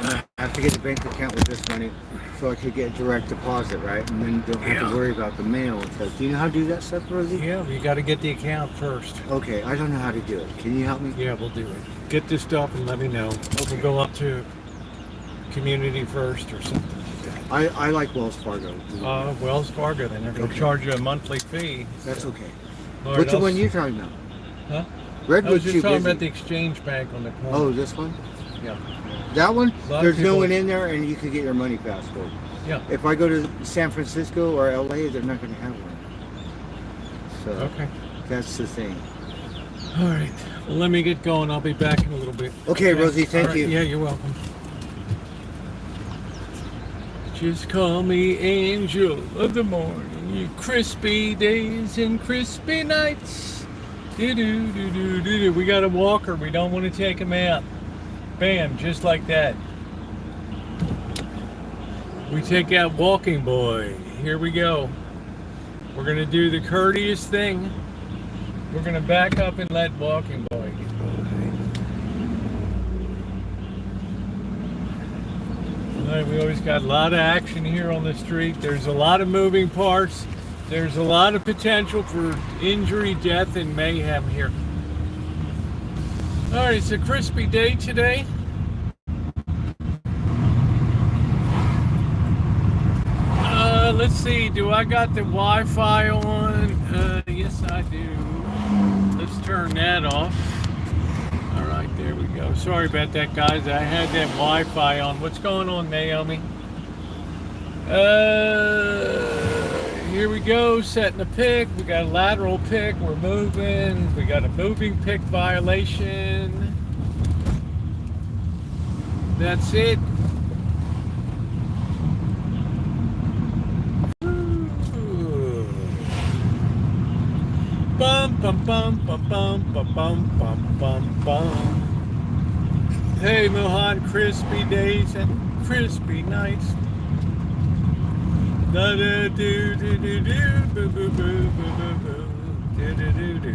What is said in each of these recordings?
and I have to get a bank account with this money so I could get direct deposit, right? And then you don't have to worry about the mail and stuff. Do you know how to do that stuff, Rosie? Yeah, you got to get the account first. Okay, I don't know how to do it. Can you help me? Yeah, we'll do it. Get this stuff and let me know. Okay. We'll go up to Community First or something. I like Wells Fargo. Wells Fargo, then they're going to charge you a monthly fee. That's okay. Right, What's the one you're talking about? Huh? Redwood's I was just too talking busy. about the Exchange Bank on the corner. Oh, this one? Yeah. That one? There's no people- one in there and you can get your money faster. Yeah. If I go to San Francisco or LA, they're not going to have one. So Okay. that's the thing. All right. Well, let me get going. I'll be back in a little bit. Okay, Rosie, thank All right. you. Yeah, you're welcome. Just call me angel of the morning, you crispy days and crispy nights. Do-do-do-do-do-do. We got a walker. We don't want to take him out. Bam, just like that. We take out Walking Boy. Here we go. We're going to do the courteous thing. We're going to back up and let Walking Boy get by. All right, we always got a lot of action here on the street. There's a lot of moving parts. There's a lot of potential for injury, death, and mayhem here. All right, it's a crispy day today. Let's see, do I got the Wi-Fi on? Yes, I do. Let's turn that off. All right, there we go. Sorry about that, guys. I had that Wi-Fi on. What's going on, Naomi? Here we go, setting a pick. We got a lateral pick. We're moving. We got a moving pick violation. That's it. Bum bum bum bum bum bum bum bum bum bum. Hey Mohan, crispy days and crispy nights. Da da do do do do boo boo boo boo boo do do do do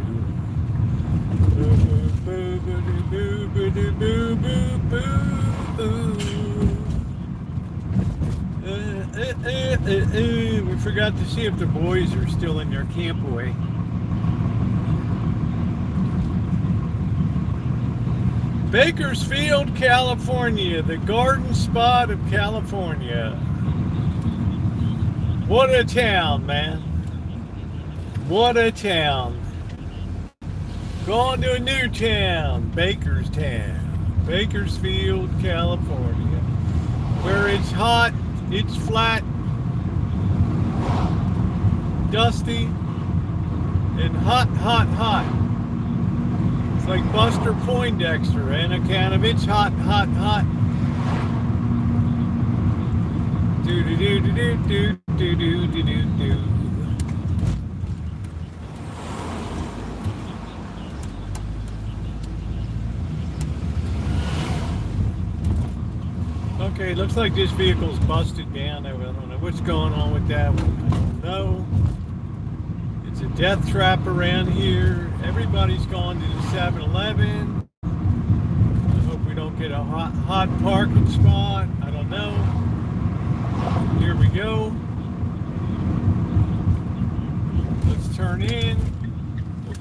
boo boo boo boo boo boo boo boo. We forgot to see if the boys are still in their campaway. Bakersfield, California, the garden spot of California. What a town, man. What a town. Going to a new town, Bakerstown. Bakersfield, California. Where it's hot, it's flat, dusty, and hot, hot, hot. It's like Buster Poindexter, and account of it's hot, hot, hot. Do do do do do do do do do do. Okay, looks like this vehicle's busted down. I don't know what's going on with that one. I don't know. It's a death trap around here. Everybody's gone to the 7-Eleven. I hope we don't get a hot parking spot. I don't know. Here we go. Let's turn in.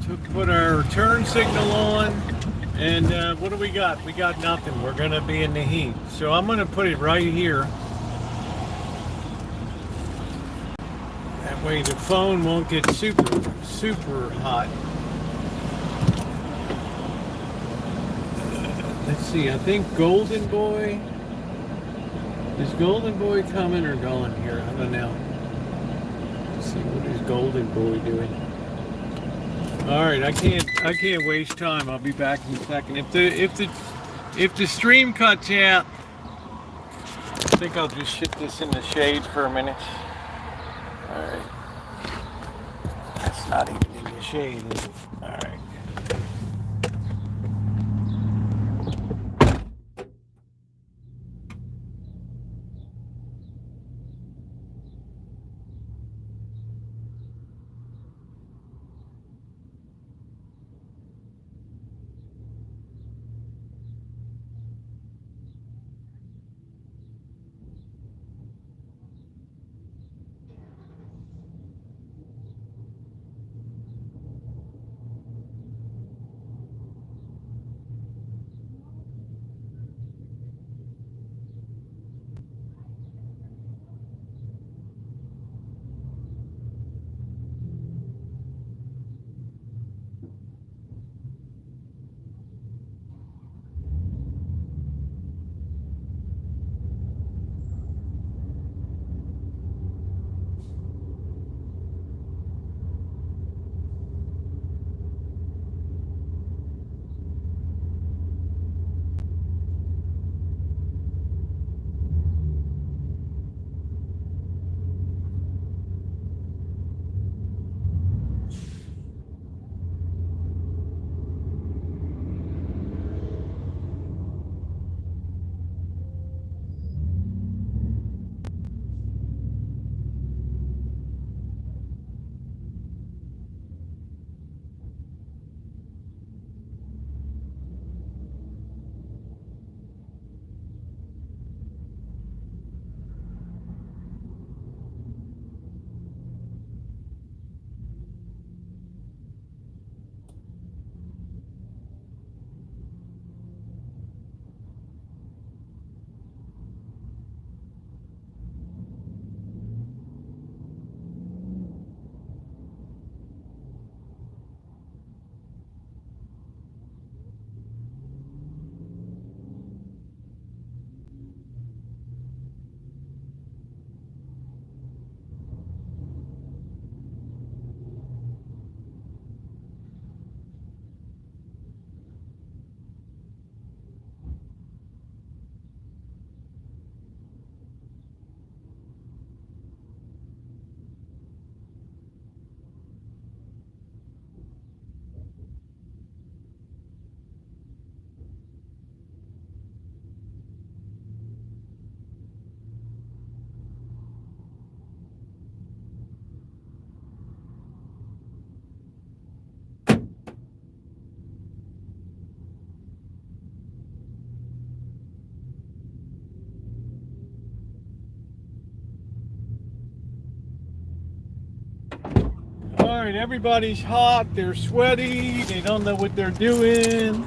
We'll put our turn signal on. And what do we got? We got nothing. We're going to be in the heat. So I'm going to put it right here. That way the phone won't get super hot. Let's see. I think Golden Boy. Is Golden Boy coming or going here? I don't know. Let's see. What is Golden Boy doing? All right, I can't waste time. I'll be back in a second. If the stream cuts out, I think I'll just shit this in the shade for a minute. All right, that's not even in the shade, is it? All right. Alright, everybody's hot, they're sweaty, they don't know what they're doing.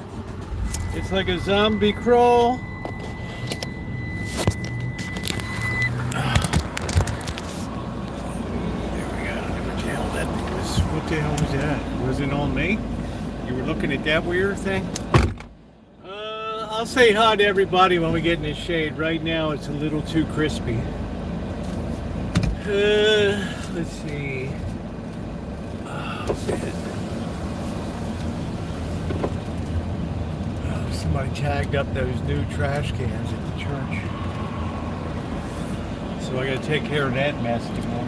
It's like a zombie crawl. What the hell was that? Was it on me? You were looking at that weird thing? I'll say hi to everybody when we get in the shade. Right now it's a little too crispy. Let's see. Oh, man. Oh, somebody tagged up those new trash cans at the church. So I gotta take care of that mess tomorrow.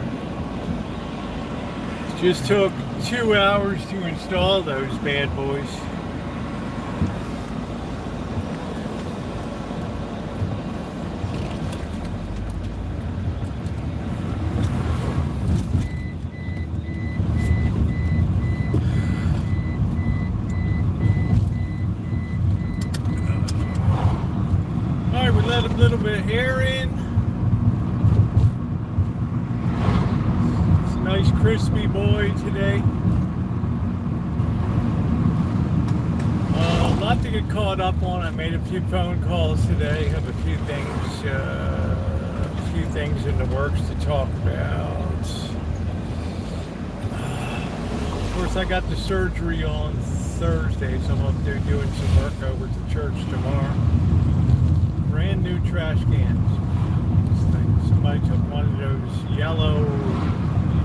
Just took 2 hours to install those bad boys. Alright, we let a little bit of air in. Nice crispy boy today. A lot to get caught up on. I made a few phone calls today. Have a few things in the works to talk about. Of course, I got the surgery on Thursday, so I'm up there doing some work over at the church tomorrow. Brand new trash cans. Somebody took one of those yellow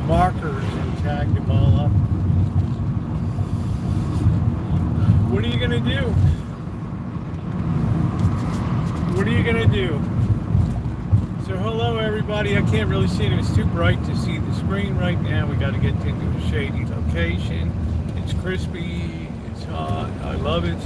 markers and tagged them all up. What are you gonna do? What are you gonna do? So hello everybody. I can't really see it. It's too bright to see the screen right now. We got to get into a shady location. It's crispy. It's hot. I love it.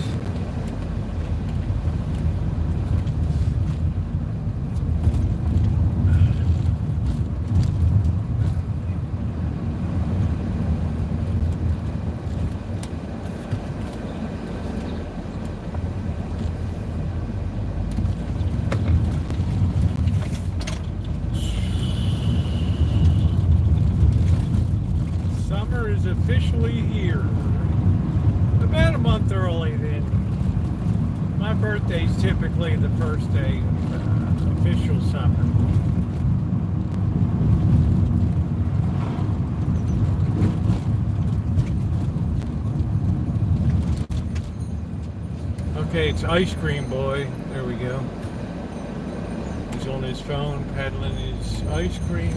Officially here. About a month early then. My birthday's typically the first day of official summer. Okay, it's Ice Cream Boy. There we go. He's on his phone peddling his ice cream.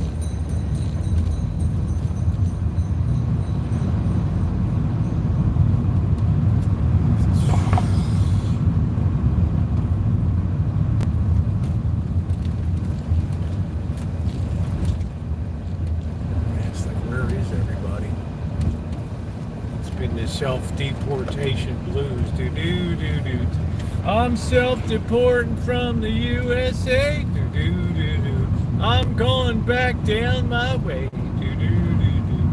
Self-deportation blues. Do do do do. I'm self-deporting from the USA. Do do do do. I'm going back down my way. Do do do do.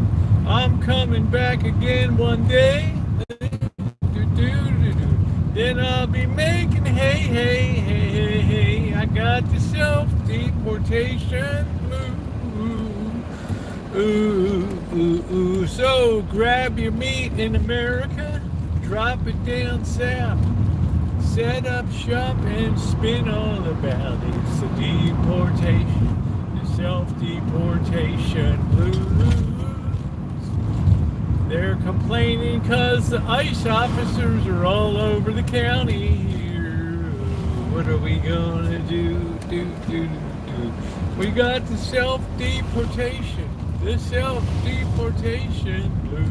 I'm coming back again one day. Do do do do. Then I'll be making hey hey hey hey hey. I got the self-deportation blues. Ooh, ooh, ooh. So grab your meat in America, drop it down south, set up shop and spin all about it. It's the deportation, the self-deportation blues. They're complaining because the ICE officers are all over the county here. What are we gonna do? We got the self-deportation. The self-deportation blues.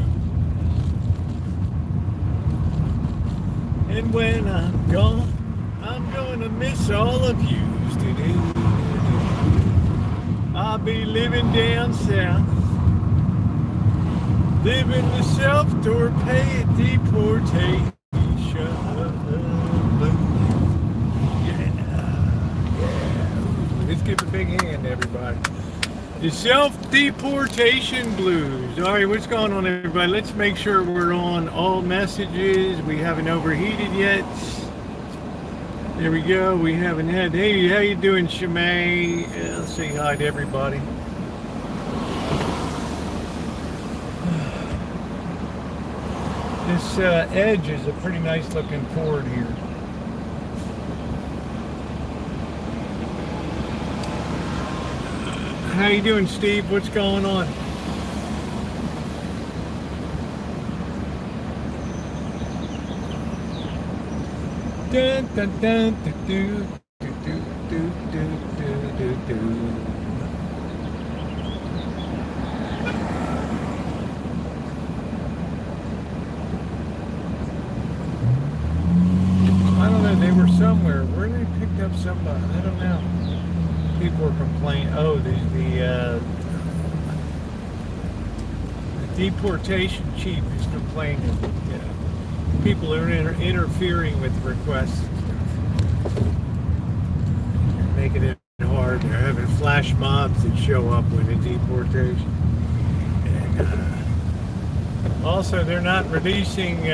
And when I'm gone, I'm gonna miss all of you. I'll be living down south, living the self-deportation blues. Yeah. Let's give a big hand, everybody. The self-deportation blues. All right, what's going on, everybody? Let's make sure we're on all messages. We haven't overheated yet. There we go. We haven't had. Hey, how you doing, Shimei? Let's say hi to everybody. This edge is a pretty nice looking Ford here. How you doing, Steve? What's going on? Dun, dun, dun, do, do, do, do, do, do, do. I don't know, they were somewhere. Where they picked up somebody? I don't know. People are complaining. Oh, the deportation chief is complaining that people are interfering with requests and stuff. Making it hard. They're having flash mobs that show up with a deportation. And also, they're not releasing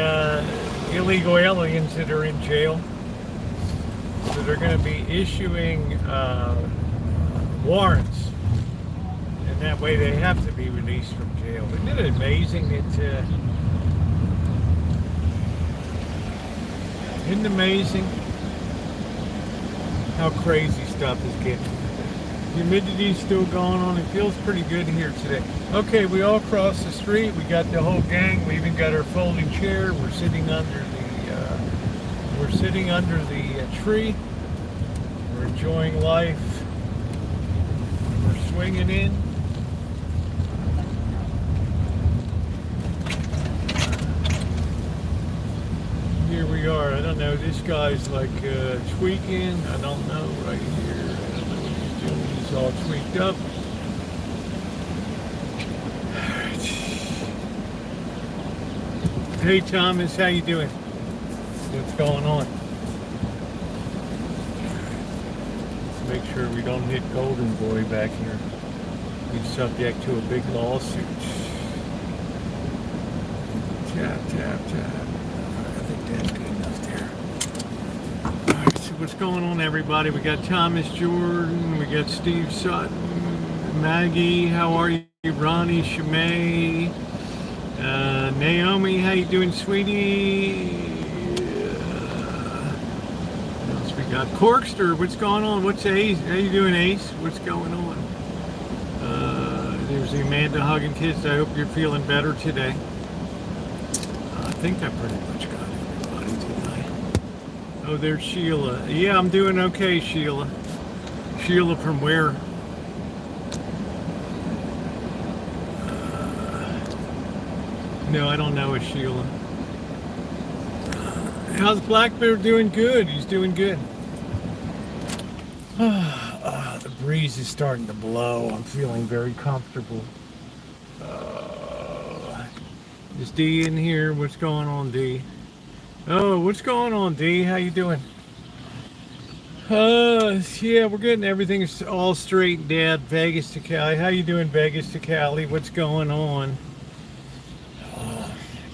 illegal aliens that are in jail. So they're going to be issuing warrants. And that way they have to be released from jail. Isn't it amazing that... Isn't it amazing how crazy stuff is getting? Humidity's still going on. It feels pretty good here today. Okay, we all crossed the street. We got the whole gang. We even got our folding chair. We're sitting under the tree. We're enjoying life. We're swinging in. Here we are. I don't know. This guy's like tweaking. I don't know right here. I don't know what he's doing. He's all tweaked up. Hey Thomas, how you doing? What's going on? Let's make sure we don't hit Golden Boy back here. He's subject to a big lawsuit. Tap, tap, tap. That's good enough there. All right, so what's going on, everybody? We got Thomas Jordan, we got Steve Sutton, Maggie, how are you? Ronnie, Shimei, Naomi, how you doing, sweetie? What else we got? Corkster, what's going on? What's Ace? How you doing, Ace? What's going on? There's the Amanda hugging kids. I hope you're feeling better today. I think I pretty much got everybody today. Oh, there's Sheila. Yeah, I'm doing okay, Sheila. Sheila from where? No, I don't know a Sheila. How's Blackbeard doing? Good. He's doing good. The breeze is starting to blow. I'm feeling very comfortable. Is D in here? What's going on, D? Oh, what's going on, D? How you doing? Yeah, we're getting everything all straightened out. Vegas to Cali. How you doing, Vegas to Cali? What's going on?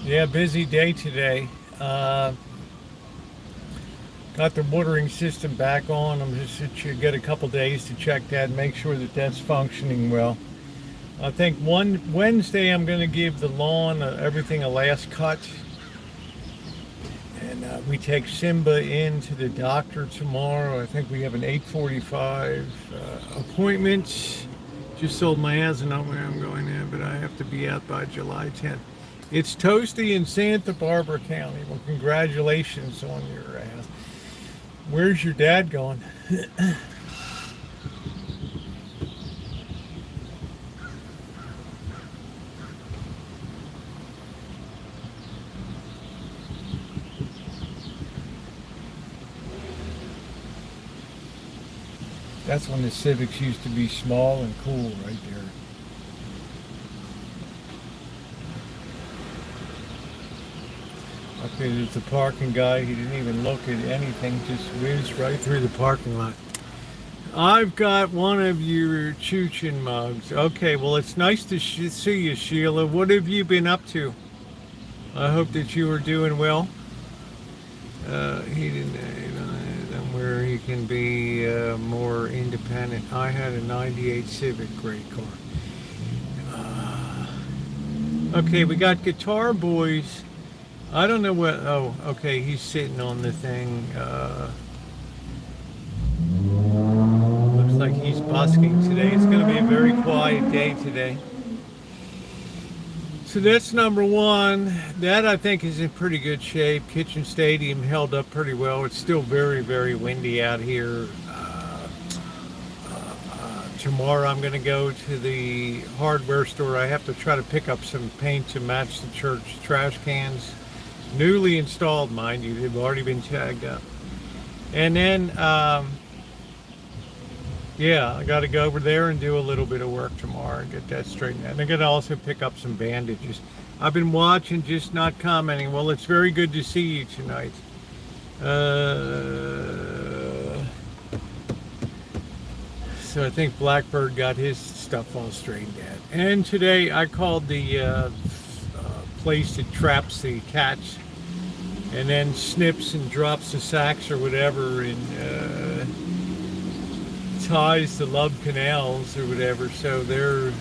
Yeah, busy day today. Got the watering system back on. I'm just get a couple days to check that and make sure that that's functioning well. I think Wednesday I'm going to give the lawn everything a last cut. And we take Simba in to the doctor tomorrow. I think we have an 8:45 appointment. Just sold my ass and not where I'm going in, but I have to be out by July 10th. It's toasty in Santa Barbara County. Well, congratulations on your ass. Where's your dad going? That's when the Civics used to be small and cool right there. Okay, there's the parking guy. He didn't even look at anything, just whizzed right through the parking lot. I've got one of your Chuchin mugs. Okay, well, it's nice to see you, Sheila. What have you been up to? I hope that you are doing well. He didn't where he can be more independent. I had a 98 Civic, great car. Okay, we got Guitar Boys I don't know what. Oh, okay. He's sitting on the thing. Looks like he's busking today. It's going to be a very quiet day today. So that's number one. That I think is in pretty good shape. Kitchen Stadium held up pretty well. It's still very, very windy out here. Tomorrow I'm going to go to the hardware store. I have to try to pick up some paint to match the church trash cans. Newly installed, mind you. They've already been tagged up. And then, yeah, I got to go over there and do a little bit of work tomorrow and get that straightened out. And I got to also pick up some bandages. I've been watching, just not commenting. Well, it's very good to see you tonight. So I think Blackbird got his stuff all straightened out. And today I called the place that traps the cats and then snips and drops the sacks or whatever and ties the love canals or whatever. So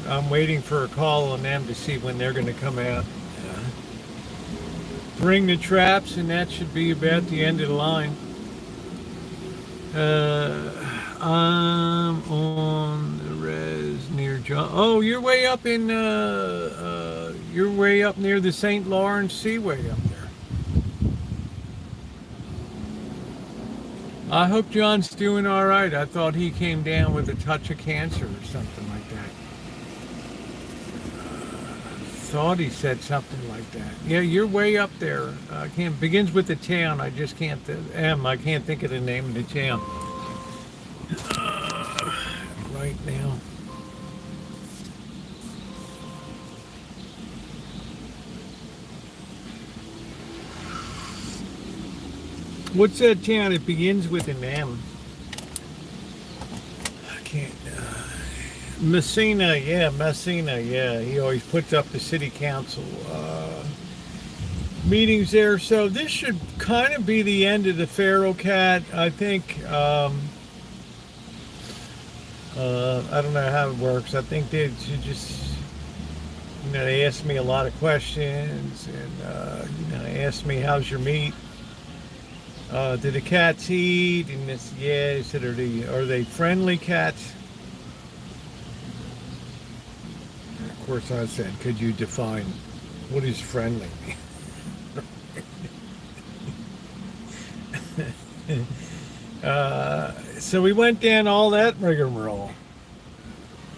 I'm waiting for a call on them to see when they're going to come out. Bring the traps, and that should be about the end of the line. I'm on the res near John. Oh, you're way up in you're way up near the St. Lawrence Seaway up there. I hope John's doing all right. I thought he came down with a touch of cancer or something like that. Thought he said something like that. Yeah, you're way up there. Begins with the town. I just can't. I can't think of the name of the town right now. What's that town? It begins with an M. I can't. Messina, yeah, Messina, yeah. He always puts up the city council meetings there. So this should kind of be the end of the feral cat. I think. I don't know how it works. I think they just, they asked me a lot of questions, and they asked me, "How's your meat? Do the cats eat?" And it's, yeah, he said, are they friendly cats? And of course, I said, could you define what is friendly? So we went down all that rigmarole.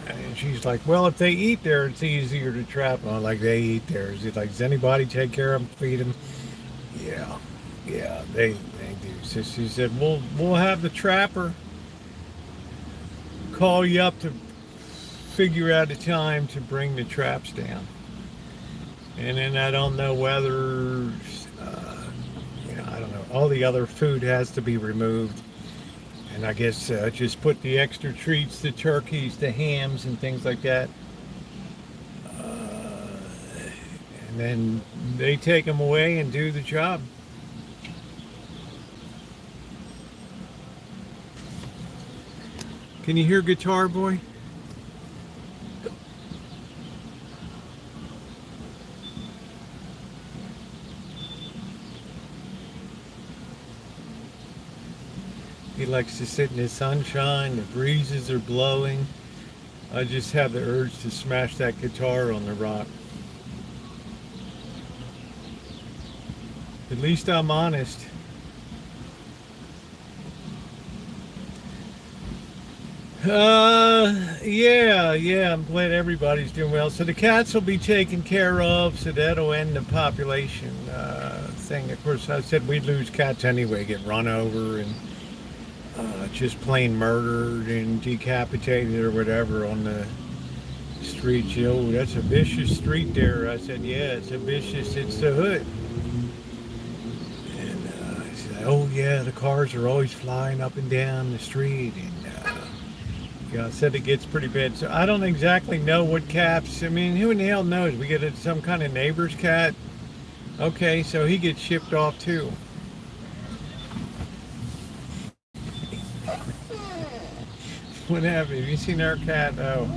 And she's like, well, if they eat there, it's easier to trap them. Like, they eat there. Is like, does anybody take care of them, feed them? Yeah, they do. So she said, we'll have the trapper call you up to figure out a time to bring the traps down. And then I don't know whether, I don't know, all the other food has to be removed. And I guess just put the extra treats, the turkeys, the hams, and things like that. And then they take them away and do the job. Can you hear Guitar Boy? He likes to sit in the sunshine, the breezes are blowing. I just have the urge to smash that guitar on the rock. At least I'm honest. Yeah, I'm glad everybody's doing well. So the cats will be taken care of, so that'll end the population thing. Of course, I said we'd lose cats anyway, get run over and just plain murdered and decapitated or whatever on the streets. Oh, that's a vicious street there. I said, yeah, it's the hood. And he said, oh yeah, the cars are always flying up and down the street. And I said it gets pretty bad. So I don't exactly know what cats. I mean, who in the hell knows? We get some kind of neighbor's cat. Okay, so he gets shipped off too. What happened? Have you seen our cat? Oh,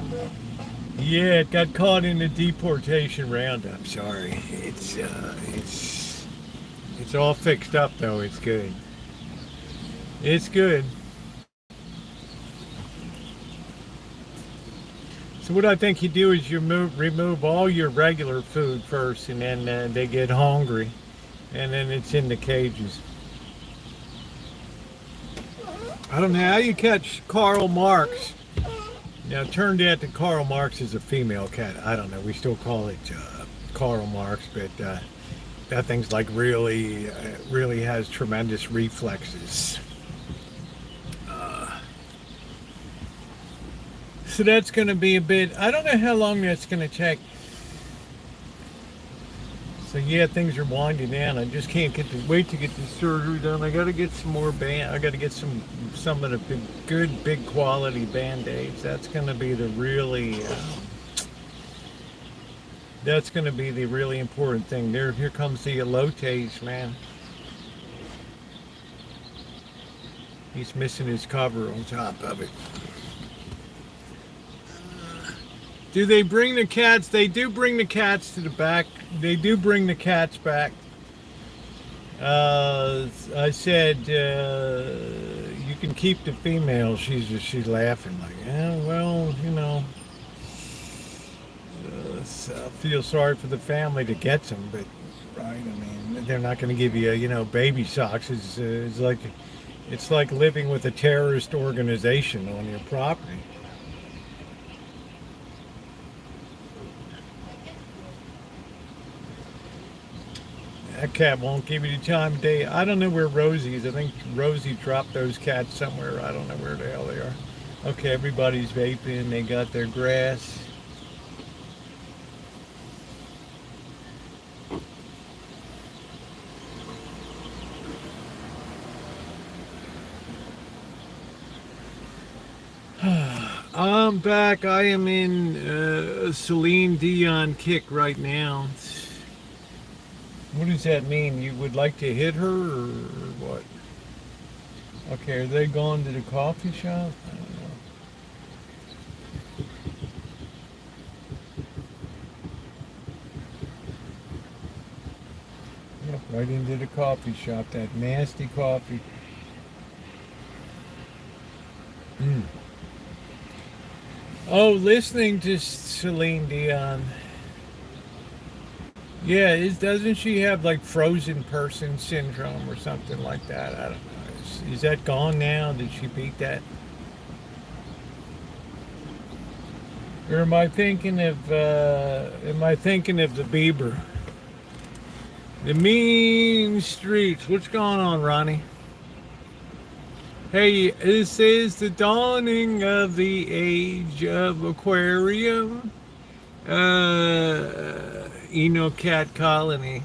yeah, it got caught in the deportation roundup. Sorry, it's It's all fixed up though. It's good. It's good. So what I think you do is you remove all your regular food first, and then they get hungry, and then it's in the cages. I don't know how you catch Karl Marx. Now, it turned out that Karl Marx is a female cat. I don't know. We still call it Karl Marx, but that thing's like really has tremendous reflexes. So that's going to be a bit. I don't know how long that's going to take. So yeah, things are winding down. I just can't wait to get the surgery done. I got to get some more I got to get some of the good big quality band-aids. That's going to be the really. That's going to be the really important thing. Here comes the elotes, man. He's missing his cover on top of it. Do they bring the cats? They do bring the cats to the back. They do bring the cats back. I said, you can keep the female. She's laughing like, yeah, well, you know, I feel sorry for the family that gets them, but right, I mean, they're not going to give you, you know, baby socks. It's like living with a terrorist organization on your property. That cat won't give you the time of day. I don't know where Rosie is. I think Rosie dropped those cats somewhere. I don't know where the hell they are. Okay, everybody's vaping. They got their grass. I'm back. I am in Celine Dion kick right now. What does that mean? You would like to hit her or what? Okay, are they going to the coffee shop? I don't know. Yep, right into the coffee shop. That nasty coffee. Oh, listening to Celine Dion. Yeah, doesn't she have like frozen person syndrome or something like that? I don't know. Is that gone now? Did she beat that? Or am I thinking of the Bieber? The mean streets. What's going on, Ronnie? Hey, this is the dawning of the age of Aquarium. Cat Colony.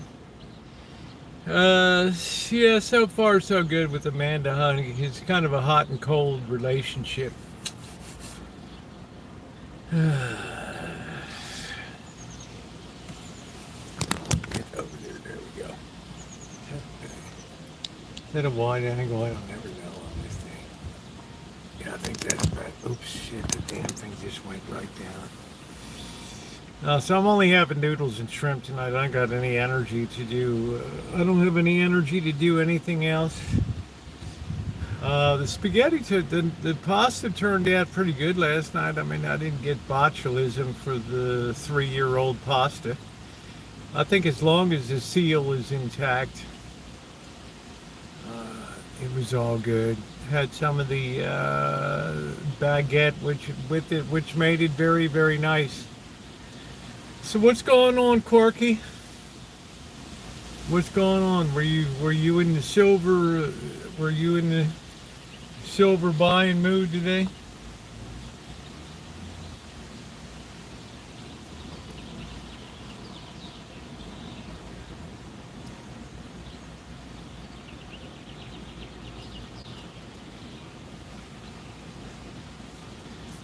Yeah, so far so good with Amanda Honey. It's kind of a hot and cold relationship. Get over there we go. Is that a wide angle? I don't ever know on this thing. Yeah, I think that's right. Oops, shit, the damn thing just went right down. So I'm only having noodles and shrimp tonight. I don't got any energy to do. I don't have any energy to do anything else. The spaghetti, the pasta turned out pretty good last night. I mean, I didn't get botulism for the 3-year-old pasta. I think as long as the seal is intact, it was all good. Had some of the baguette, which made it very, very nice. So what's going on, Corky? What's going on? Were you in the silver? Were you in the silver buying mood today?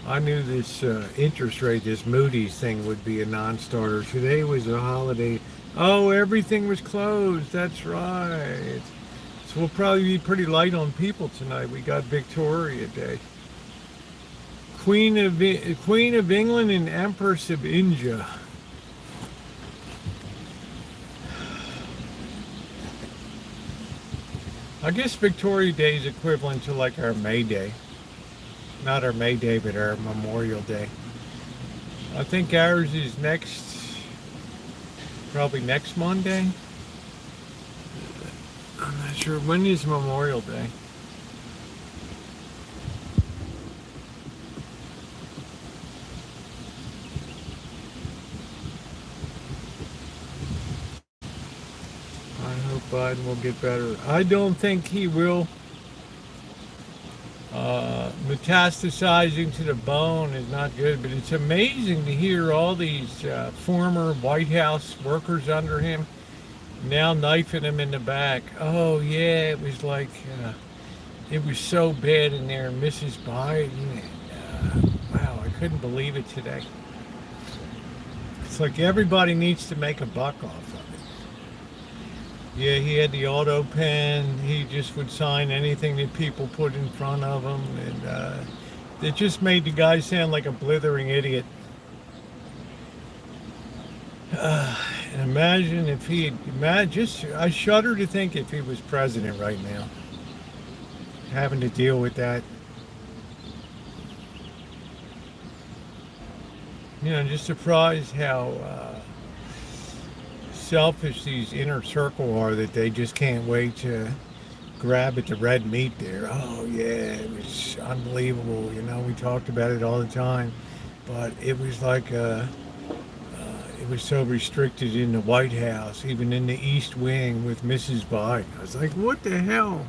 I knew this interest rate, this Moody's thing would be a non-starter. Today was a holiday. Oh, everything was closed. That's right. So we'll probably be pretty light on people tonight. We got Victoria Day. Queen of England and Empress of India. I guess Victoria Day is equivalent to like our May Day. Not our May Day, but our Memorial Day. I think ours is probably next Monday. I'm not sure. When is Memorial Day? I hope Biden will get better. I don't think he will. Metastasizing to the bone is not good, but it's amazing to hear all these former White House workers under him now knifing him in the back. Oh yeah, it was like it was so bad in there. Mrs. Biden, wow, I couldn't believe it today. It's like everybody needs to make a buck off of it. Yeah, he had the auto pen. He just would sign anything that people put in front of him, and it just made the guy sound like a blithering idiot. And imagine if he had, I shudder to think if he was president right now, having to deal with that. You know, just surprised how selfish these inner circle are, that they just can't wait to grab at the red meat there. Oh yeah, it was unbelievable. You know, we talked about it all the time, but it was like it was so restricted in the White House, even in the East Wing with Mrs. Biden. I was like, what the hell?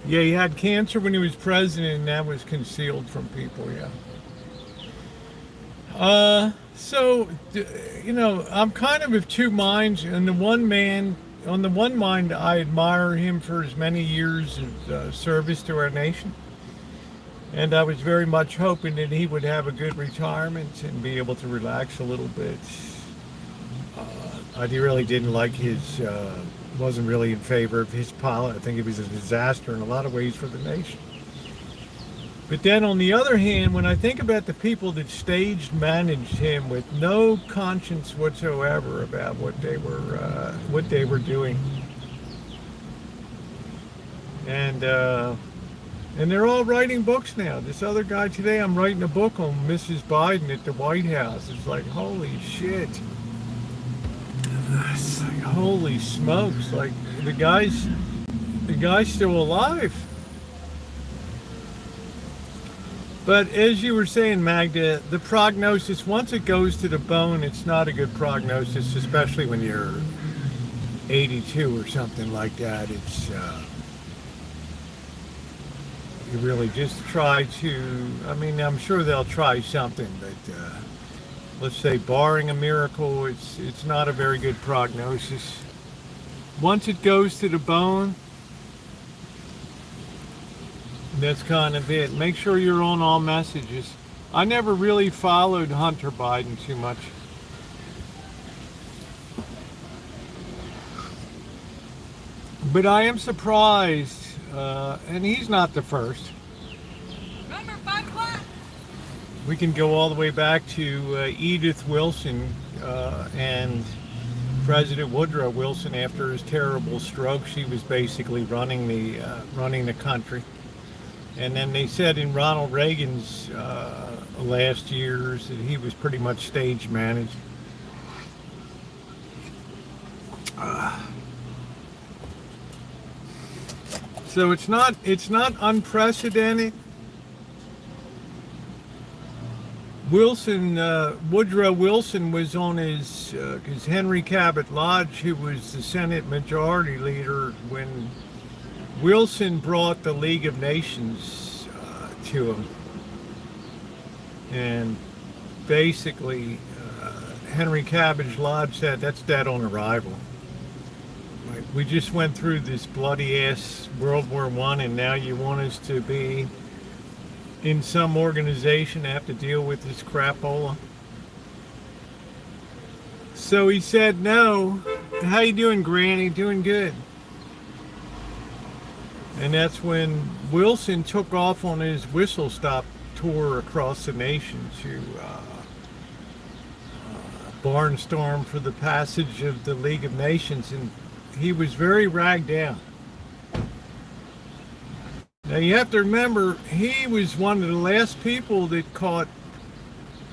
Yeah, he had cancer when he was president, and that was concealed from people. Yeah. So, you know, I'm kind of two minds. On the one mind, I admire him for his many years of service to our nation. And I was very much hoping that he would have a good retirement and be able to relax a little bit. I really didn't like wasn't really in favor of his policy. I think it was a disaster in a lot of ways for the nation. But then on the other hand, when I think about the people that staged managed him with no conscience whatsoever about what they were doing, and they're all writing books now. This other guy today, I'm writing a book on Mrs. Biden at the White House. It's like, holy shit. It's like, holy smokes. Like, the guy's still alive. But as you were saying, Magda, the prognosis, once it goes to the bone, it's not a good prognosis, especially when you're 82 or something like that. It's you really just try to, I mean, I'm sure they'll try something, but let's say barring a miracle, it's not a very good prognosis. Once it goes to the bone, that's kind of it. Make sure you're on all messages. I never really followed Hunter Biden too much. But I am surprised, and he's not the first. Remember, 5 o'clock. We can go all the way back to Edith Wilson and President Woodrow Wilson. After his terrible stroke, she was basically running the country. And then they said in Ronald Reagan's last years that he was pretty much stage managed. So it's not unprecedented. Woodrow Wilson was on his, because Henry Cabot Lodge, who was the Senate Majority Leader when Wilson brought the League of Nations to him, and basically Henry Cabot Lodge said, that's dead on arrival. Like, we just went through this bloody ass World War I, and now you want us to be in some organization have to deal with this crapola. So he said no. How you doing, Granny? Doing good. And that's when Wilson took off on his whistle stop tour across the nation to barnstorm for the passage of the League of Nations, and he was very ragged down. Now you have to remember, he was one of the last people that caught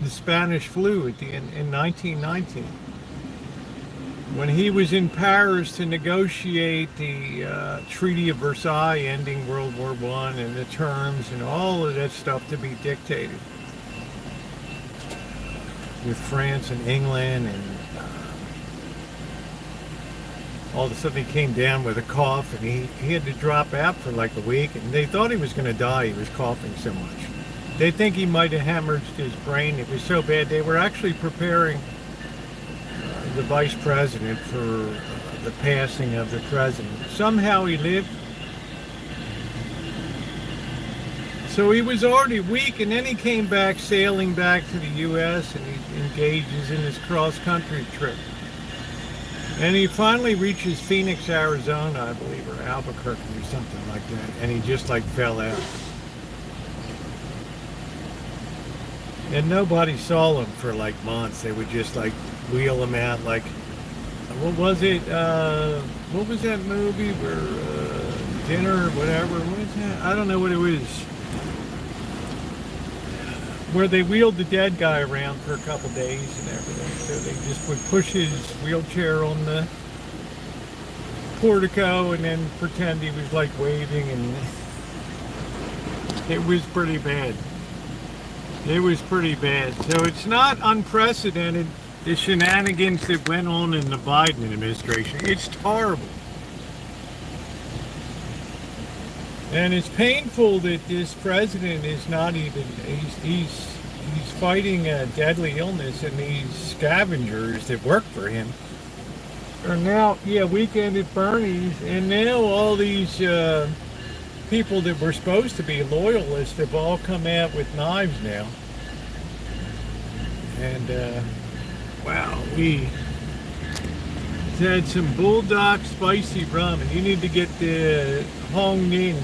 the Spanish flu in 1919. When he was in Paris to negotiate the Treaty of Versailles ending World War I and the terms and all of that stuff to be dictated with France and England, and all of a sudden he came down with a cough, and he had to drop out for like a week, and they thought he was going to die. He was coughing so much. They think he might have hemorrhaged his brain. It was so bad. They were actually preparing the vice president for the passing of the president. Somehow he lived. So he was already weak, and then he came back, sailing back to the U.S., and he engages in his cross-country trip. And he finally reaches Phoenix, Arizona, I believe, or Albuquerque or something like that, and he just like fell out. And nobody saw him for like months. They would just like wheel him out like, what was it? What was that movie where dinner or whatever? What is that? I don't know what it was. Where they wheeled the dead guy around for a couple days and everything. So they just would push his wheelchair on the portico and then pretend he was like waving, and it was pretty bad. It was pretty bad. So it's not unprecedented, the shenanigans that went on in the Biden administration. It's horrible. And it's painful that this president is not even, he's fighting a deadly illness, and these scavengers that work for him are now, weekend at Bernie's, and now all these people that were supposed to be loyalists have all come out with knives now. And wow, we had some Bulldog spicy rum, and you need to get the Hong Ning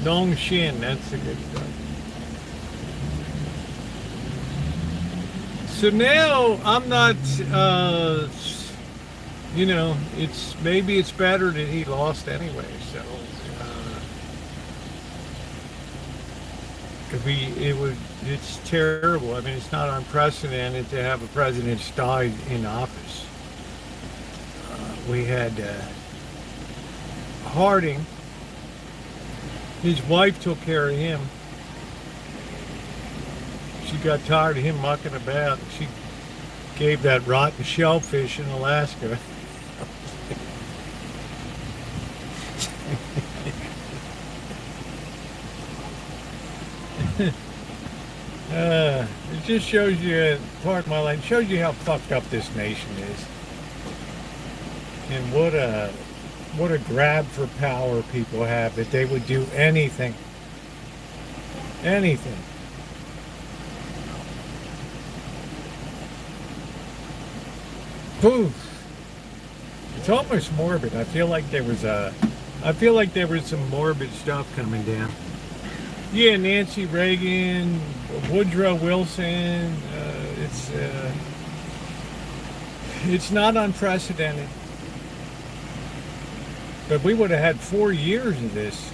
Dong Shin. That's the good stuff. So now I'm not, maybe it's better that he lost anyway. So it's terrible. I mean, it's not unprecedented to have a president die in office. We had Harding. His wife took care of him. She got tired of him mucking about. She gave that rotten shellfish in Alaska. It just shows you, pardon my language, shows you how fucked up this nation is. And what a grab for power people have, that they would do anything. Anything. Poof. It's almost morbid. I feel like there was some morbid stuff coming down. Yeah, Nancy Reagan, Woodrow Wilson. It's not unprecedented. But we would have had 4 years of this.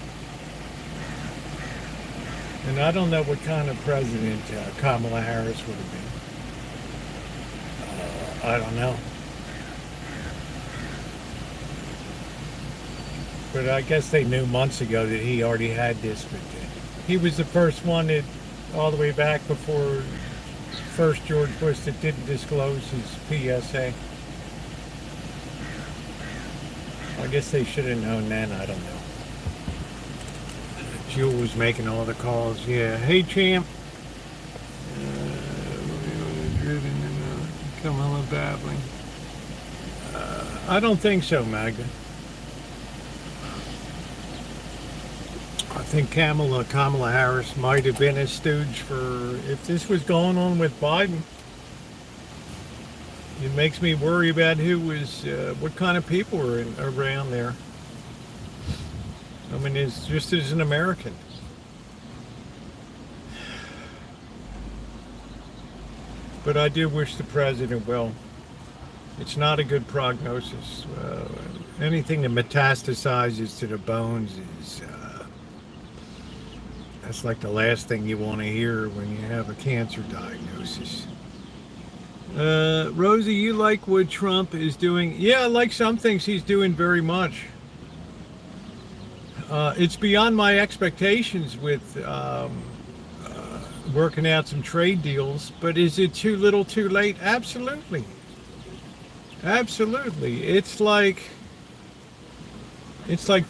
And I don't know what kind of president Kamala Harris would have been. I don't know. But I guess they knew months ago that he already had this. But he was the first one that, all the way back before first George Bush, that didn't disclose his PSA. I guess they should have known then. I don't know. Jewel was making all the calls. Yeah. Hey, champ. Kamala babbling. I don't think so, Magda. I think Kamala Harris might have been a stooge for, if this was going on with Biden. It makes me worry about what kind of people were around there. I mean, it's just as an American. But I do wish the president well. It's not a good prognosis. Anything that metastasizes to the bones is that's like the last thing you want to hear when you have a cancer diagnosis. Rosie, you like what Trump is doing? Yeah, I like some things he's doing very much. It's beyond my expectations with working out some trade deals, but is it too little too late? Absolutely. Absolutely. It's like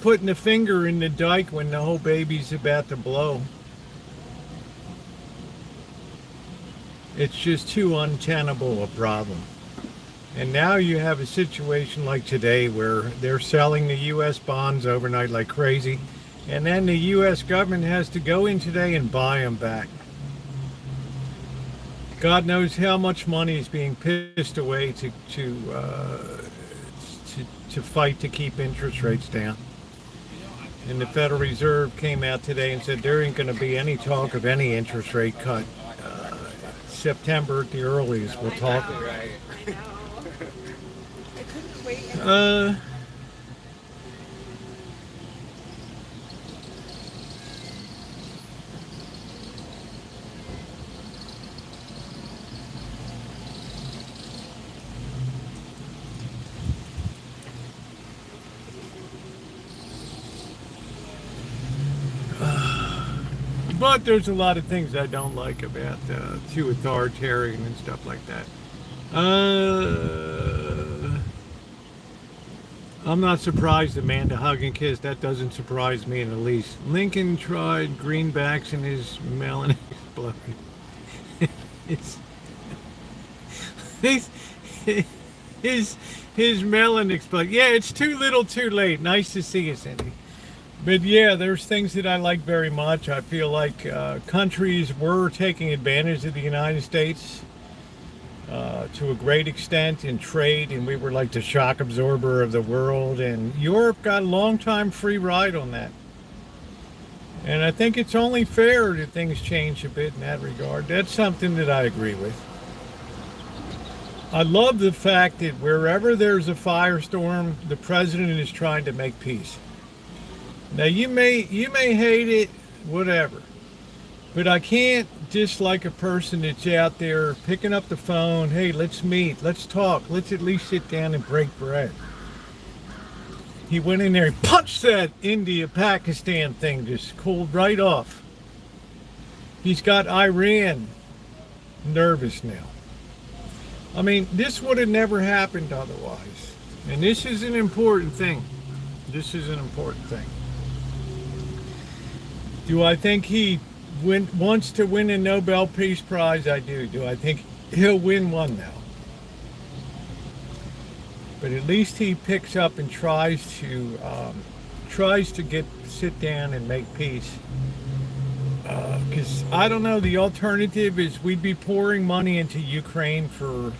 putting a finger in the dike when the whole baby's about to blow. It's just too untenable a problem. And now you have a situation like today where they're selling the U.S. bonds overnight like crazy, and then the U.S. government has to go in today and buy them back. God knows how much money is being pissed away to fight to keep interest rates down. And the Federal Reserve came out today and said there ain't going to be any talk of any interest rate cut. September at the earliest, we'll talk. But there's a lot of things I don't like about too authoritarian and stuff like that. I'm not surprised Amanda hug and kiss. That doesn't surprise me in the least. Lincoln tried greenbacks and his melon exploded. his melon exploded. Yeah, it's too little too late. Nice to see you, Cindy. But yeah, there's things that I like very much. I feel like countries were taking advantage of the United States to a great extent in trade, and we were like the shock absorber of the world, and Europe got a long time free ride on that. And I think it's only fair that things change a bit in that regard. That's something that I agree with. I love the fact that wherever there's a firestorm, the president is trying to make peace. Now you may hate it, whatever, but I can't dislike a person that's out there picking up the phone. Hey, let's meet, let's talk, let's at least sit down and break bread. He went in there and punched that India-Pakistan thing, just cooled right off. He's got Iran nervous now. I mean, this would have never happened otherwise, and this is an important thing. This is an important thing. Do I think he wants to win a Nobel Peace Prize? I do. Do I think he'll win one now? But at least he picks up and tries to sit down and make peace. Because I don't know, the alternative is we'd be pouring money into Ukraine for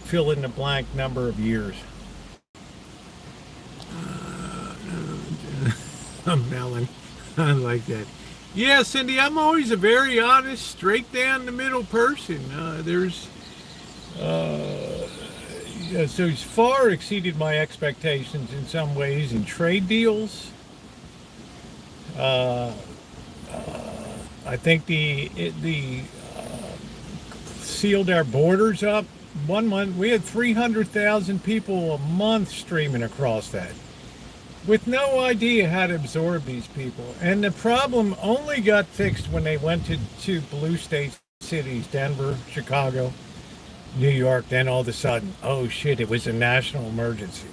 fill in the blank number of years. I'm Melon. I like that. Yeah, Cindy, I'm always a very honest, straight down the middle person. So he's far exceeded my expectations in some ways in trade deals. I think the sealed our borders up. 1 month we had 300,000 people a month streaming across that, with no idea how to absorb these people. And the problem only got fixed when they went to blue state cities, Denver, Chicago, New York. Then all of a sudden, oh shit, it was a national emergency.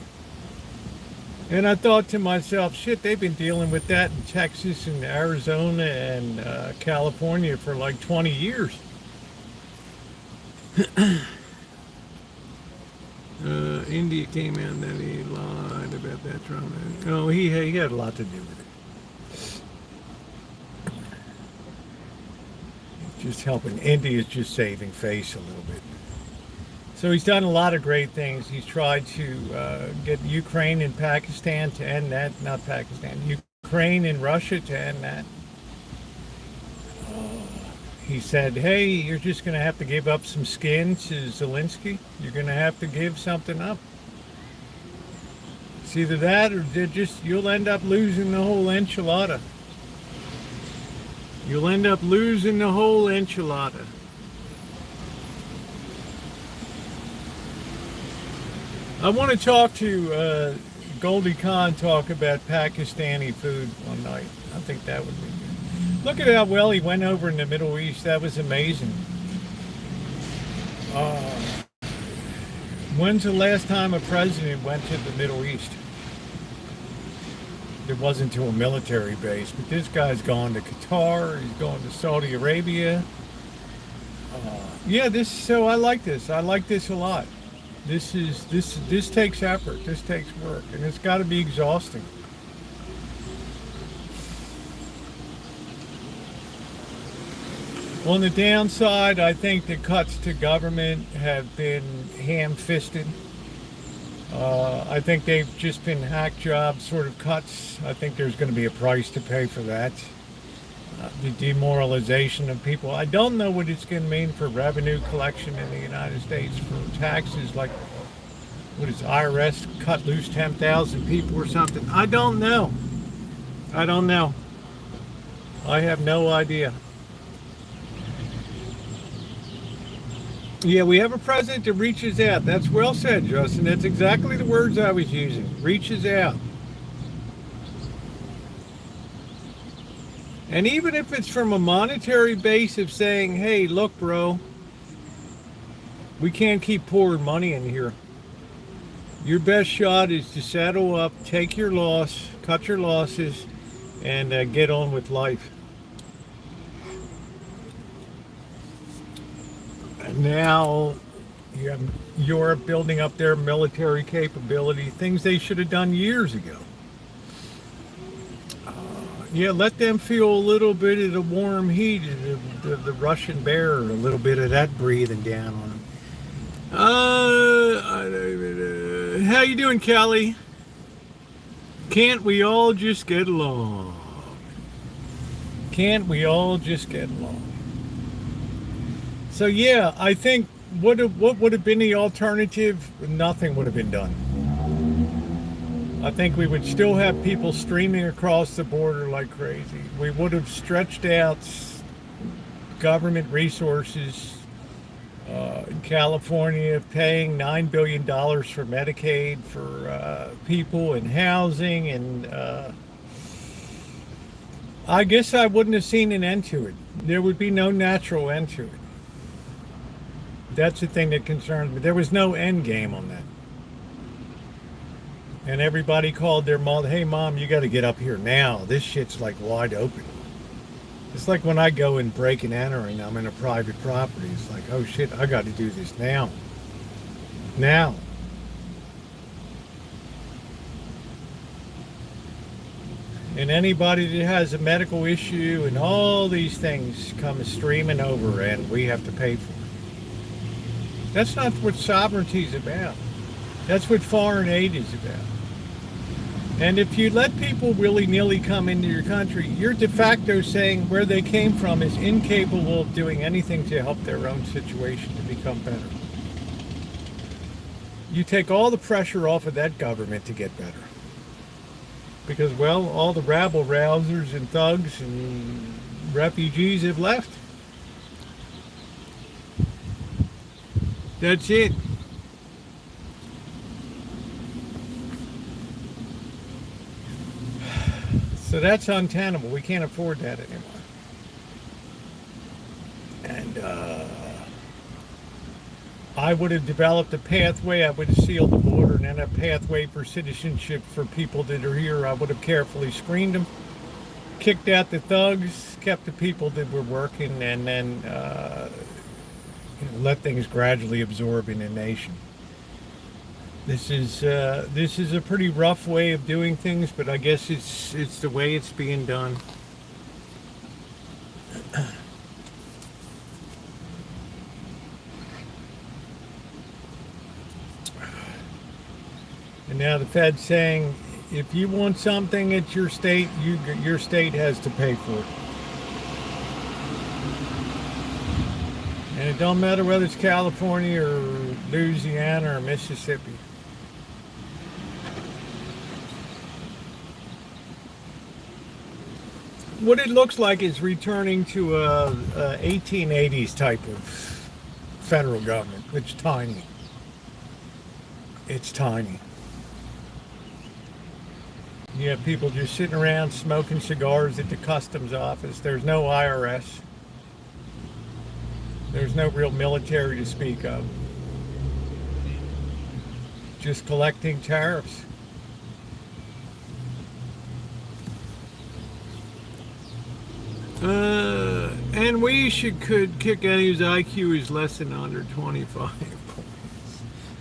And I thought to myself, shit, they've been dealing with that in Texas and Arizona and California for like 20 years. India came out that he lied about that trauma. Oh, he had a lot to do with it. Just helping. India's just saving face a little bit. So he's done a lot of great things. He's tried to get Ukraine and Pakistan to end that. Not Pakistan. Ukraine and Russia to end that. he said, hey, you're just going to have to give up some skin to Zelensky. You're going to have to give something up. It's either that or you'll end up losing the whole enchilada. You'll end up losing the whole enchilada. I want to talk to Goldie Khan, talk about Pakistani food one night. I think that would be good. Look at how well he went over in the Middle East. That was amazing. When's the last time a president went to the Middle East? It wasn't to a military base, but this guy's gone to Qatar. He's going to Saudi Arabia. So I like this. I like this a lot. This takes effort. This takes work, and it's got to be exhausting. On the downside, I think the cuts to government have been ham-fisted. I think they've just been hack job sort of cuts. I think there's going to be a price to pay for that. The demoralization of people. I don't know what it's going to mean for revenue collection in the United States for taxes. Like, what is IRS cut loose 10,000 people or something? I don't know. I have no idea. Yeah, we have a president that reaches out. That's well said, Justin. That's exactly the words I was using. Reaches out. And even if it's from a monetary base of saying, hey, look, bro, we can't keep pouring money in here. Your best shot is to saddle up, take your loss, cut your losses, and get on with life. And now you have Europe building up their military capability, things they should have done years ago. Let them feel a little bit of the warm heat of the Russian bear, a little bit of that breathing down on them. How you doing, Kelly? Can't we all just get along? Can't we all just get along? So yeah, I think what would have been the alternative? Nothing would have been done. I think we would still have people streaming across the border like crazy. We would have stretched out government resources in California, paying $9 billion for Medicaid for people and housing, and I guess I wouldn't have seen an end to it. There would be no natural end to it. That's the thing that concerns me. There was no end game on that. And everybody called their mom, hey, Mom, you got to get up here now. This shit's like wide open. It's like when I go and break and entering, I'm in a private property. It's like, oh, shit, I got to do this now. Now. And anybody that has a medical issue and all these things come streaming over, and we have to pay for it. That's not what sovereignty is about. That's what foreign aid is about. And if you let people willy-nilly come into your country, you're de facto saying where they came from is incapable of doing anything to help their own situation to become better. You take all the pressure off of that government to get better. Because, well, all the rabble-rousers and thugs and refugees have left. That's it. So that's untenable. We can't afford that anymore. And I would have developed a pathway. I would have sealed the border and then a pathway for citizenship for people that are here. I would have carefully screened them, kicked out the thugs, kept the people that were working, and then let things gradually absorb in the nation. This is a pretty rough way of doing things, but I guess it's the way it's being done. And now the Fed's saying, if you want something at your state, your state has to pay for it. And it don't matter whether it's California or Louisiana or Mississippi. What it looks like is returning to a 1880s type of federal government. It's tiny. It's tiny. You have people just sitting around smoking cigars at the customs office. There's no IRS. There's no real military to speak of. Just collecting tariffs. And we could kick any whose IQ is less than 125 points.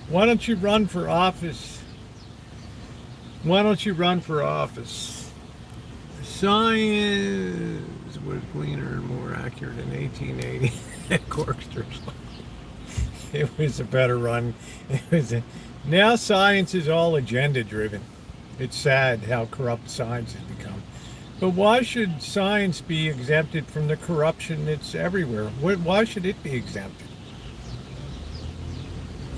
Why don't you run for office? Why don't you run for office? Science was cleaner and more accurate in 1880. Corksters. It was a better run. Now science is all agenda driven. It's sad how corrupt science has become. But why should science be exempted from the corruption that's everywhere? Why should it be exempted?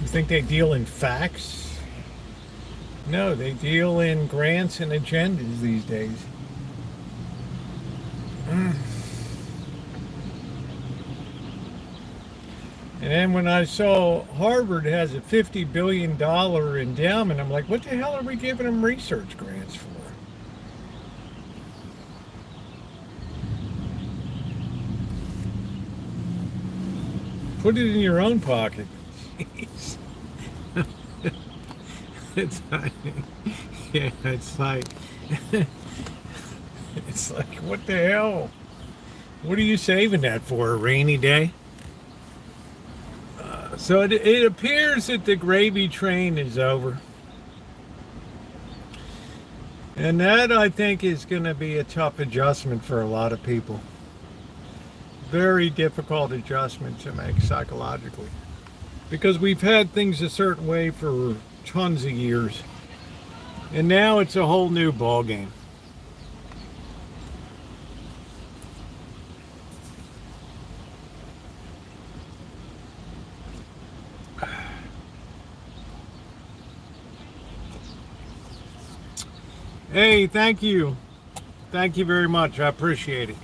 You think they deal in facts? No, they deal in grants and agendas these days. And then when I saw Harvard has a $50 billion endowment, I'm like, what the hell are we giving them research grants for? Put it in your own pocket. Jeez. It's like, yeah, it's like, what the hell? What are you saving that for? A rainy day? So it appears that the gravy train is over. And that, I think, is going to be a tough adjustment for a lot of people. Very difficult adjustment to make psychologically. Because we've had things a certain way for tons of years. And now it's a whole new ballgame. Hey, thank you. Thank you very much. I appreciate it.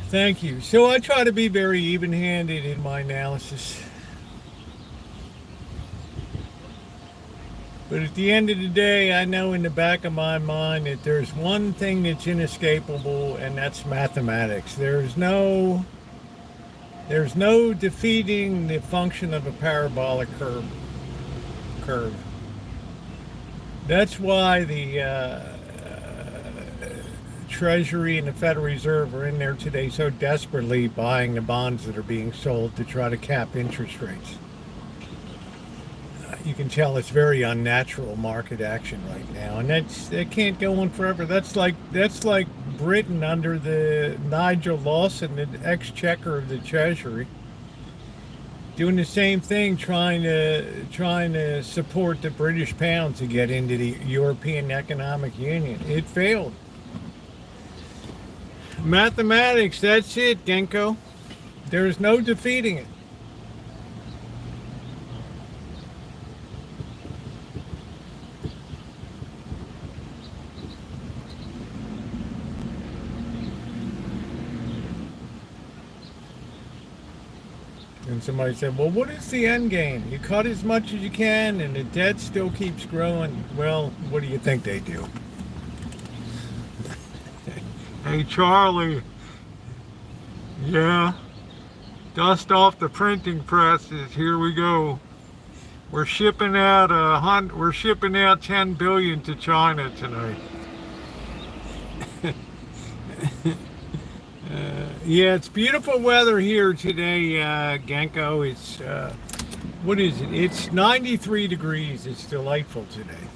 Thank you. So I try to be very even-handed in my analysis. But at the end of the day, I know in the back of my mind that there's one thing that's inescapable, and that's mathematics. There's no defeating the function of a parabolic curve. That's why the Treasury and the Federal Reserve are in there today so desperately buying the bonds that are being sold to try to cap interest rates. You can tell it's very unnatural market action right now, and that can't go on forever. That's like Britain under the Nigel Lawson, the exchequer of the Treasury, doing the same thing, trying to support the British pound to get into the European Economic Union. It failed. Mathematics, that's it, Genko. There's no defeating it. And somebody said, well, what is the end game? You cut as much as you can and the debt still keeps growing. Well, what do you think they do? Hey, Charlie. Yeah. Dust off the printing presses. Here we go. We're shipping out 10 billion to China tonight. Yeah, it's beautiful weather here today, Genko. It's what is it? It's 93 degrees. It's delightful today.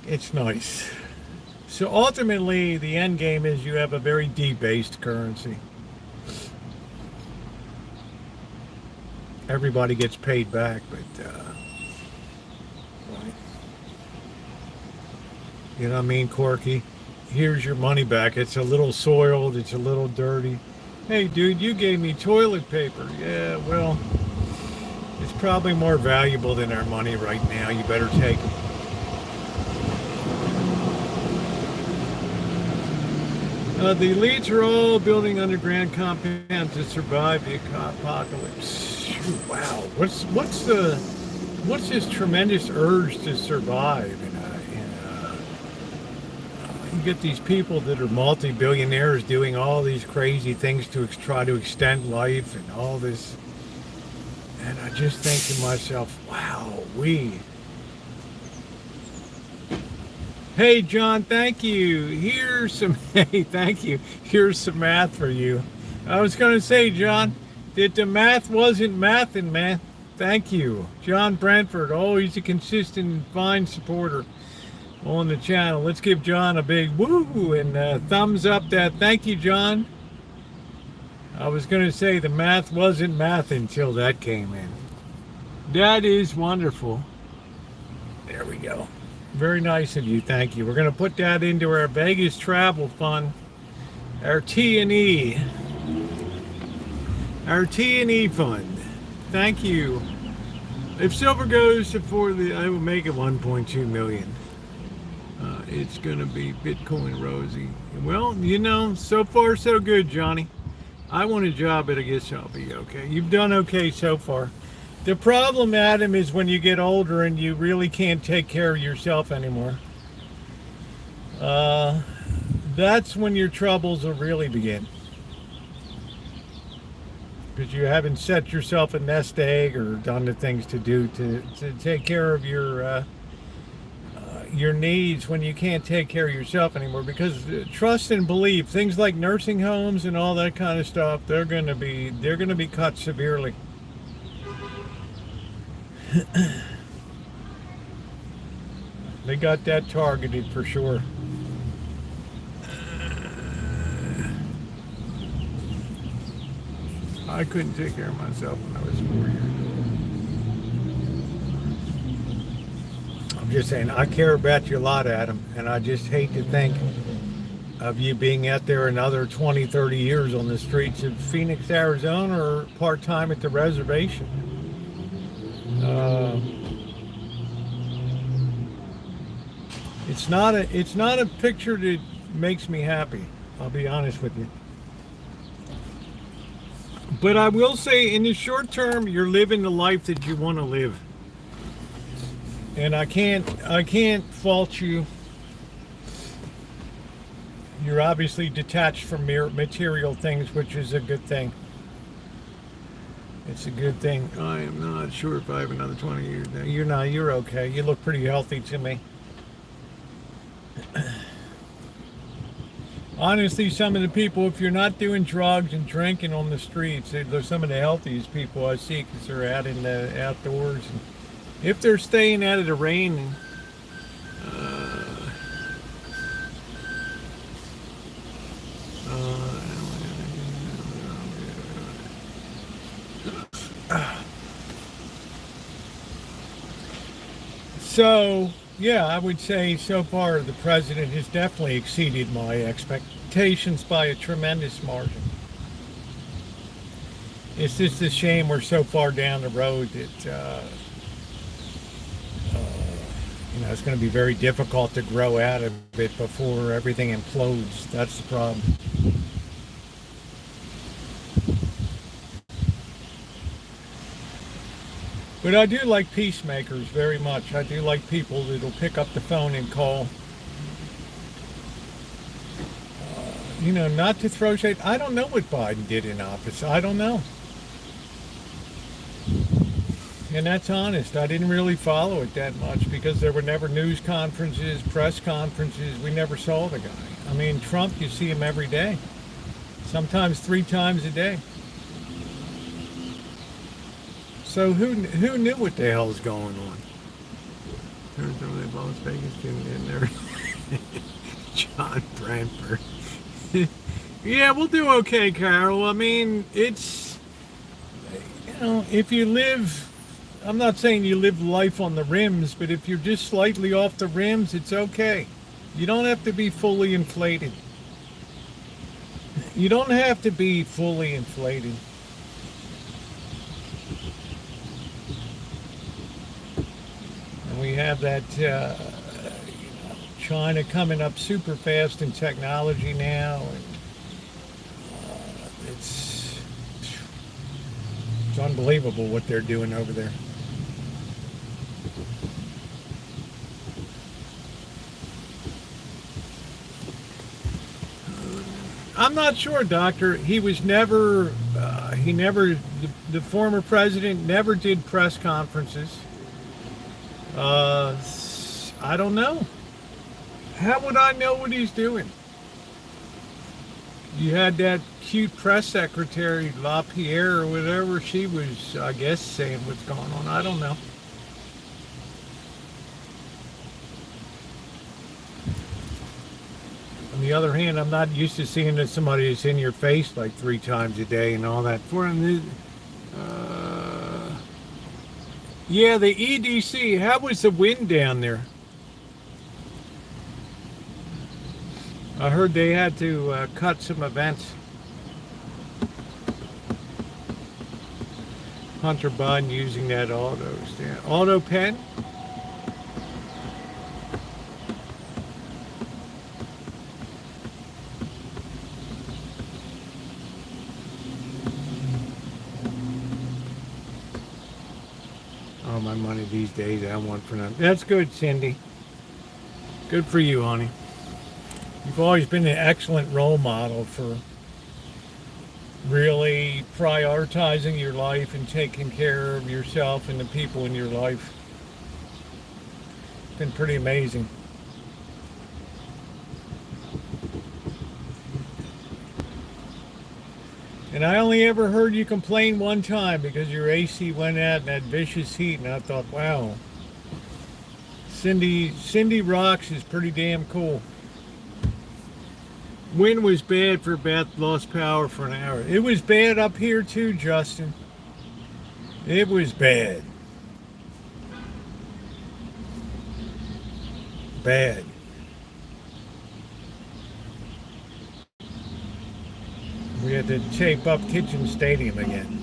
It's nice. So ultimately, the end game is you have a very debased currency. Everybody gets paid back, but you know what I mean, Corky? Here's your money back. It's a little soiled. It's a little dirty. Hey, dude, you gave me toilet paper. Yeah, well, it's probably more valuable than our money right now. You better take it. The elites are all building underground compounds to survive the apocalypse. Wow, what's this tremendous urge to survive? You get these people that are multi-billionaires doing all these crazy things to try to extend life and all this, and I just think to myself, wow, Hey, John, thank you. Hey, thank you. Here's some math for you. I was going to say, John, that the math wasn't mathin', man. Thank you. John Brentford, always a consistent and fine supporter on the channel. Let's give John a big woo and thumbs up that. Thank you, John. I was going to say the math wasn't math until that came in. That is wonderful. There we go. Very nice of you. Thank you. We're going to put that into our Vegas travel fund, our T&E. Our T&E fund. Thank you. If silver goes to I will make it 1.2 million. It's going to be Bitcoin Rosie. Well, so far so good, Johnny. I want a job, but I guess I'll be okay. You've done okay so far. The problem, Adam, is when you get older and you really can't take care of yourself anymore. That's when your troubles will really begin. Because you haven't set yourself a nest egg or done the things to do to take care of your needs when you can't take care of yourself anymore. Because trust and belief, things like nursing homes and all that kind of stuff, they're going to be cut severely. They got that targeted for sure. I couldn't take care of myself when I was 4 years old. I'm just saying, I care about you a lot, Adam, and I just hate to think of you being out there another 20, 30 years on the streets of Phoenix, Arizona, or part-time at the reservation. It's not a picture that makes me happy. I'll be honest with you. But I will say, in the short term, you're living the life that you want to live, and I can't fault you. You're obviously detached from material things, which is a good thing. It's a good thing. I am not sure if I have another 20 years now. You're not. You're okay. You look pretty healthy to me. Honestly, some of the people, if you're not doing drugs and drinking on the streets, they're some of the healthiest people I see because they're out in the outdoors. And if they're staying out of the rain, so, yeah, I would say so far the president has definitely exceeded my expectations by a tremendous margin. It's just a shame we're so far down the road that it's going to be very difficult to grow out of it before everything implodes. That's the problem. But I do like peacemakers very much. I do like people that'll pick up the phone and call. Not to throw shade. I don't know what Biden did in office. I don't know. And that's honest. I didn't really follow it that much because there were never news conferences, press conferences. We never saw the guy. I mean, Trump, you see him every day. Sometimes 3 times a day. So who knew what the hell was going on? Turns over that Las Vegas tuned in there. John Brantford. Yeah, we'll do okay, Carol. I mean, it's, if you live, I'm not saying you live life on the rims, but if you're just slightly off the rims, it's okay. You don't have to be fully inflated. You don't have to be fully inflated. And we have that China coming up super fast in technology now. And, it's unbelievable what they're doing over there. I'm not sure, Doctor. He was never, the former president never did press conferences. I don't know. How would I know what he's doing? You had that cute press secretary, LaPierre, or whatever. She was, I guess, saying what's going on. I don't know. On the other hand, I'm not used to seeing that somebody that's in your face like 3 times a day and all that. Yeah, the EDC. How was the wind down there? I heard they had to cut some events. Hunter Biden using that auto pen. Oh, my money these days, I want for nothing. That's good, Cindy. Good for you, honey. You've always been an excellent role model for really prioritizing your life and taking care of yourself and the people in your life. It's been pretty amazing. And I only ever heard you complain one time because your AC went out in that vicious heat, and I thought, wow, Cindy Rocks is pretty damn cool. Wind was bad for Beth, lost power for an hour. It was bad up here too, Justin. It was bad. Bad. We had to tape up Kitchen Stadium again.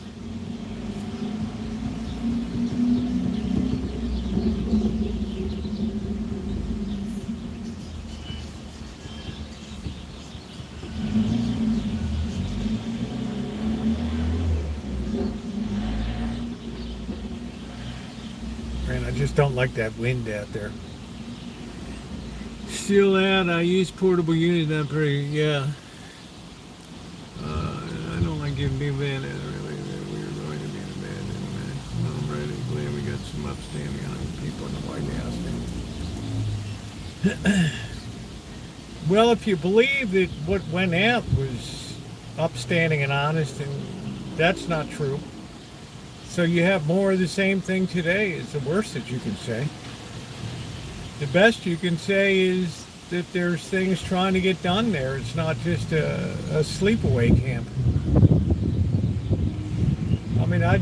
Man, I just don't like that wind out there. Still out, I use portable unit, I'm pretty, yeah. I don't like giving new man really we are going to be in a bad anyway. I'm ready, glad we got some upstanding people in the White House. Well, if you believe that what went out was upstanding and honest, and that's not true. So you have more of the same thing today is the worst that you can say. The best you can say is that there's things trying to get done there. It's not just a sleepaway camp. I mean, I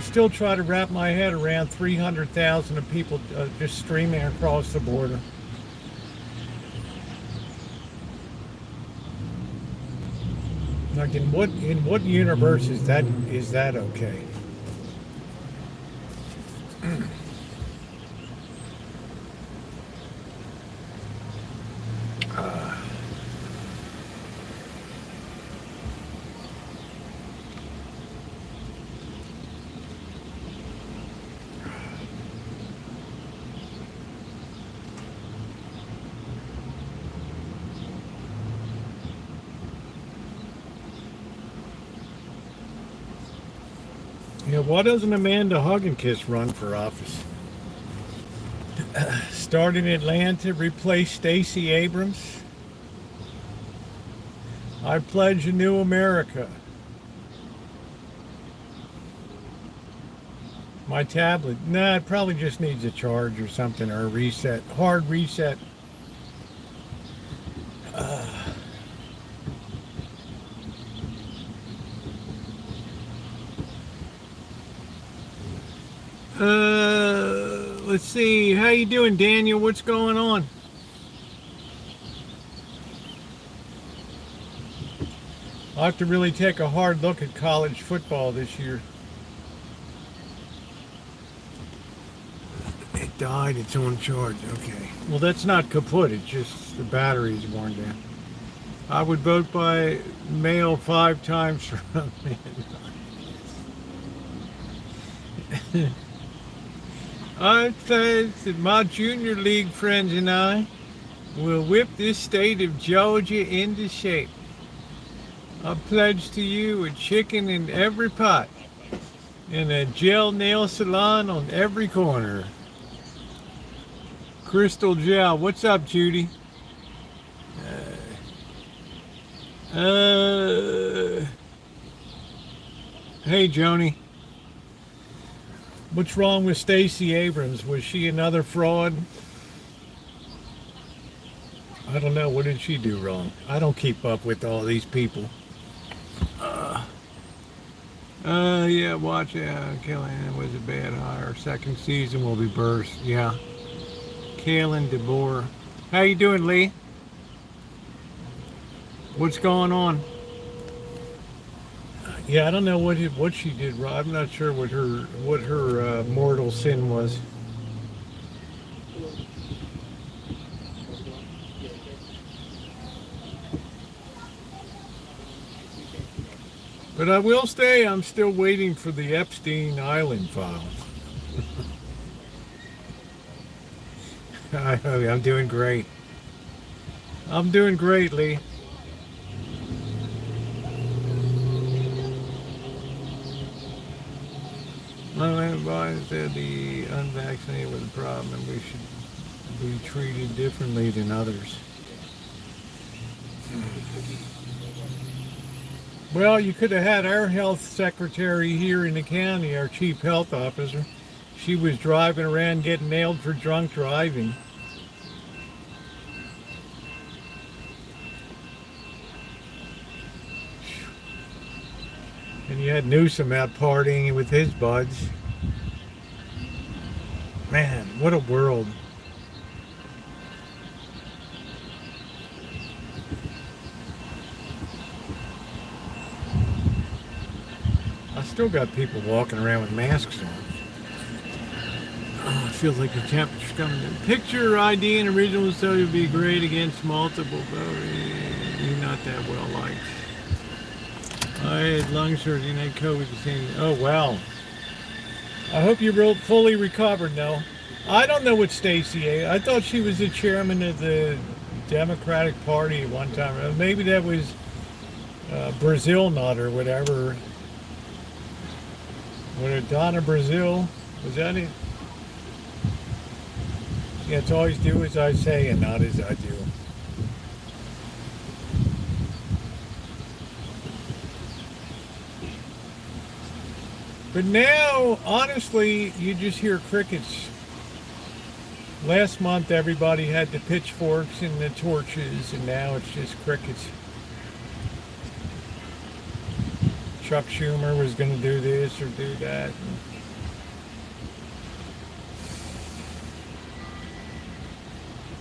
still try to wrap my head around 300,000 of people just streaming across the border. Like in what universe is that okay? Yeah, why doesn't Amanda Hugginkiss run for office? Start in Atlanta, replace Stacey Abrams. I pledge a new America. My tablet, nah, it probably just needs a charge or something, or a reset, hard reset. Let's see, how you doing, Daniel? What's going on? I'll have to really take a hard look at college football this year. It died, it's on charge, okay. Well, that's not kaput, it's just the battery's worn down. I would vote by mail 5 times for a man. I said that my junior league friends and I will whip this state of Georgia into shape. I pledge to you a chicken in every pot and a gel nail salon on every corner. Crystal Gel, what's up, Judy? Hey, Joni. What's wrong with Stacey Abrams? Was she another fraud? I don't know. What did she do wrong? I don't keep up with all these people. Yeah, watch out. Kellyanne was a bad hire. Second season will be burst. Yeah. Kaylin DeBoer. How you doing, Lee? What's going on? Yeah, I don't know what she did wrong. I'm not sure what her mortal sin was. But I will say I'm still waiting for the Epstein Island files. I'm doing great. I'm doing great, Lee. My advice said the unvaccinated was a problem and we should be treated differently than others. Well, you could have had our health secretary here in the county, our chief health officer. She was driving around getting nailed for drunk driving. And you had Newsom out partying with his buds. Man, what a world. I still got people walking around with masks on. Oh, it feels like the temperature's coming in. Picture ID and original so would be great against multiple voting. You're not that well liked. I had lung surgery and had COVID the same. Oh, wow. I hope you fully recovered now. I don't know what Stacey ate. I thought she was the chairman of the Democratic Party at one time. Maybe that was Brazil nut or whatever. What, Donna Brazil? Was that it? Yeah, it's always do as I say and not as I do. But now, honestly, you just hear crickets. Last month, everybody had the pitchforks and the torches, and now it's just crickets. Chuck Schumer was going to do this or do that.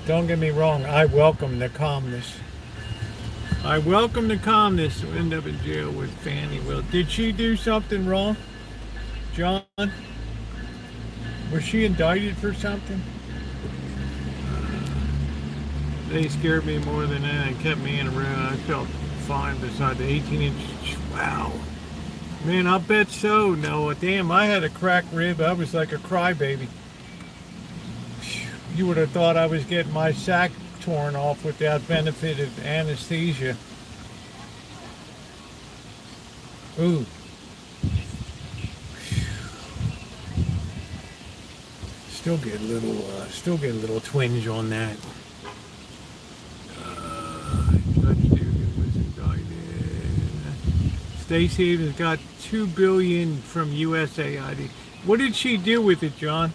Don't get me wrong, I welcome the calmness. I welcome the calmness. We'll end up in jail with Fannie Will. Did she do something wrong? John? Was she indicted for something? They scared me more than that and kept me in a room. I felt fine beside the 18-inch. Wow. Man, I bet so, Noah. Damn, I had a cracked rib. I was like a crybaby. You would have thought I was getting my sack torn off without benefit of anesthesia. Ooh. Still get a little twinge on that. Judge Dugan was indicted. Stacey has got $2 billion from USAID. What did she do with it, John?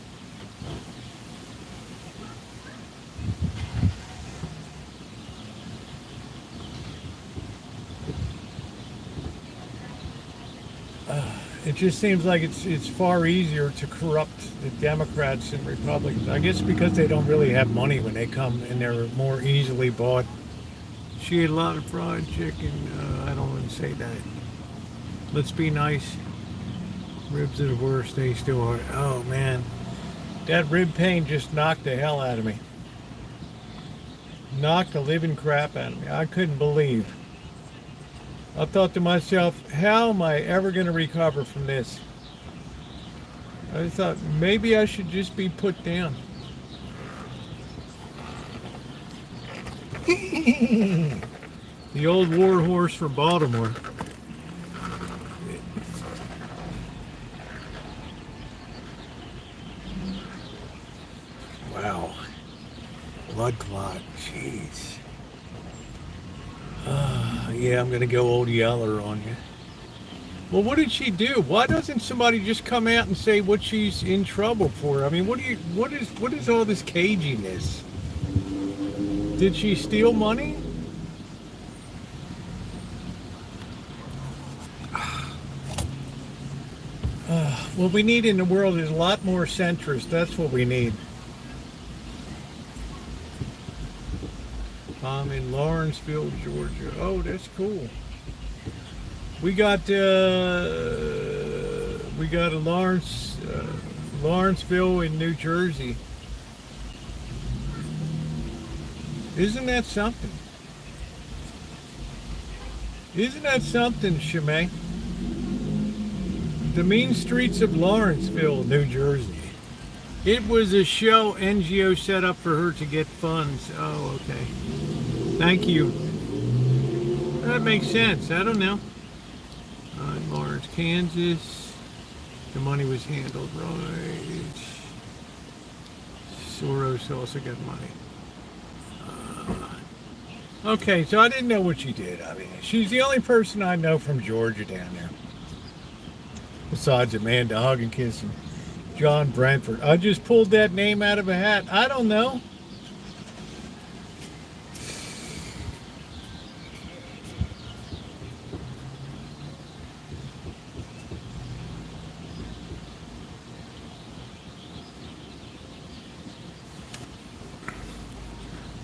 It just seems like it's far easier to corrupt the Democrats and Republicans. I guess because they don't really have money when they come and they're more easily bought. She ate a lot of fried chicken. I don't want to say that. Let's be nice. Ribs are the worst. They still are. Oh, man. That rib pain just knocked the hell out of me. Knocked the living crap out of me. I couldn't believe. I thought to myself, how am I ever going to recover from this? I thought maybe I should just be put down. The old war horse from Baltimore. Wow. Blood clot. Jeez. Yeah, I'm going to go old Yeller on you. Well, what did she do? Why doesn't somebody just come out and say what she's in trouble for? I mean, what is all this caginess? Did she steal money? What we need in the world is a lot more centrists. That's what we need. I'm in Lawrenceville, Georgia. Oh, that's cool. We got a Lawrenceville in New Jersey. Isn't that something? Isn't that something, Shemay? The Mean Streets of Lawrenceville, New Jersey. It was a show NGO set up for her to get funds. Oh, okay. Thank you. That makes sense. I don't know. Lawrence, Kansas. The money was handled right. Soros also got money. Okay, so I didn't know what she did. I mean, she's the only person I know from Georgia down there. Besides Amanda Hug and Kiss and John Brentford. I just pulled that name out of a hat. I don't know.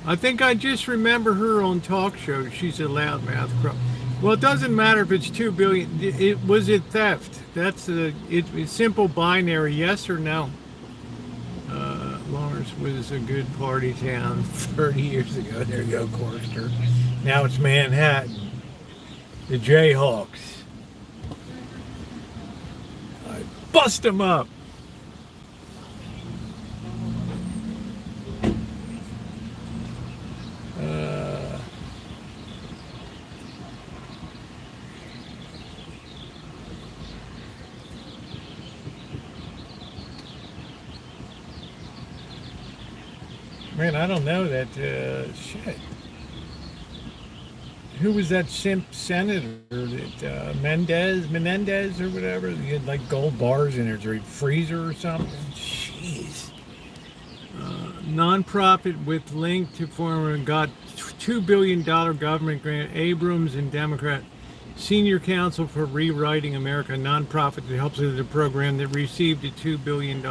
I think I just remember her on talk shows. She's a loudmouth crook. Well, it doesn't matter if it's $2 billion. Was it theft? That's it's simple binary, yes or no. Lawrence was a good party town 30 years ago. There you go, Corster. Now it's Manhattan. The Jayhawks. I bust them up. Man, I don't know that, shit. Who was that simp senator that, Menendez or whatever? He had like gold bars in his freezer or something. Jeez. Nonprofit with link to former got $2 billion government grant. Abrams and Democrat Senior Council for Rewriting America, nonprofit that helps with the program that received a $2 billion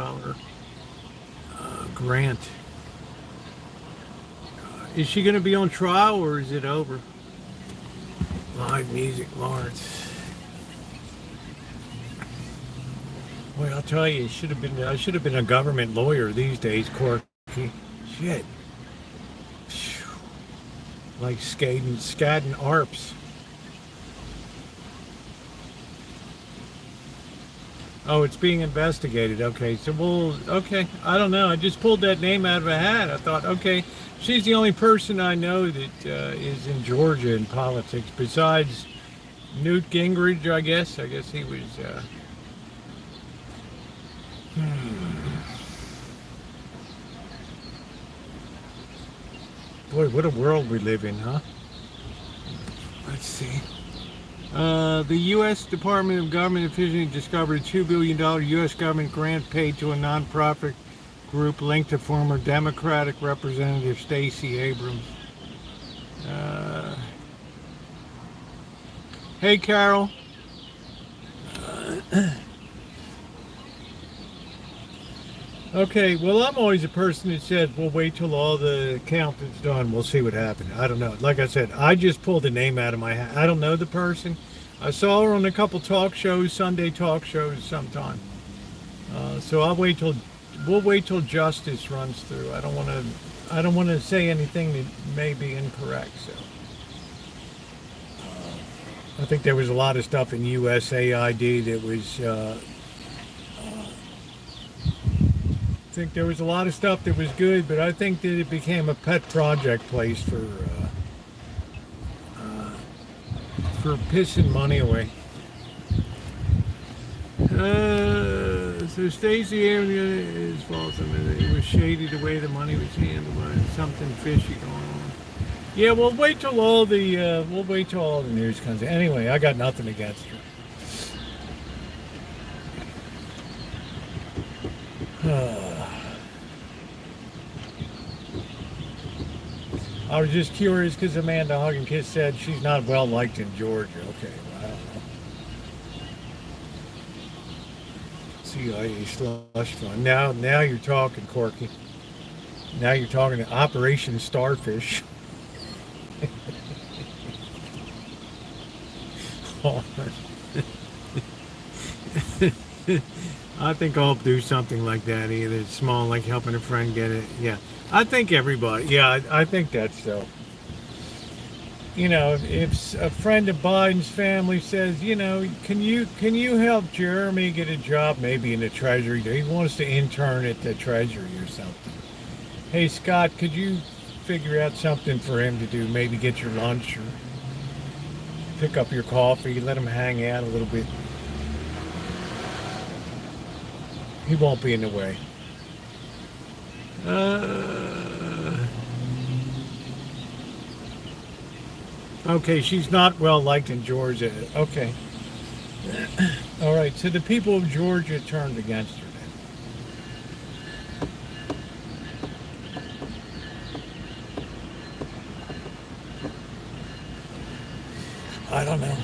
grant. Is she going to be on trial or is it over? Live music, Lawrence. Well, I'll tell you, I should have been a government lawyer these days, Corky. Shit. Like Skadden Arps. Oh, it's being investigated. Okay, so okay, I don't know. I just pulled that name out of a hat. I thought, okay, she's the only person I know that is in Georgia in politics, besides Newt Gingrich, I guess. I guess he was, Boy, what a world we live in, huh? Let's see. The U.S. Department of Government officially discovered a $2 billion U.S. government grant paid to a nonprofit group linked to former Democratic Representative Stacey Abrams. Hey, Carol. Okay, well, I'm always a person that says we'll wait till all the count is done. We'll see what happens. I don't know. Like I said, I just pulled a name out of my hat. I don't know the person. I saw her on a couple talk shows, Sunday talk shows sometime. So we'll wait till justice runs through. I don't want to say anything that may be incorrect. So I think there was a lot of stuff in USAID that was. I think there was a lot of stuff that was good, but I think that it became a pet project place for pissing money away. So Stacey Avenue is false. I mean, it was shady the way the money was handled. Something fishy going on. Yeah, we'll wait till all the news comes in. Anyway, I got nothing against her. I was just curious because Amanda Hugginkiss said she's not well liked in Georgia. Okay, well, I don't know. CIA slush fund. Now you're talking, Corky. Now you're talking to Operation Starfish. I think I'll do something like that, either small, like helping a friend get it. Yeah, I think everybody. Yeah, I think that's so. You know, if a friend of Biden's family says, you know, can you help Jeremy get a job, maybe in the Treasury? He wants to intern at the Treasury or something. Hey, Scott, could you figure out something for him to do? Maybe get your lunch or pick up your coffee, let him hang out a little bit. He won't be in the way. Okay, she's not well liked in Georgia. Okay. All right, so the people of Georgia turned against her then. I don't know.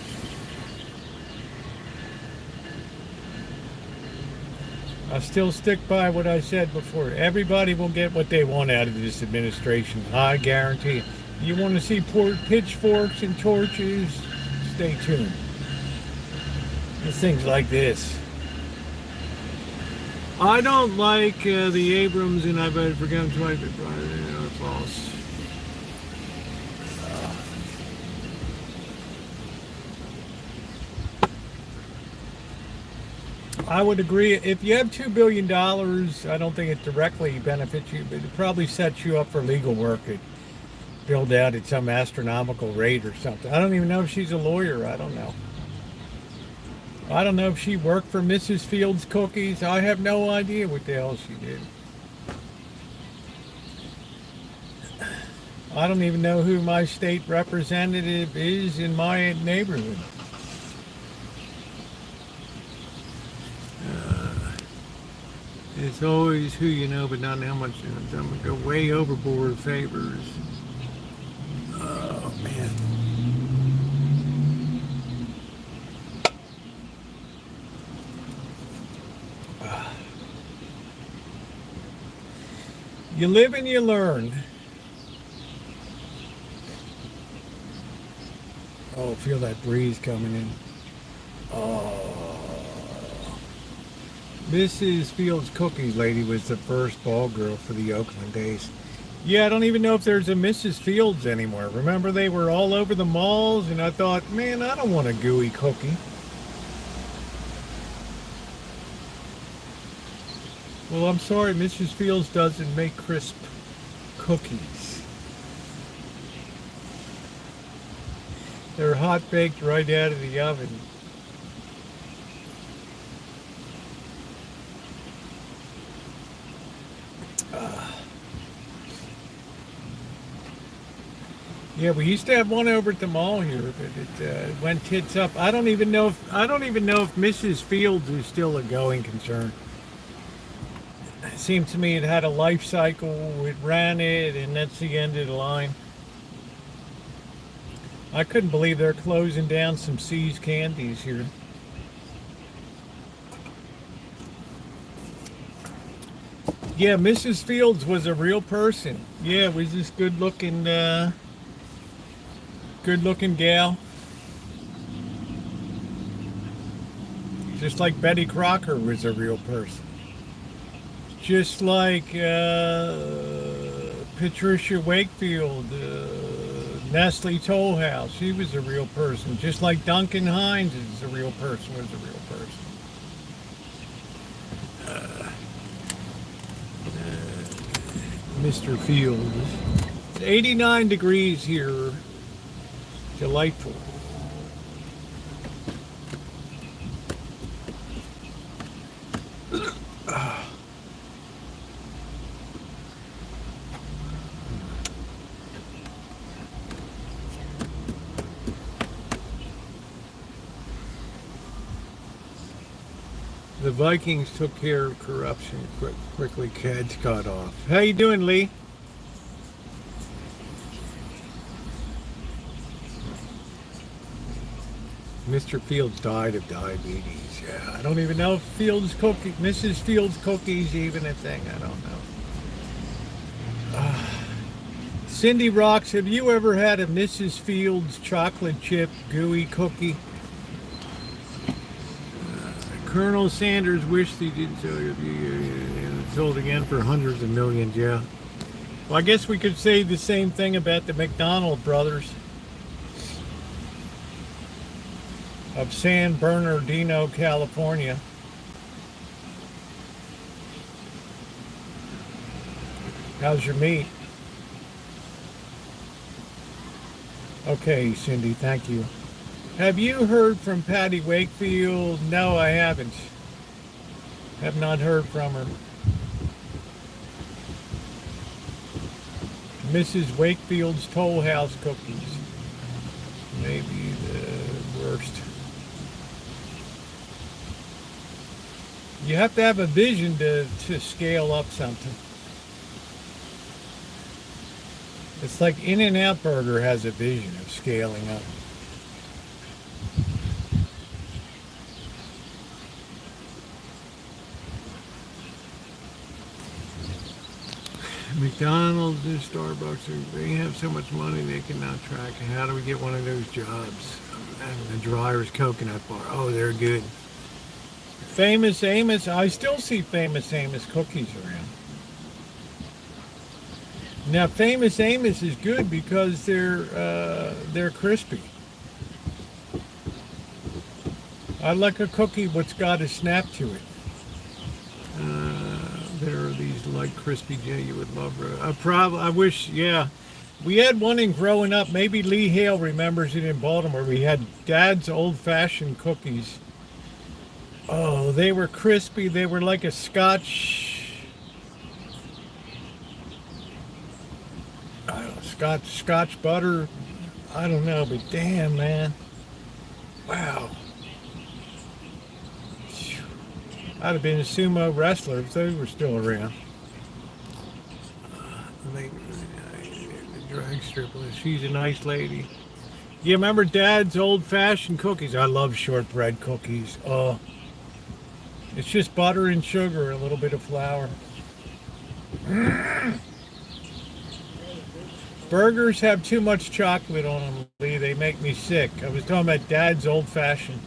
I still stick by what I said before. Everybody will get what they want out of this administration. I guarantee. You want to see pitchforks and torches? Stay tuned. There's things like this. I don't like the Abrams, and I voted for them twice, but false. I would agree. If you have $2 billion, I don't think it directly benefits you, but it probably sets you up for legal work. It billed out at some astronomical rate or something. I don't even know if she's a lawyer. I don't know. I don't know if she worked for Mrs. Fields Cookies. I have no idea what the hell she did. I don't even know who my state representative is in my neighborhood. It's always who you know, but not how much you know. I'm going to go way overboard favors. Oh, man. You live and you learn. Oh, feel that breeze coming in. Oh. Mrs. Fields Cookies lady was the first ball girl for the Oakland days. Yeah, I don't even know if there's a Mrs. Fields anymore. Remember, they were all over the malls, and I thought, man, I don't want a gooey cookie. Well, I'm sorry, Mrs. Fields doesn't make crisp cookies. They're hot baked right out of the oven. Yeah, we used to have one over at the mall here, but it went tits up. I don't even know if Mrs. Fields is still a going concern. It seemed to me it had a life cycle. It ran it, and that's the end of the line. I couldn't believe they're closing down some C's Candies here. Yeah, Mrs. Fields was a real person. Yeah, it was this good-looking gal. Just like Betty Crocker was a real person. Just like Patricia Wakefield, Nestle Tollhouse, she was a real person. Just like Duncan Hines is a real person, was a real person. Mr. Fields. It's 89 degrees here. Delightful. The Vikings took care of corruption quickly. Cads got off. How you doing, Lee? Mr. Fields died of diabetes. Yeah, I don't even know if Mrs. Fields cookies even a thing. I don't know. Cindy Rocks, have you ever had a Mrs. Fields chocolate chip gooey cookie? Colonel Sanders wished he did so. Sold again for hundreds of millions, yeah. Well, I guess we could say the same thing about the McDonald brothers of San Bernardino, California. How's your meat? Okay, Cindy, thank you. Have you heard from Patty Wakefield? No, I haven't. Have not heard from her. Mrs. Wakefield's Toll House cookies. Maybe the worst. You have to have a vision to scale up something. It's like In-N-Out Burger has a vision of scaling up. McDonald's and Starbucks, they have so much money they can now track. How do we get one of those jobs? And the Dryer's Coconut Bar. Oh, they're good. Famous Amos. I still see Famous Amos cookies around. Now, Famous Amos is good because they're crispy. I like a cookie what's got a snap to it. There are these light crispy J you would love. I wish, yeah. We had one in growing up. Maybe Lee Hale remembers it in Baltimore. We had Dad's old-fashioned cookies. Oh, they were crispy. They were like a Scotch. I don't know, Scotch butter. I don't know, but damn, man. Wow. I'd have been a sumo wrestler if they were still around. The drag stripper, she's a nice lady. You remember Dad's old-fashioned cookies? I love shortbread cookies. Oh, it's just butter and sugar, a little bit of flour. Burgers have too much chocolate on them, Lee. They make me sick. I was talking about Dad's old-fashioned.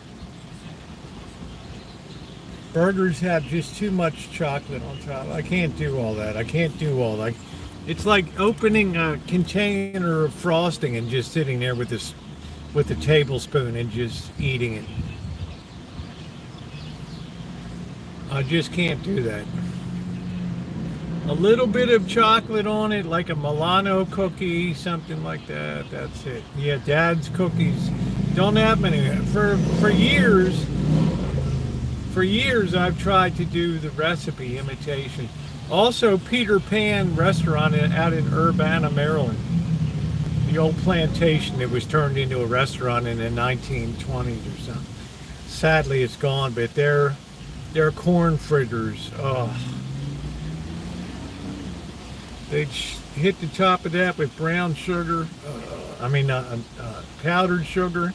Burgers have just too much chocolate on top. I can't do all that. It's like opening a container of frosting and just sitting there with a tablespoon and just eating it. I just can't do that. A little bit of chocolate on it, like a Milano cookie, something like that. That's it. Yeah, Dad's cookies don't have many. For years. For years, I've tried to do the recipe imitation. Also, Peter Pan restaurant out in Urbana, Maryland. The old plantation that was turned into a restaurant in the 1920s or something. Sadly, it's gone, but their corn fritters, oh. They'd hit the top of that with brown sugar, powdered sugar.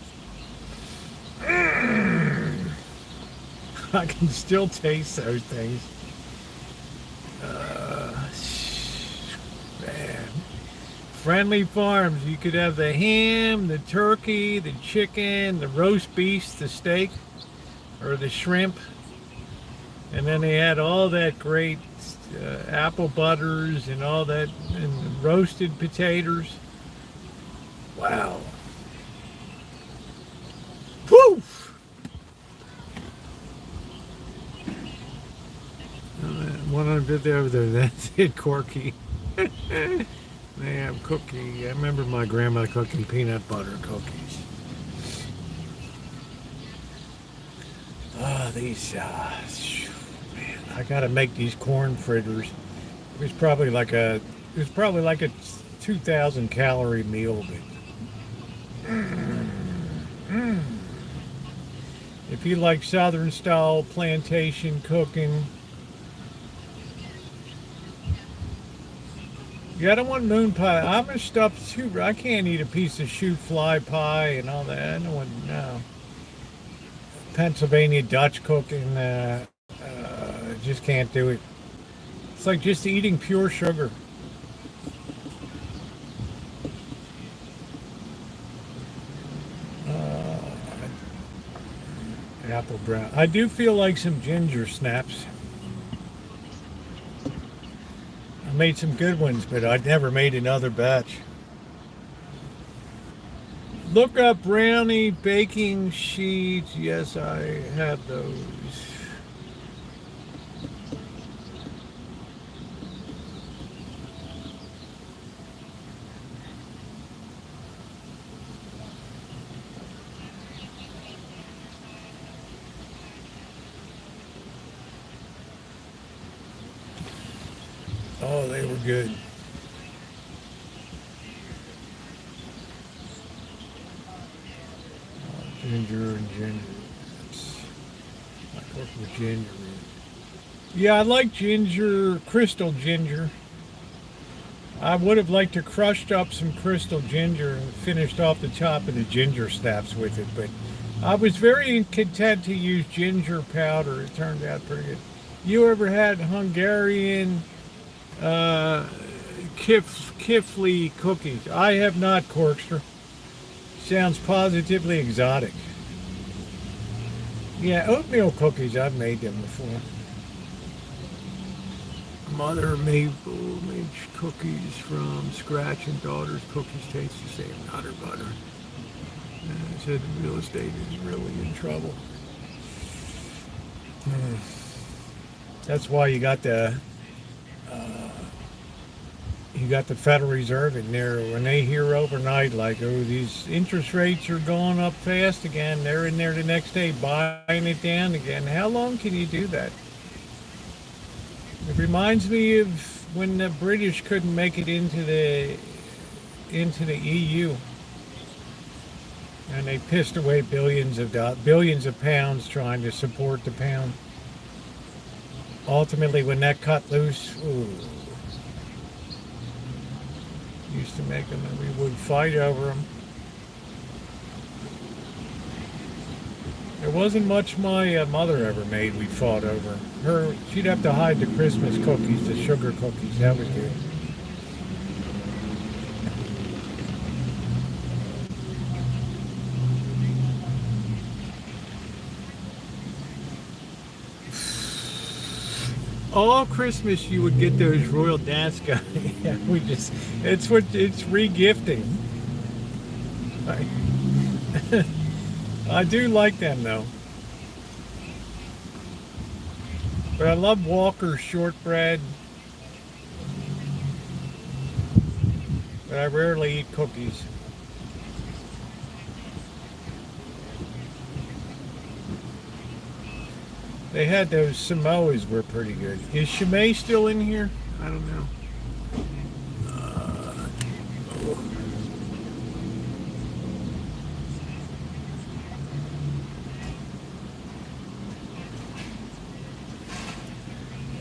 I can still taste those things. Friendly Farms. You could have the ham, the turkey, the chicken, the roast beef, the steak, or the shrimp. And then they had all that great apple butters and all that, and roasted potatoes. Wow. Woo! One of it over there, that's it, Corky. They have cookie. I remember my grandma cooking peanut butter cookies. Oh, these, man, I gotta make these corn fritters. It was probably like a 2,000 calorie meal, but if you like Southern style plantation cooking, yeah, I don't want moon pie. I'm a stuffed too. I can't eat a piece of shoot fly pie and all that. I don't want, no. Pennsylvania Dutch cooking, just can't do it. It's like just eating pure sugar. Apple brown. I do feel like some ginger snaps. I made some good ones, but I'd never made another batch. Look up brownie baking sheets. Yes, I have those. Oh, they were good. Ginger and ginger. I cook with ginger. Yeah, I like ginger, crystal ginger. I would have liked to crushed up some crystal ginger and finished off the top of the ginger snaps with it, but I was very content to use ginger powder. It turned out pretty good. You ever had Hungarian kifli cookies? I have not, Corkster. Sounds positively exotic. Yeah, oatmeal cookies, I've made them before. Mother Maple made cookies from scratch, and daughter's cookies taste the same, not her butter. And said the real estate is really in trouble. That's why you got the Federal Reserve in there. When they hear overnight, like, oh, these interest rates are going up fast again, they're in there the next day buying it down again. How long can you do that? It reminds me of when the British couldn't make it into the EU, and they pissed away billions of pounds trying to support the pound. Ultimately, when that cut loose, ooh, used to make them, and we would fight over them. There wasn't much my mother ever made we fought over. She'd have to hide the Christmas cookies, the sugar cookies. That was good. All Christmas you would get those Royal Dance guys. Yeah, it's re-gifting. Right. I do like them though. But I love Walker's shortbread. But I rarely eat cookies. They had those Samoas were pretty good. Is Shimei still in here? I don't know.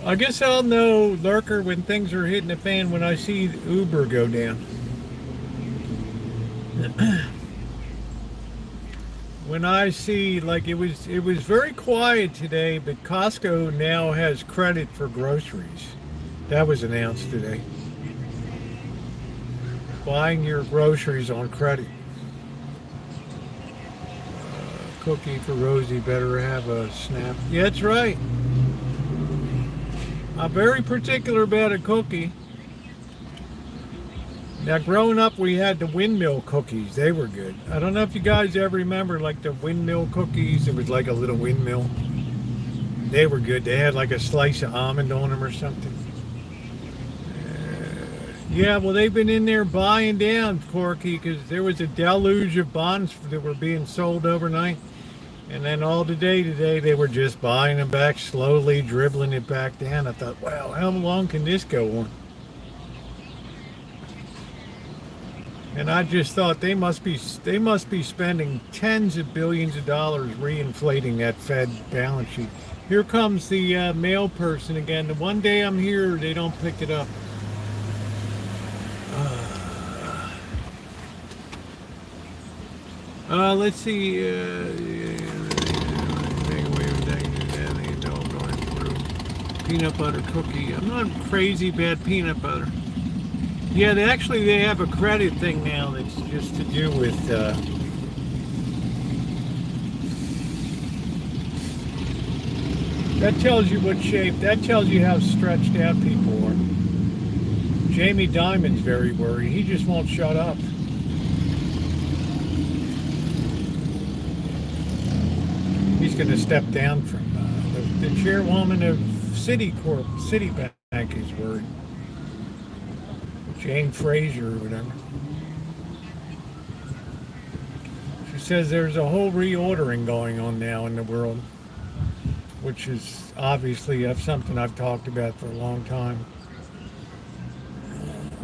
I guess I'll know, Lurker, when things are hitting the fan when I see Uber go down. When I see, like, it was very quiet today, but Costco now has credit for groceries. That was announced today. buying your groceries on credit. Cookie for Rosie, better have a snap. Yeah, that's right. I'm very particular about a cookie. Now, growing up, we had the windmill cookies. They were good. I don't know if you guys ever remember, like, the windmill cookies. It was like a little windmill. They were good. They had like a slice of almond on them or something. Yeah, well, they've been in there buying down, Corky, because there was a deluge of bonds that were being sold overnight. And then all today, they were just buying them back, slowly dribbling it back down. I thought, wow, how long can this go on? And I just thought they must be spending tens of billions of dollars reinflating that Fed balance sheet. Here comes the mail person again. The one day I'm here, they don't pick it up. Let's see. Peanut butter cookie. I'm not crazy about peanut butter. Yeah, they have a credit thing now that's just to do with that tells you what shape, that tells you how stretched out people are. Jamie Dimon's very worried. He just won't shut up. He's going to step down from the chairwoman of Citibank is worried. Jane Fraser or whatever. She says there's a whole reordering going on now in the world, which is obviously something I've talked about for a long time.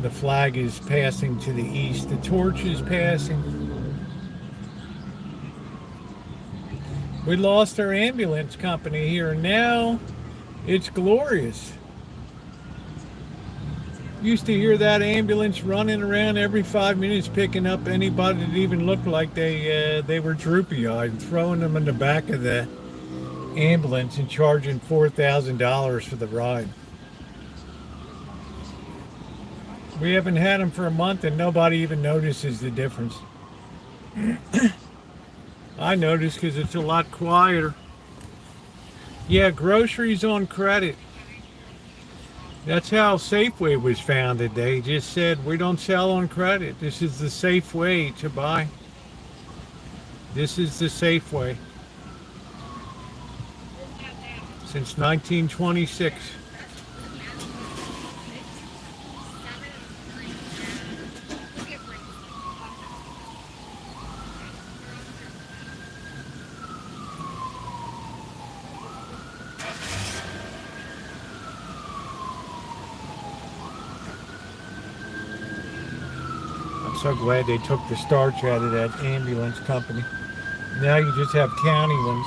The flag is passing to the east. The torch is passing. We lost our ambulance company here, and now it's glorious. Used to hear that ambulance running around every 5 minutes picking up anybody that even looked like they were droopy-eyed and throwing them in the back of the ambulance and charging $4,000 for the ride. We haven't had them for a month and nobody even notices the difference. I notice because it's a lot quieter. Yeah, groceries on credit. That's how Safeway was founded. They just said, we don't sell on credit. This is the safe way to buy. This is the safe way. Since 1926. So glad they took the starch out of that ambulance company. Now you just have county ones.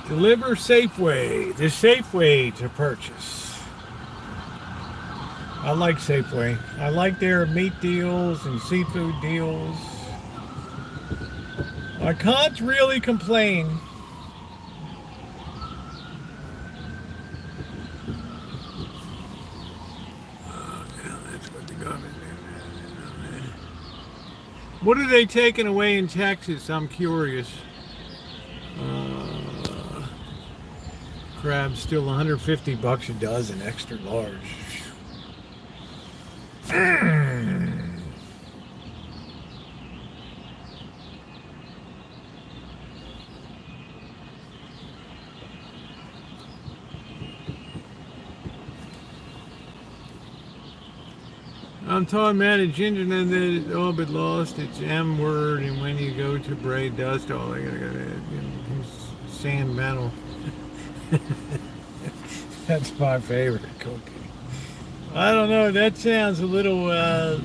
Deliver Safeway, the safe way to purchase. I like Safeway. I like their meat deals and seafood deals. I can't really complain. What are they taking away in Texas? I'm curious. Crab's still $150 a dozen, extra large. I'm talking about a ginger that is all but lost its M word, and when you go to braid dust, all I gotta sand metal. That's my favorite cookie. I don't know. That sounds a little wild.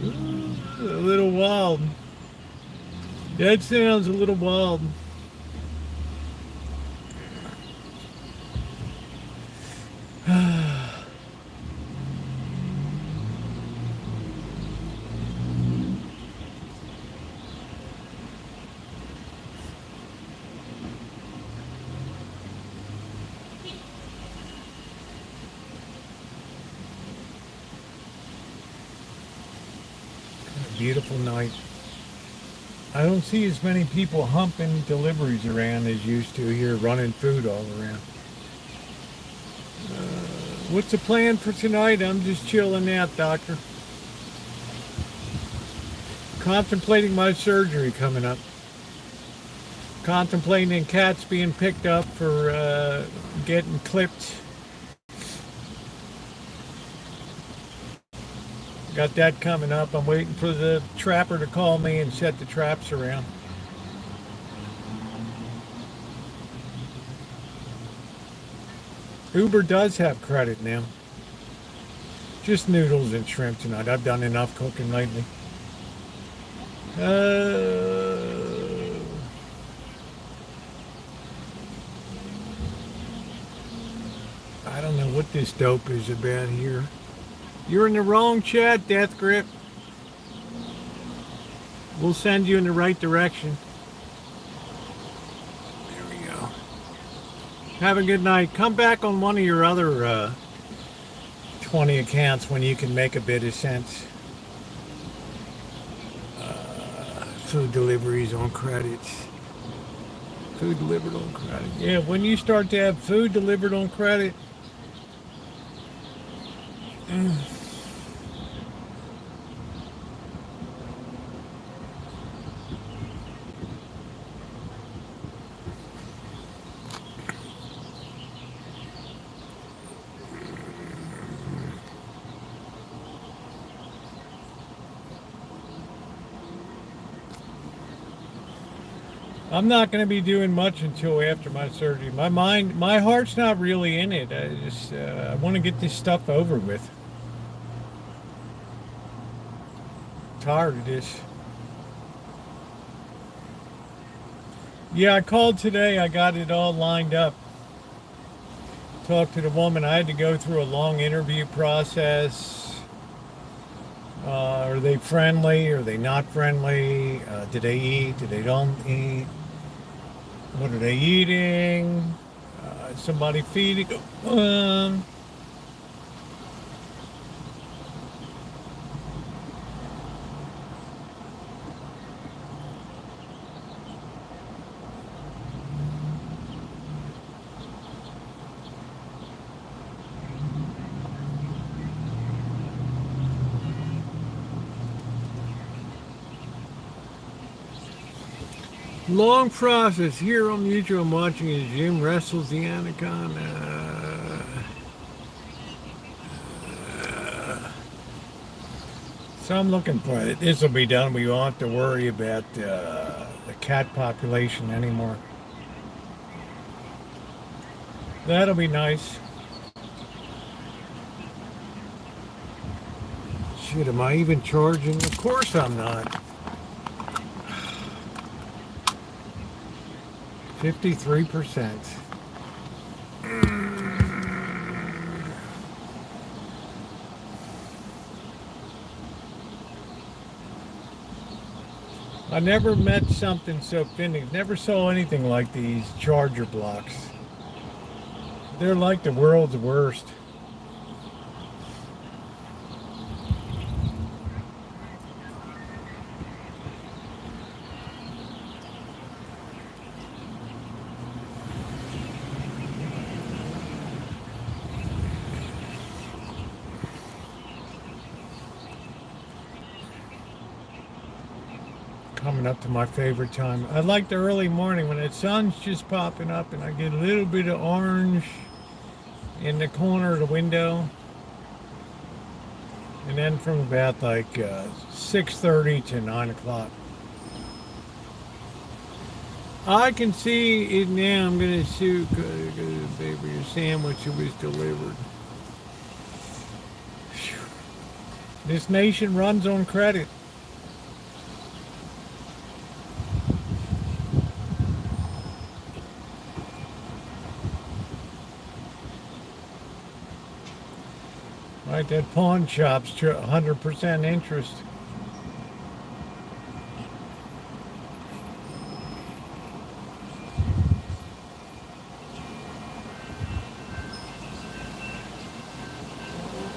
That sounds a little wild. beautiful night. I don't see as many people humping deliveries around as used to here, running food all around. What's the plan for tonight? I'm just chilling out, doctor. Contemplating my surgery coming up. Contemplating cats being picked up for getting clipped. Got that coming up. I'm waiting for the trapper to call me and set the traps around. Uber does have credit now. Just noodles and shrimp tonight. I've done enough cooking lately. I don't know what this dope is about here. You're in the wrong chat, Death Grip. We'll send you in the right direction. There we go. Have a good night. Come back on one of your other 20 accounts when you can make a bit of sense. Food deliveries on credits. Food delivered on credit. Yeah, when you start to have food delivered on credit, I'm not going to be doing much until after my surgery. My heart's not really in it. I want to get this stuff over with. Tired of this. Yeah, I called today. I got it all lined up. Talked to the woman. I had to go through a long interview process. Are they friendly? Are they not friendly? Do they eat? Do they don't eat? What are they eating? Somebody feeding? Long process. Here on YouTube, I'm watching as Jim wrestles the anaconda. So I'm looking for it. This will be done. We won't have to worry about the cat population anymore. That'll be nice. Shit, am I even charging? Of course I'm not. 53%. I never met something so finished. Never saw anything like these charger blocks. They're like the world's worst. Coming up to my favorite time. I like the early morning when the sun's just popping up and I get a little bit of orange in the corner of the window. And then from about like 6:30 to 9 o'clock. I can see it now. I'm going to sue baby, your sandwich was delivered. Whew. This nation runs on credit. Right, that pawn shop's 100% interest.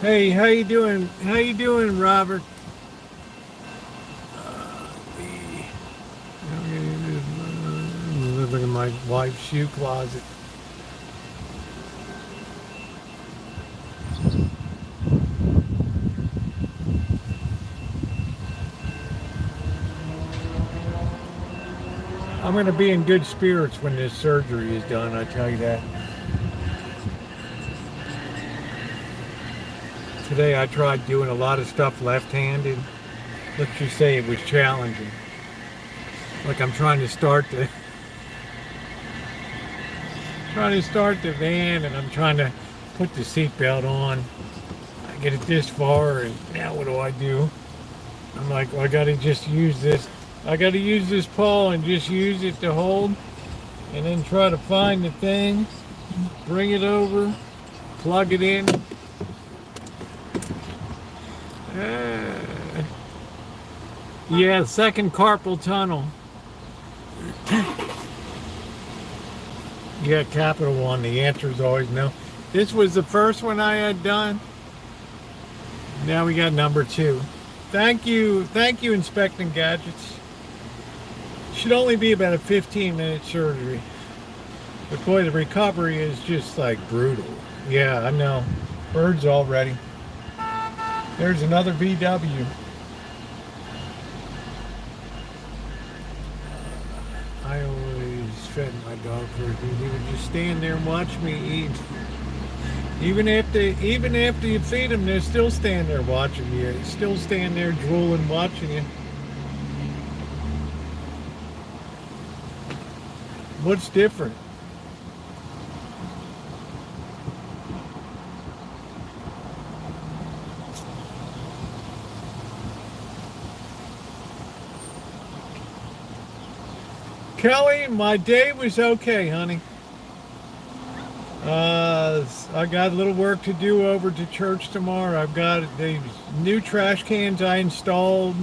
Hey, how you doing? How you doing, Robert? wife's shoe closet. I'm going to be in good spirits when this surgery is done, I tell you that. Today I tried doing a lot of stuff left-handed. Let's just say it was challenging. Like I'm trying to start the van, and I'm trying to put the seatbelt on. I get it this far, and now what do? I'm like, well, I gotta just use this. I gotta use this paw and just use it to hold, and then try to find the thing, bring it over, plug it in. Yeah, second carpal tunnel. Yeah, capital one. The answer is always no. This was the first one I had done. Now we got number 2. Thank you, Inspecting Gadgets. Should only be about a 15-minute surgery. But boy, the recovery is just like brutal. Yeah, I know. Birds already. There's another VW. I always fed my dog first. He would just stand there and watch me eat. Even after you feed them, they're still standing there watching you. They still stand there drooling, watching you. What's different? Kelly, my day was okay, honey. I got a little work to do over to church tomorrow. I've got the new trash cans I installed,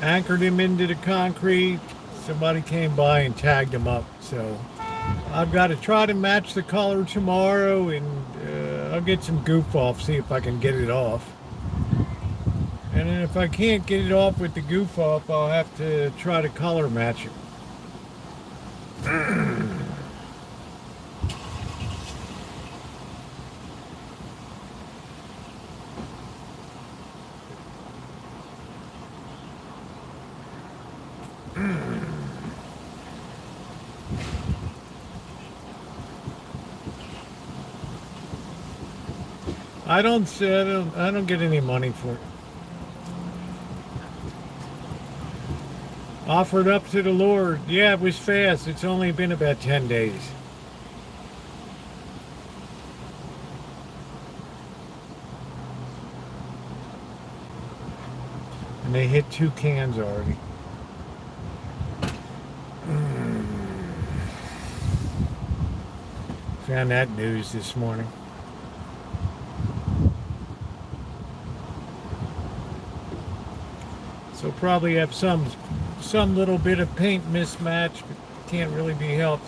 anchored them into the concrete. Somebody came by and tagged them up. So I've got to try to match the color tomorrow, and I'll get some goof off, see if I can get it off. And then if I can't get it off with the goof off, I'll have to try to color match it. I don't get any money for it. Offered up to the Lord. Yeah, it was fast. It's only been about 10 days. And they hit 2 cans already. Found that news this morning. So probably have some little bit of paint mismatch, but can't really be helped.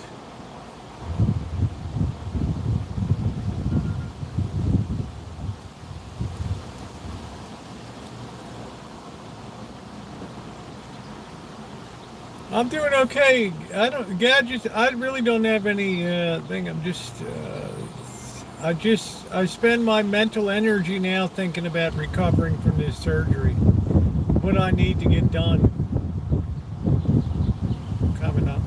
I'm doing okay. I really don't have any thing. I spend my mental energy now thinking about recovering from this surgery. What I need to get done coming up.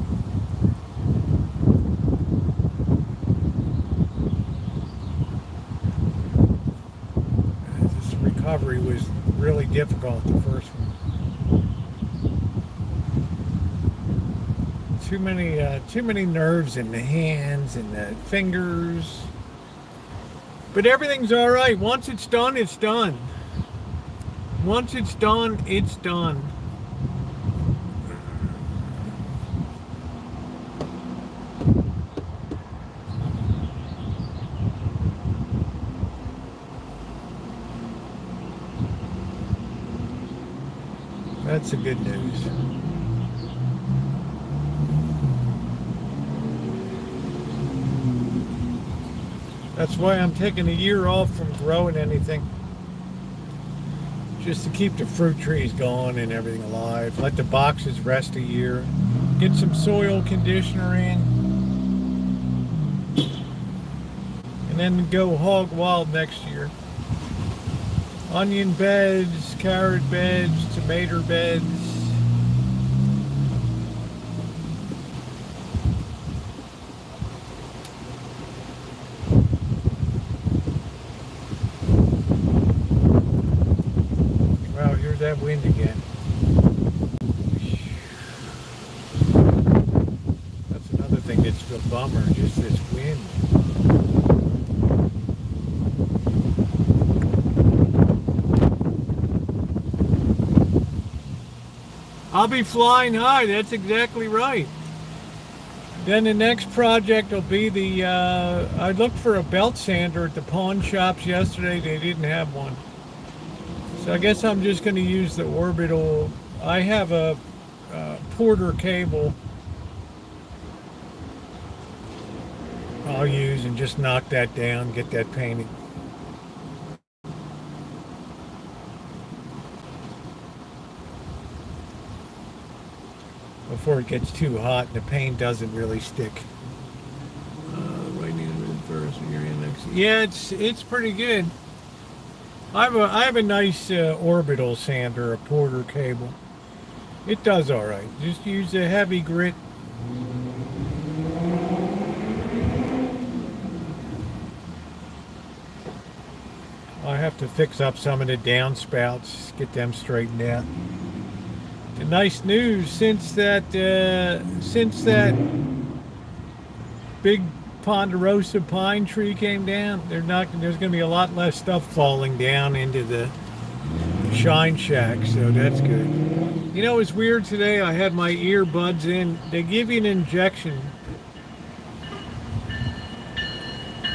This recovery was really difficult, the first one. Too many nerves in the hands and the fingers. But everything's all right. Once it's done, it's done. Once it's done, it's done. That's the good news. That's why I'm taking a year off from growing anything. Just to keep the fruit trees going and everything alive. Let the boxes rest a year. Get some soil conditioner in. And then go hog wild next year. Onion beds, carrot beds, tomato beds. Wow, here's that wind again. That's another thing that's a bummer, just this wind. I'll be flying high, that's exactly right. Then the next project will be the, I looked for a belt sander at the pawn shops yesterday, they didn't have one. So I guess I'm just going to use the orbital. I have a Porter cable I'll use and just knock that down, get that painted. Before it gets too hot and the paint doesn't really stick. Right in first, you're in next. Yeah, it's pretty good. I have a nice orbital sander, a Porter cable. It does all right. Just use a heavy grit. I have to fix up some of the downspouts, get them straightened out. The nice news since that big ponderosa pine tree came down, there's going to be a lot less stuff falling down into the shine shack, so that's good. You know, it's weird today. I had my earbuds in. They give you an injection.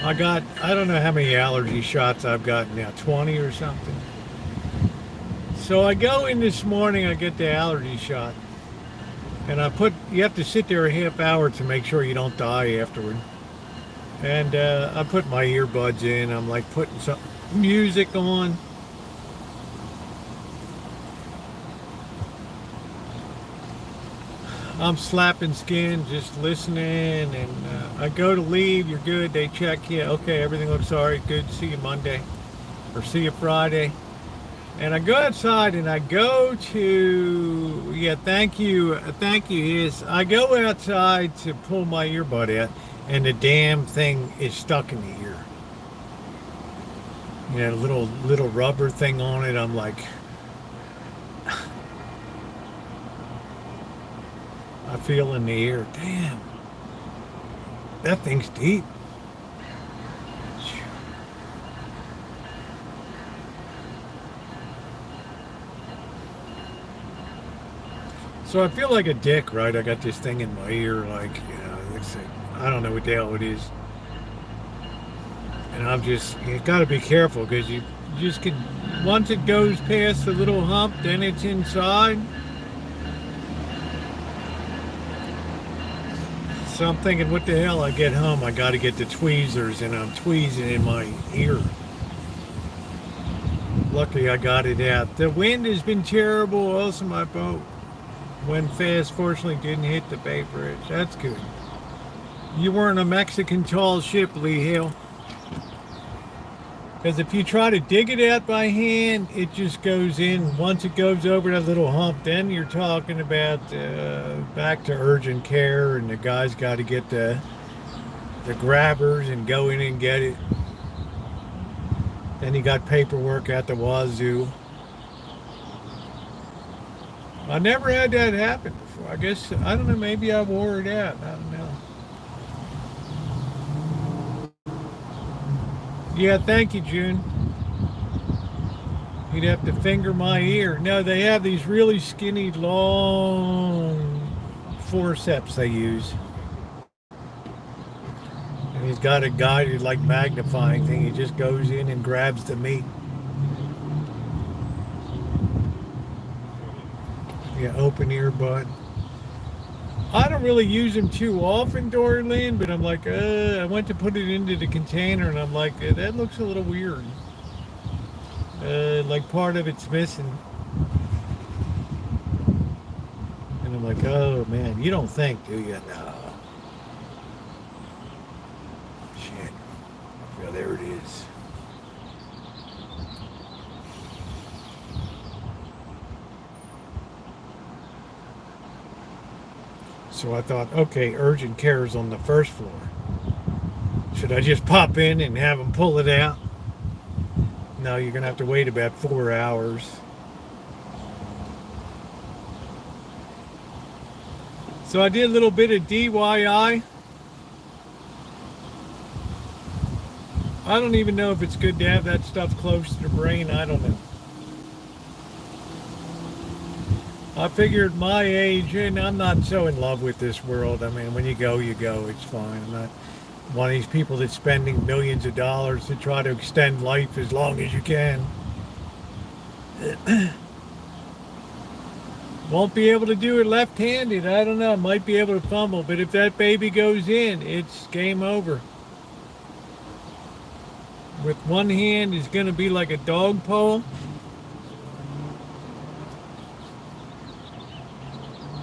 I don't know how many allergy shots I've got now, 20 or something. So I go in this morning, I get the allergy shot. And you have to sit there a half hour to make sure you don't die afterward. And I put my earbuds in, I'm like putting some music on. I'm slapping skin, just listening, and I go to leave, you're good, they check, yeah, okay, everything looks all right, good, see you Monday, or see you Friday. And I go outside and I go to, yeah, thank you, yes, I go outside to pull my earbud out, and the damn thing is stuck in the ear. You know, little rubber thing on it, I'm like, I feel in the ear, damn, that thing's deep. So I feel like a dick, right? I got this thing in my ear, like, you know, I don't know what the hell it is. And you gotta be careful, because you just can, once it goes past the little hump, then it's inside. So I'm thinking, what the hell? I get home, I got to get the tweezers, and I'm tweezing in my ear. Luckily, I got it out. The wind has been terrible. Also, my boat went fast. Fortunately, didn't hit the Bay Bridge. That's good. You weren't a Mexican tall ship, Lee Hill. Because if you try to dig it out by hand, it just goes in. Once it goes over that little hump, then you're talking about back to urgent care, and the guy's got to get the grabbers and go in and get it. Then you got paperwork at the wazoo. I never had that happen before. I guess, I don't know, maybe I wore it out. I don't know. Yeah, thank you, June. You'd have to finger my ear. No, they have these really skinny, long forceps they use. And he's got a guided, like, magnifying thing. He just goes in and grabs the meat. Yeah, open earbud. I don't really use them too often, Dorlin, but I'm like, I went to put it into the container, and I'm like, that looks a little weird. Like part of it's missing. And I'm like, oh man, you don't think, do you? No. Shit. Yeah, there it is. So I thought, okay, urgent care is on the first floor. Should I just pop in and have them pull it out? No, you're going to have to wait about 4 hours. So I did a little bit of DIY. I don't even know if it's good to have that stuff close to the brain. I don't know. I figure at my age, and I'm not so in love with this world. I mean, when you go, it's fine. I'm not one of these people that's spending millions of dollars to try to extend life as long as you can. Won't be able to do it left-handed. I don't know. Might be able to fumble, but if that baby goes in, it's game over. With one hand, it's going to be like a dog pole.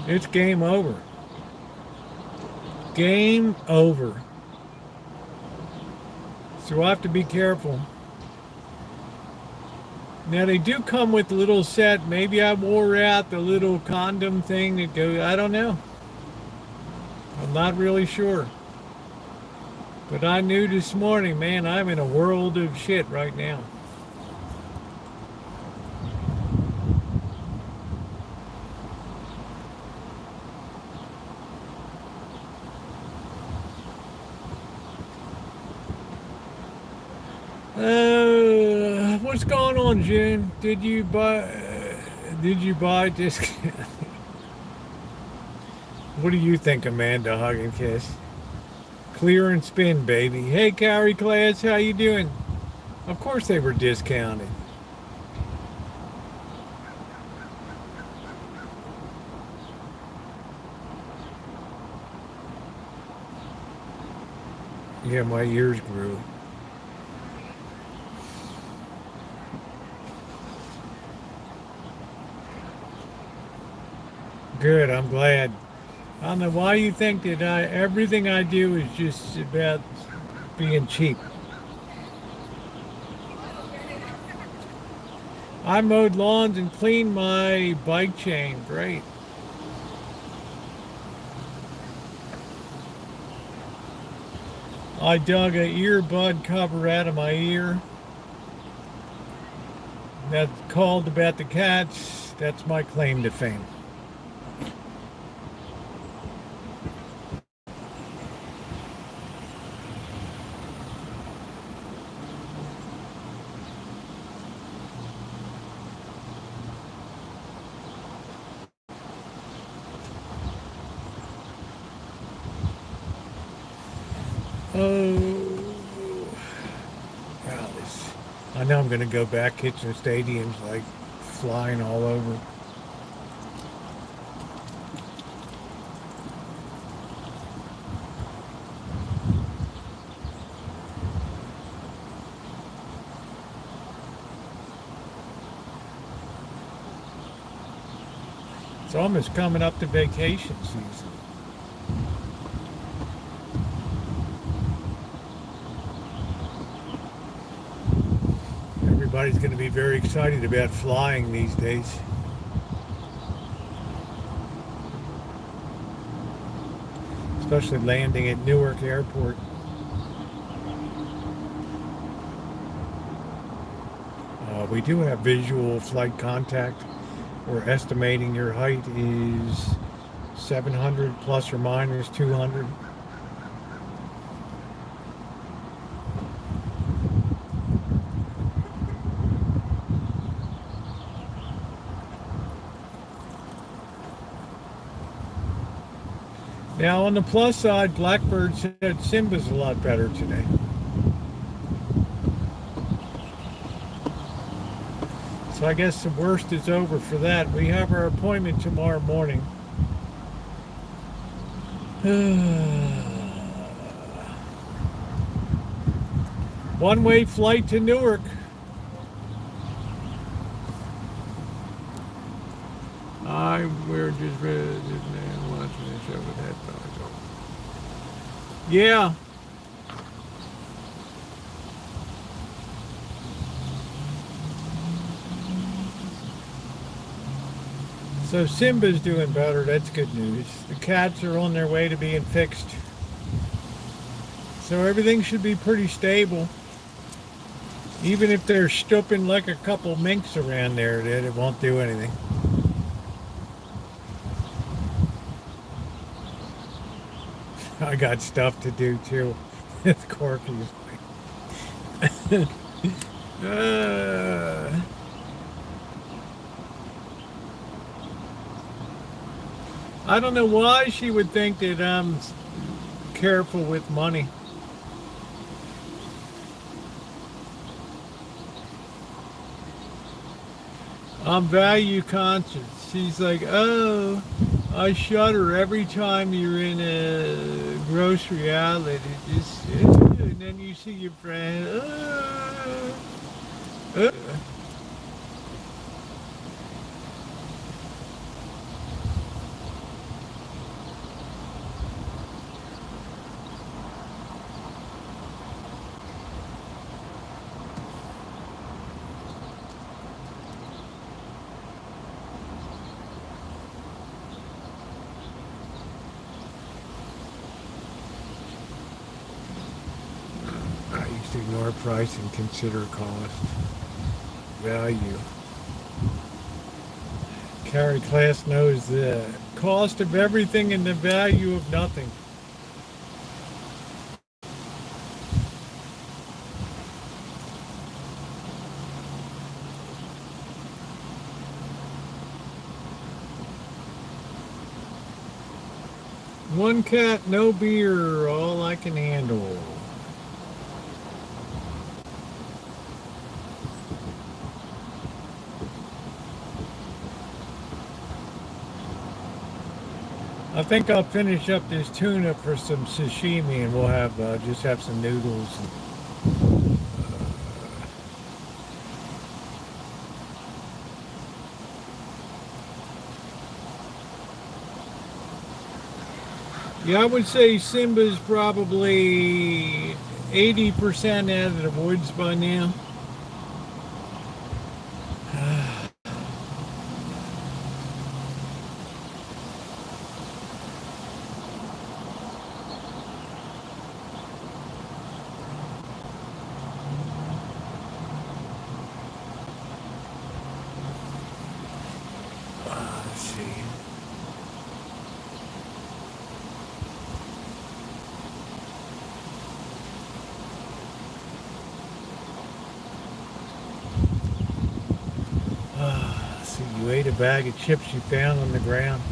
It's game over. Game over. So I have to be careful. Now they do come with a little set. Maybe I wore out the little condom thing that goes, I don't know. I'm not really sure. But I knew this morning, man, I'm in a world of shit right now. What's going on, June? Did you buy this? What do you think, Amanda? Hug and kiss. Clear and spin, baby. Hey, Carrie class, how you doing? Of course they were discounted. Yeah, my ears grew. Good, I'm glad. I don't know why you think that everything I do is just about being cheap. I mowed lawns and cleaned my bike chain. Great. I dug an earbud cover out of my ear. That's called about the cats. That's my claim to fame. I know I'm going to go back. Kitchen Stadium's like flying all over. It's almost coming up to vacation season. Everybody's going to be very excited about flying these days. Especially landing at Newark Airport. We do have visual flight contact. We're estimating your height is 700 plus or minus 200. Now, on the plus side, Blackbird said Simba's a lot better today. So I guess the worst is over for that. We have our appointment tomorrow morning. One-way flight to Newark. We're or just watching the show with headphones on? Yeah. So Simba's doing better. That's good news. The cats are on their way to being fixed. So everything should be pretty stable. Even if they're stooping like a couple minks around there, that it won't do anything. I got stuff to do too. It's Corky. I don't know why she would think that I'm careful with money. I'm value conscious. She's like, oh, I shudder every time you're in a grocery outlet. It just, and then you see your friend. I used to ignore price and consider cost. Value. Carrie class knows the cost of everything and the value of nothing. One cat, no beer, all I can handle. I think I'll finish up this tuna for some sashimi, and we'll have just have some noodles. Yeah, I would say Simba's probably 80% out of the woods by now. Let's see. See, you ate a bag of chips you found on the ground.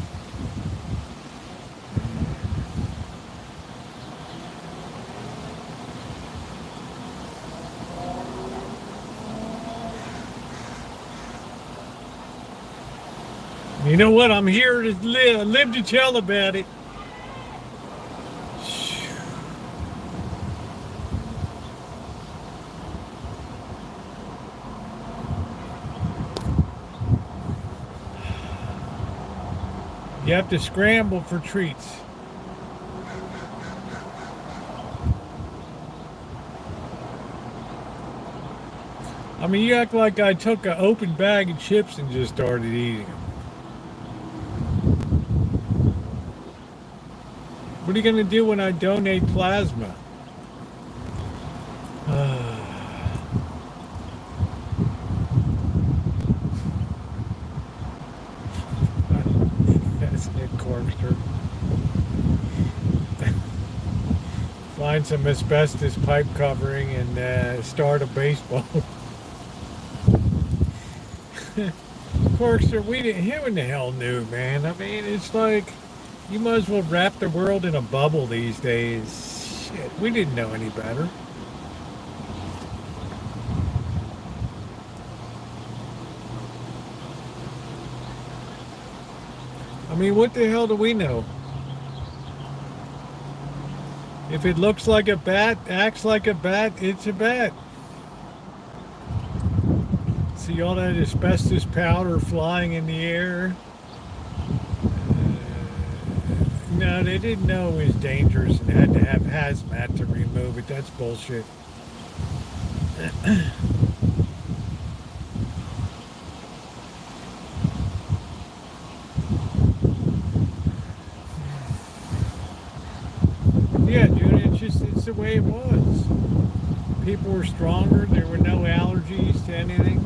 You know what? I'm here to live to tell about it. You have to scramble for treats. I mean, you act like I took an open bag of chips and just started eating them. What are you going to do when I donate plasma? That's it, Corkster. Find some asbestos pipe covering and start a baseball. Corkster, who in the hell knew, man? I mean, it's like, you might as well wrap the world in a bubble these days. Shit, we didn't know any better. I mean, what the hell do we know? If it looks like a bat, acts like a bat, it's a bat. See all that asbestos powder flying in the air? No, they didn't know it was dangerous and had to have hazmat to remove it. That's bullshit. Yeah, dude, it's the way it was. People were stronger. There were no allergies to anything.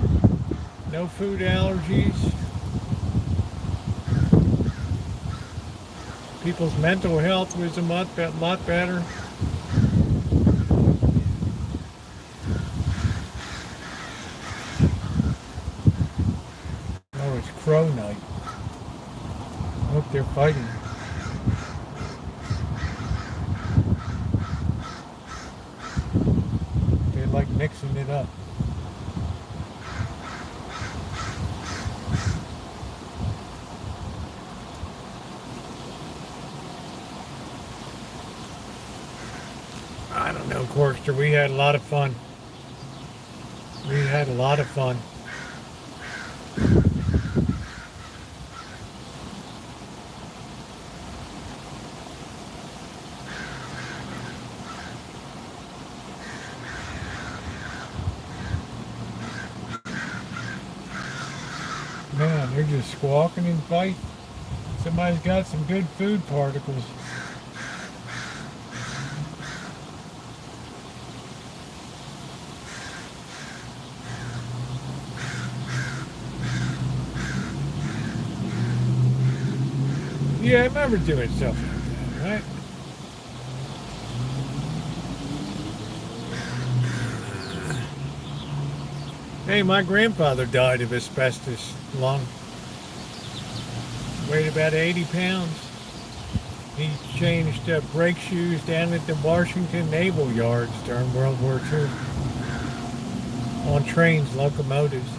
No food allergies. People's mental health was a lot better. Oh, it's Crow Night. I hope they're fighting. They like mixing it up. I don't know, Corkster. We had a lot of fun. We had a lot of fun. Man, they're just squawking and fighting. Somebody's got some good food particles. Yeah, I remember doing stuff like that, right? Hey, my grandfather died of asbestos lung. Weighed about 80 pounds. He changed brake shoes down at the Washington Naval Yards during World War II. On trains, locomotives.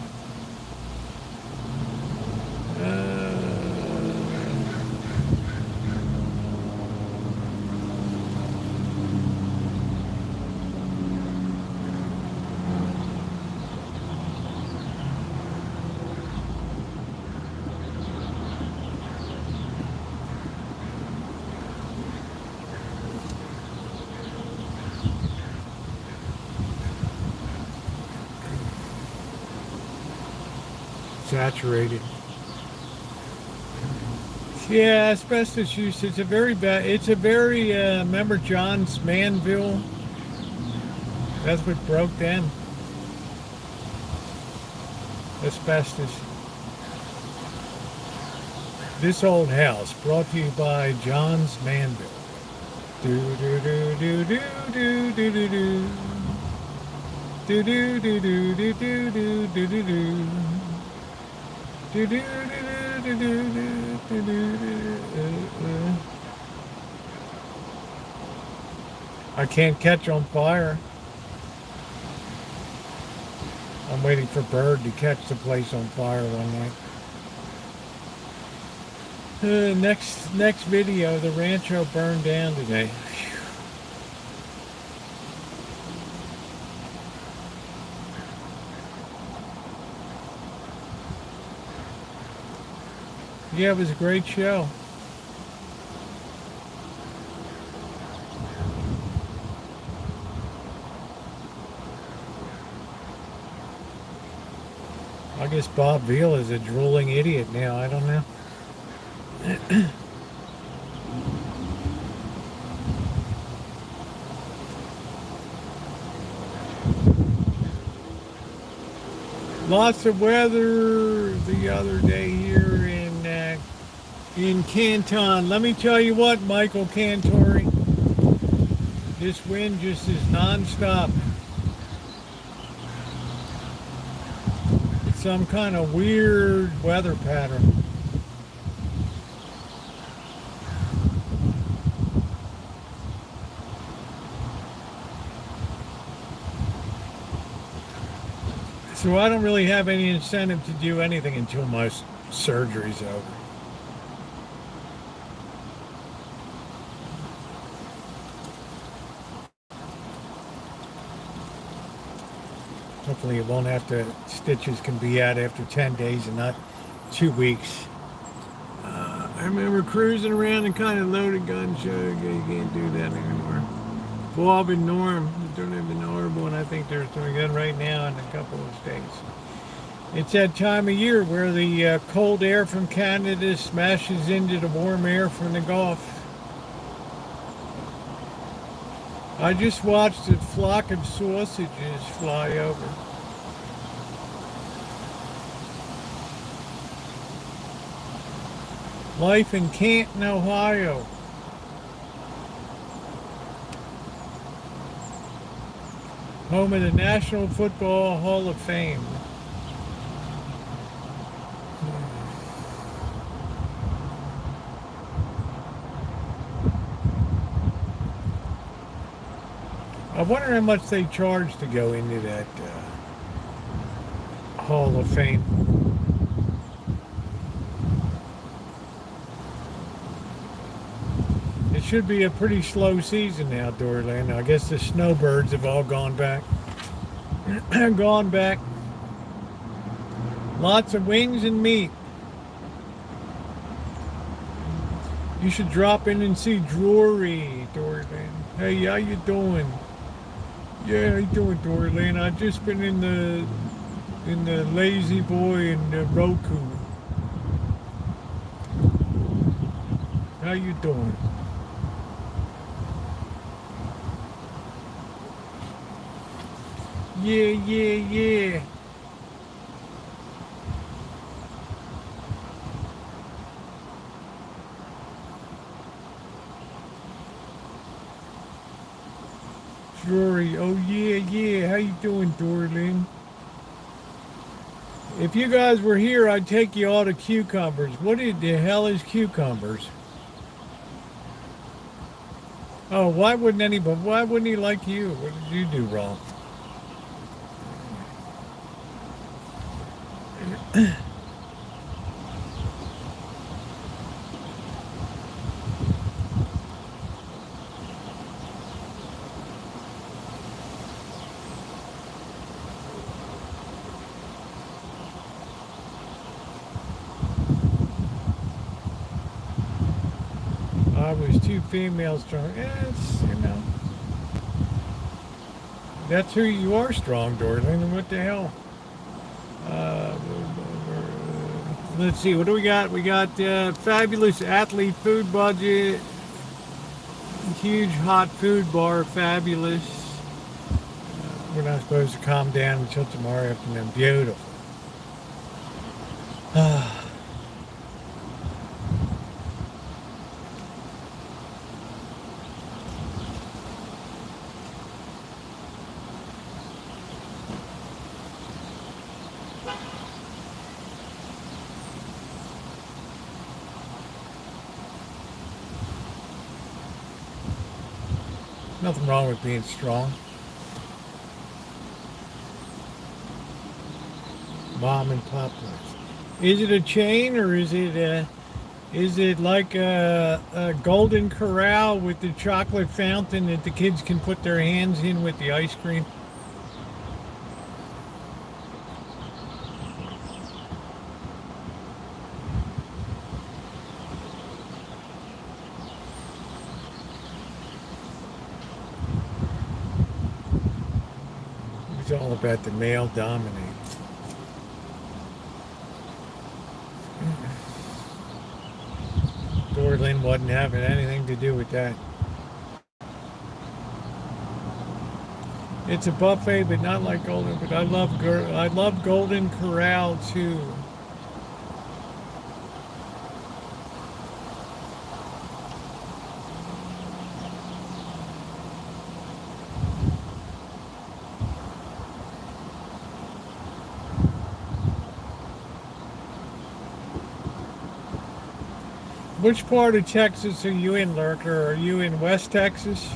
Saturated. Yeah, asbestos use. It's a very bad. It's a very. Remember John's Manville? That's what broke them. Asbestos. This old house brought to you by John's Manville. Do do do do do do do do do. Do do do do do do do do do do. I can't catch on fire. I'm waiting for Bird to catch the place on fire one night. Next video, the Rancho burned down today. Yeah, it was a great show. I guess Bob Veal is a drooling idiot now. I don't know. Lots of weather the other day here in Canton. Let me tell you what, Michael Cantori, this wind just is non-stop. It's some kind of weird weather pattern. So I don't really have any incentive to do anything until my surgery's over. Hopefully it won't have to, stitches can be out after 10 days and not 2 weeks. I remember cruising around in kind of loaded gun show. You can't do that anymore. Bob and Norm don't have the Normal, and I think there's doing gun right now in a couple of states. It's that time of year where the cold air from Canada smashes into the warm air from the Gulf. I just watched a flock of sausages fly over. Life in Canton, Ohio. Home of the National Football Hall of Fame. I wonder how much they charge to go into that Hall of Fame. It should be a pretty slow season outdoor land. I guess the snowbirds have all gone back. Gone back. Lots of wings and meat. You should drop in and see Drury, Doryland. Hey, how you doing? Yeah, how you doing, Doryland? I just been in the Lazy Boy and the Roku. How you doing? Yeah. Drury, oh yeah. How you doing, Dorlin? If you guys were here, I'd take you all to cucumbers. What the hell is cucumbers? Oh, why wouldn't he like you? What did you do wrong? I was two females strong. Yes, That's who you are, strong, Dorling. What the hell? Let's see, what do we got? We got fabulous athlete food budget, huge hot food bar, fabulous. We're not supposed to calm down until tomorrow afternoon. Beautiful. Nothing wrong with being strong. Mom and pop place. Is it a chain or is it like a Golden Corral with the chocolate fountain that the kids can put their hands in with the ice cream? It's all about the male dominate. Dorlin wasn't having anything to do with that. It's a buffet, but not like Golden. But I love Golden Corral too. Which part of Texas are you in, Lurker? Are you in West Texas?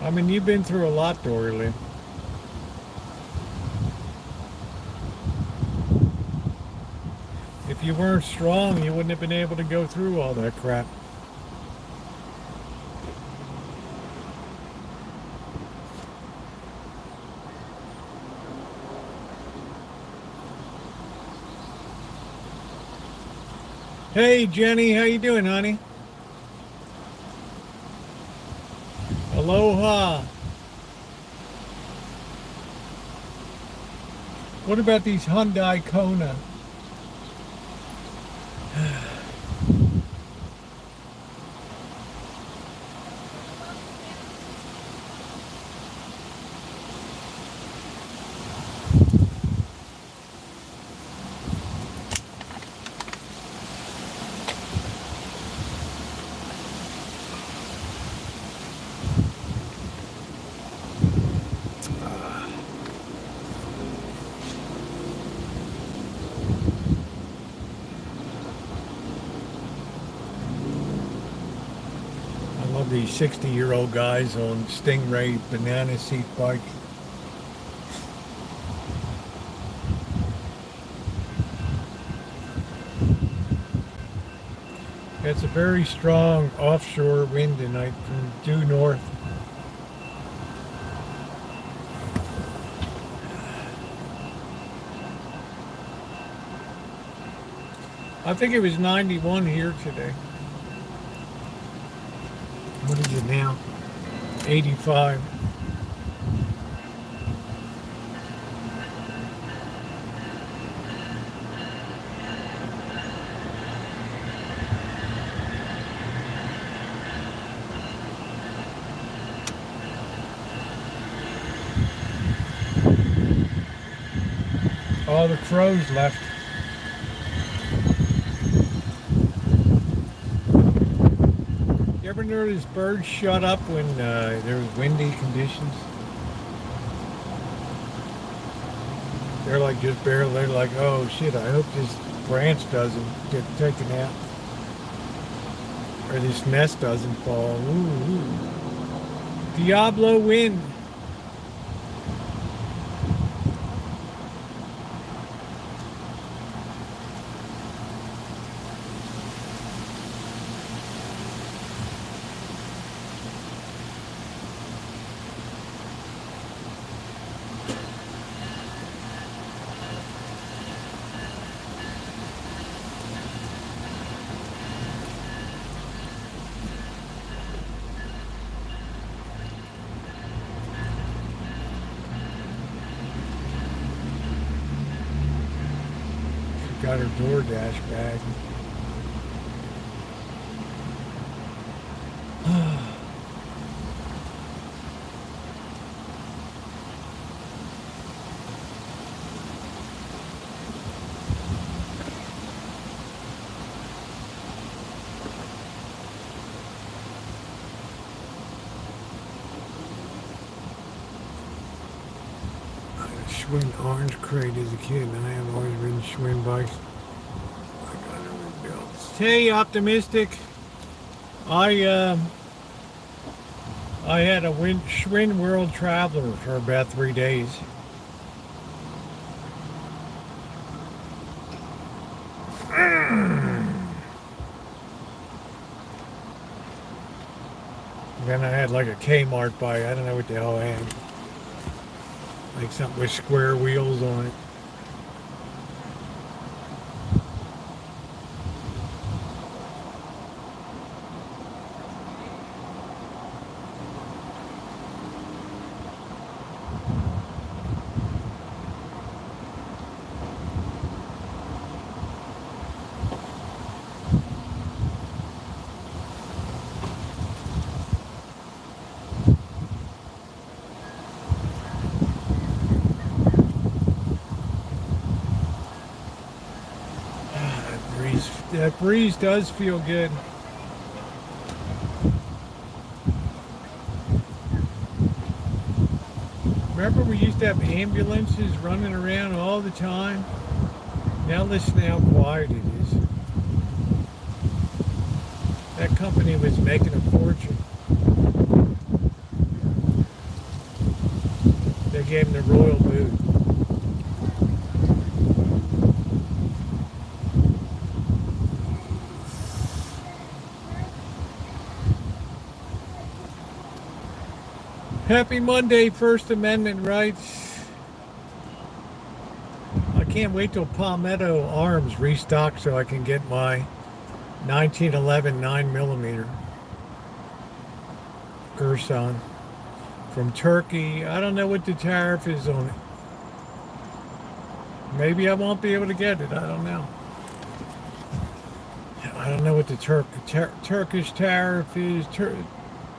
I mean, you've been through a lot, Dorlin. If you weren't strong, you wouldn't have been able to go through all that crap. Hey Jenny, how you doing, honey? Aloha. What about these Hyundai Kona? I love these 60-year-old guys on Stingray banana seat bike. It's a very strong offshore wind tonight from due north. I think it was 91 here today. What is it now? 85. All the crows left. You ever notice birds shut up when there's windy conditions? They're like just barely, they're like, oh shit, I hope this branch doesn't get taken out. Or this nest doesn't fall. Ooh, ooh. Diablo wind. Got her DoorDash bag. Schwinn orange crate as a kid, and I have always ridden Schwinn bikes. I got it rebuilt. Hey, optimistic. I had a Schwinn World Traveler for about 3 days. Then I had like a Kmart bike. I don't know what the hell I had. Like something with square wheels on it. That breeze does feel good. Remember we used to have ambulances running around all the time? Now listen how quiet it is. That company was making a fortune. They gave him the royal boot. Happy Monday, First Amendment rights. I can't wait till Palmetto Arms restock so I can get my 1911 9mm Gerson from Turkey. I don't know what the tariff is on it. Maybe I won't be able to get it. I don't know. I don't know what the Turkish tariff is.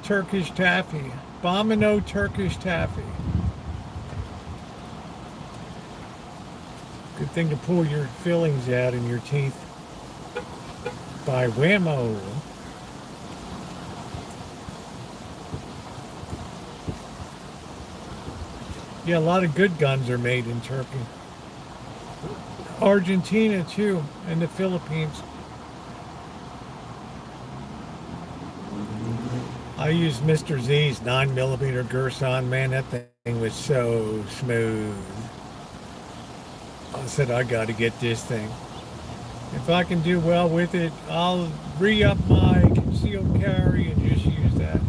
Turkish taffy. Bomino Turkish taffy. Good thing to pull your fillings out in your teeth. By Whammo. Yeah, a lot of good guns are made in Turkey. Argentina too, and the Philippines. I used Mr. Z's 9mm Gerson. Man, that thing was so smooth. I said, I got to get this thing. If I can do well with it, I'll re-up my concealed carry and just use that.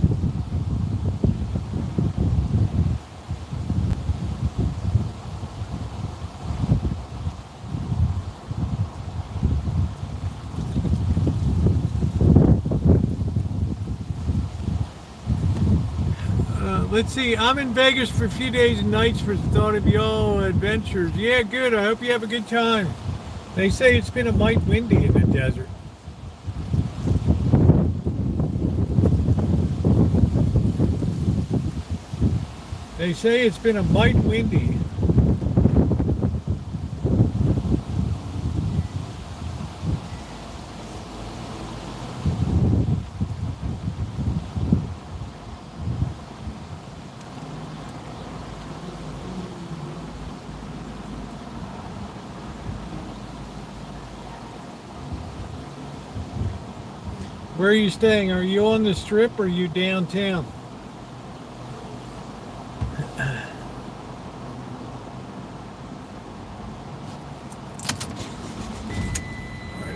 Let's see, I'm in Vegas for a few days and nights for the thought of your adventures. Yeah, good. I hope you have a good time. They say it's been a mite windy in the desert. They say it's been a mite windy. Where are you staying? Are you on the strip or are you downtown? Alright,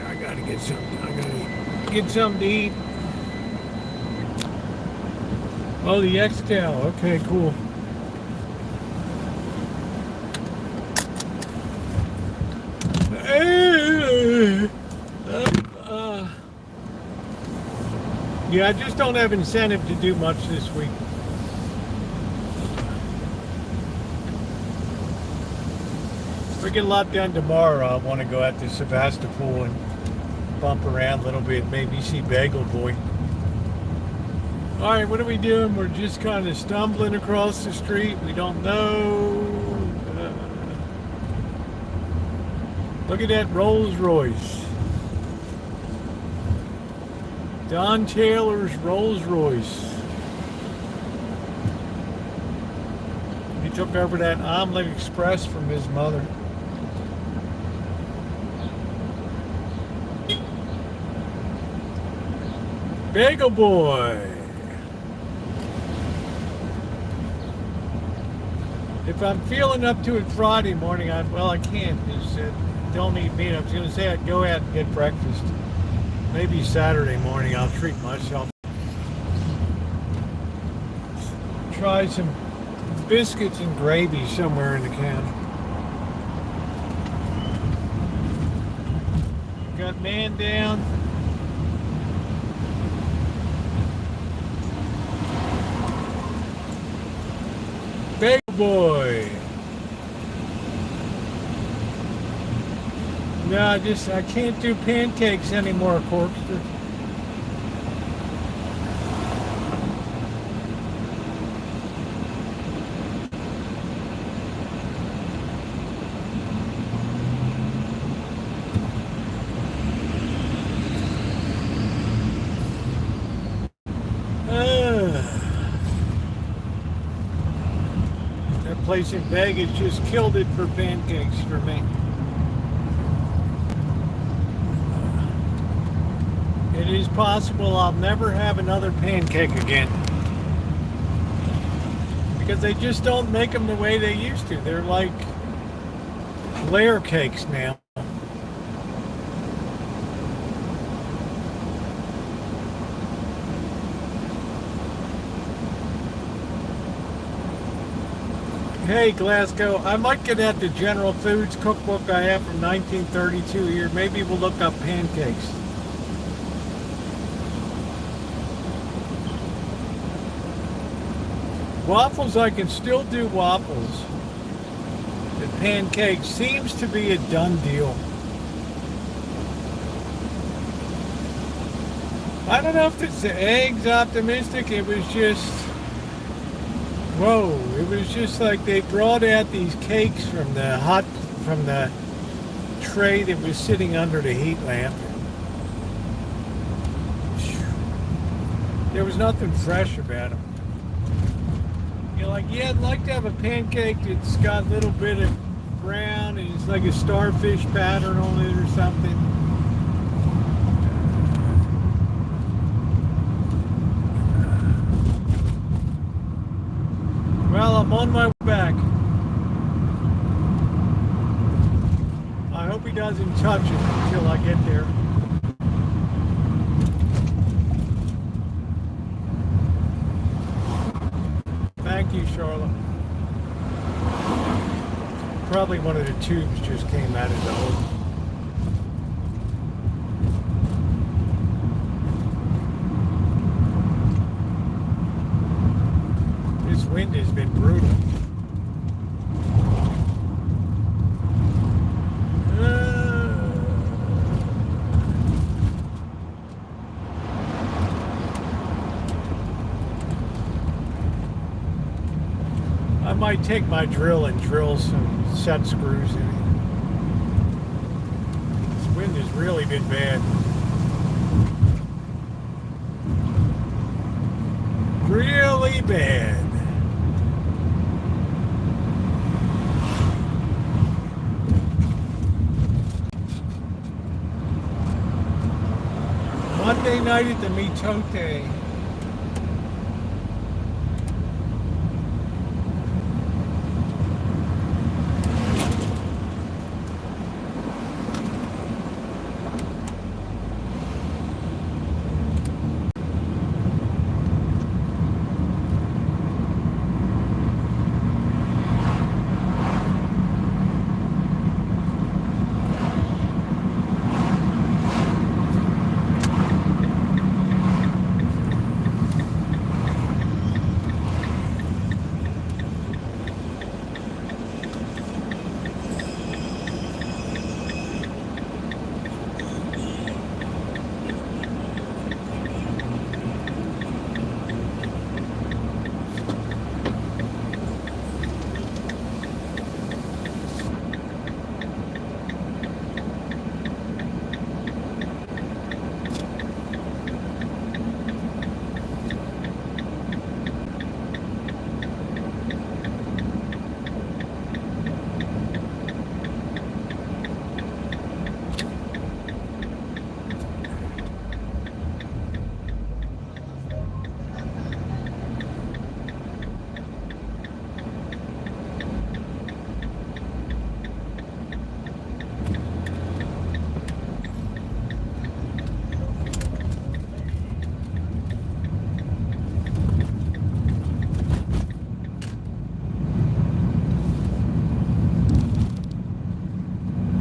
I gotta get something. I gotta get something to eat. Oh, the X-Cal. Okay, cool. Yeah, I just don't have incentive to do much this week. If I get a lot done tomorrow, I want to go out to Sebastopol and bump around a little bit, maybe see Bagel Boy. All right, what are we doing? We're just kind of stumbling across the street. We don't know. Look at that Rolls Royce. Don Taylor's Rolls Royce. He took over that Omelet Express from his mother. Bagel Boy. If I'm feeling up to it Friday morning, I can't. Don't eat meat. I was going to say I'd go out and get breakfast. Maybe Saturday morning I'll treat myself. Try some biscuits and gravy somewhere in the county. Got man down. Bagel Boy. No, I can't do pancakes anymore, Corkster. That place in Vegas just killed it for pancakes for me. It is possible I'll never have another pancake again. Because they just don't make them the way they used to. They're like layer cakes now. Hey Glasgow, I might get at the General Foods cookbook I have from 1932 here. Maybe we'll look up pancakes. Waffles, I can still do waffles. The pancakes seems to be a done deal. I don't know if it's the eggs optimistic. It was just, whoa, it was just like they brought out these cakes from the tray that was sitting under the heat lamp. There was nothing fresh about them. You're like, yeah, I'd like to have a pancake that's got a little bit of brown and it's like a starfish pattern on it or something. Well, I'm on my way back. I hope he doesn't touch it until I get there. Thank you, Charlotte. Probably one of the tubes just came out of the hole. This wind has been brutal. I might take my drill and drill some set screws in it. This wind has really been bad. Really bad. Monday night at the Mitote.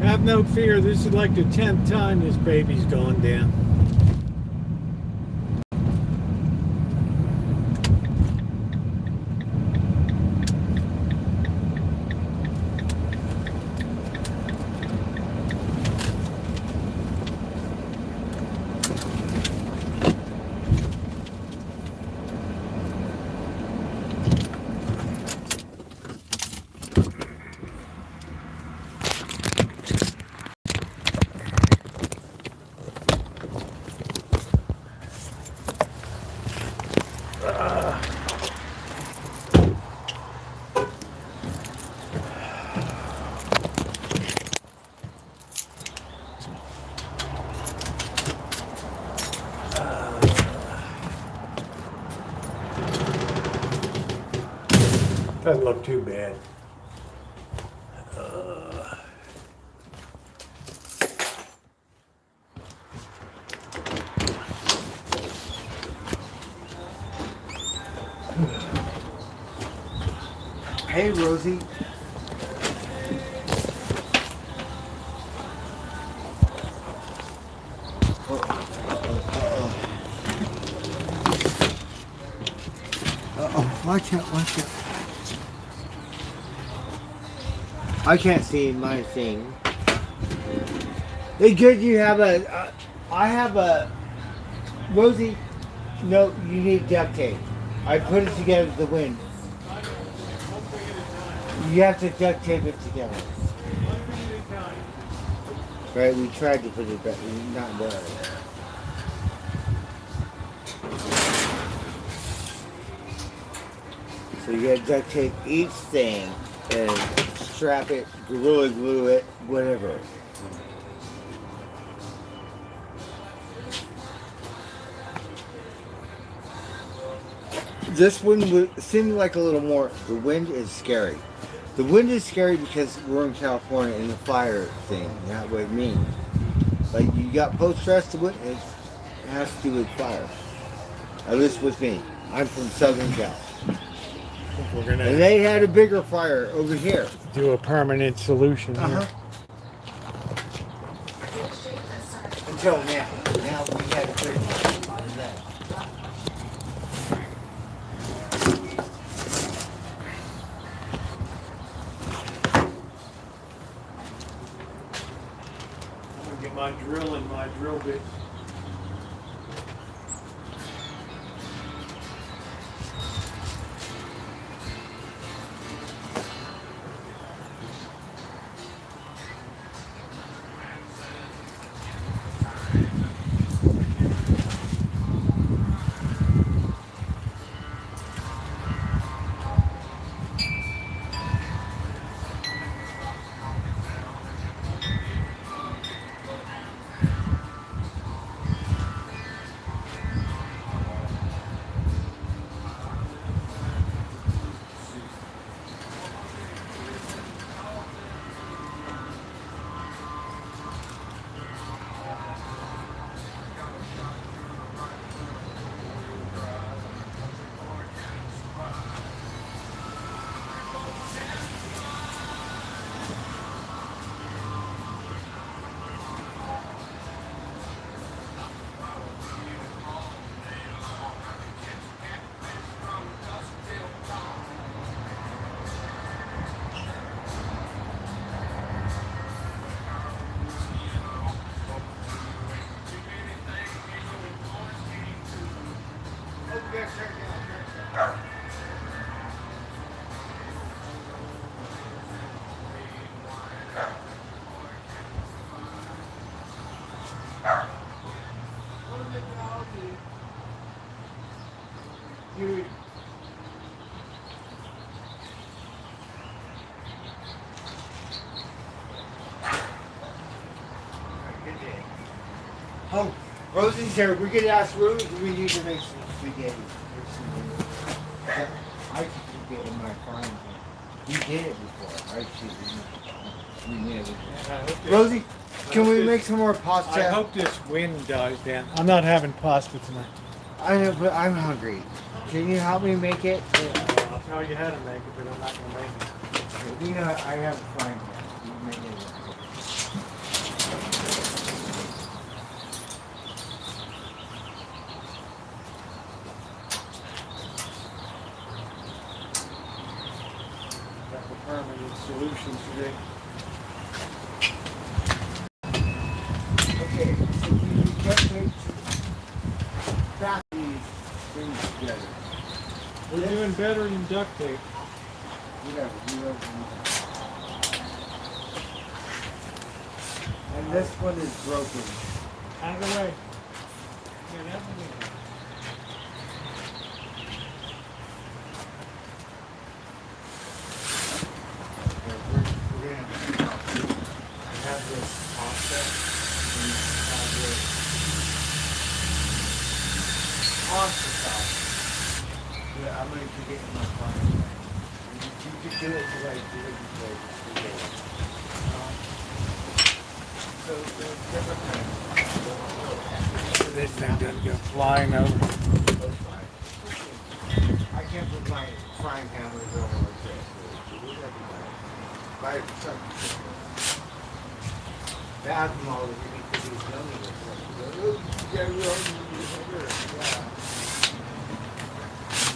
Have no fear, this is like the 10th time this baby's gone down. Doesn't look too bad. Hey, Rosie. Uh-oh. Watch out, watch out. I can't see my thing. It's good you have I have a, Rosie, no, you need duct tape. I put it together with the wind. You have to duct tape it together. Right, we tried to put it back, not well. So you gotta duct tape each thing and strap it, gorilla glue it, whatever. This one would seem like a little more. The wind is scary. The wind is scary because we're in California and the fire thing. That what it means. Like you got post-stress to it, it has to do with fire. At least with me. I'm from Southern Cal. We're gonna And they had a bigger fire over here. do a permanent solution here. Until now. Now we had a big fire. I'm gonna get my drill and my drill bit. Oh, Rosie's here. We could ask Rosie. We need to make some spaghetti. I could get in my frying pan. We did it before. I should. We never did. Rosie, can we make some more pasta? I hope this wind dies down. I'm not having pasta tonight. I know, but I'm hungry. Can you help me make it? I'll tell you how to make it, but I'm not going to make it. You know, I have a frying pan. You make it. Got the permanent solution today. Okay, so you can't make back these things together. We're doing better than duct tape. Whatever. And this one is broken. Out of the way. Get out of the way. We're gonna have this offset and have this pasta sauce. Yeah, I'm going to get in my frying pan. You can do it the way I did it before. Just do it. So there's different kinds. This thing doesn't go flying over. I can't put my frying pan with a grill like this. By the alcohol that you need to do gummy. Yeah.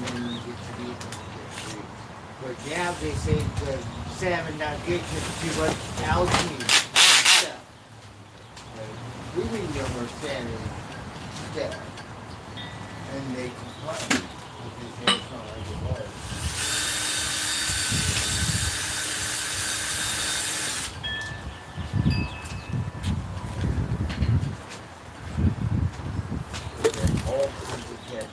then you get to the industry. But now they say the salmon not good because too much algae and stuff. We need no more salmon stuff. And they complain because they say it's not like it was. All kinds of dead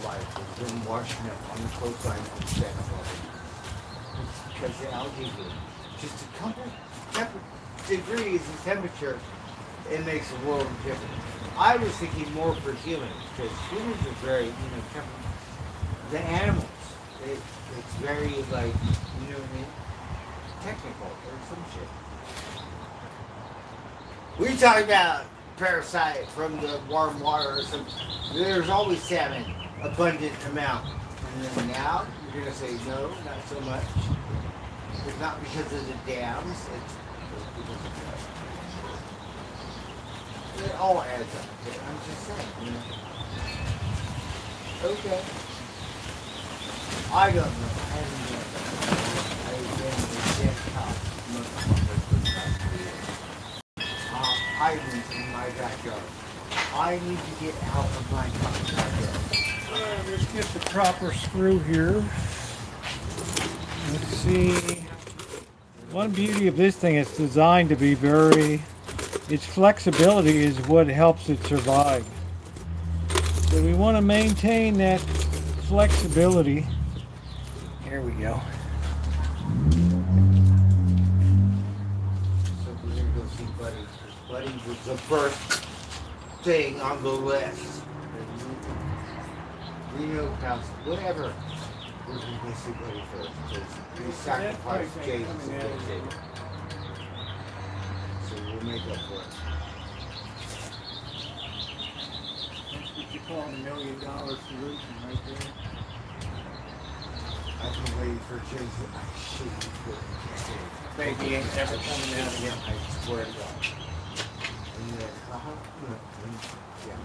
life has been washing up on the coastline of Santa Barbara. It's because the algae bloom. Just a couple degrees in temperature, it makes a world of difference. I was thinking more for humans, because humans are very, the animals, it's very, like, you know what I mean? Technical or some shit. We talk about parasite from the warm water or something. There's always salmon, abundant amount. And then now, you're going to say, no, not so much. It's not because of the dams, it's because of that. It all adds up. I'm just saying, Okay. I don't know. I haven't been there. I've been in the damn house. Hiding in my backyard. I need to get out of my backyard. Let's get the proper screw here. Let's see. One beauty of this thing is designed to be its flexibility is what helps it survive. So we want to maintain that flexibility. Here we go. So we're going to go see Buddy. Buddy was the first thing on the list. Reno House, whatever. We're going to go see Buddy first. Because we sacrificed James to get James. So we'll make up for it. That's what you call $1 million solution right there. I've been waiting for James to shoot me for it. Baby ain't ever coming out again. I swear to God. And then, yeah.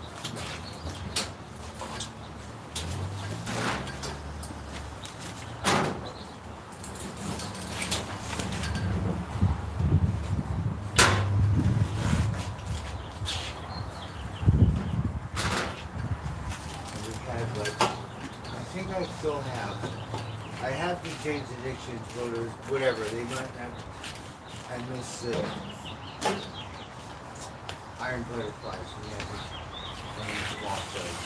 I have the James Addictions voters, whatever, they might have, I miss Iron Butterflies, we have it, lost those.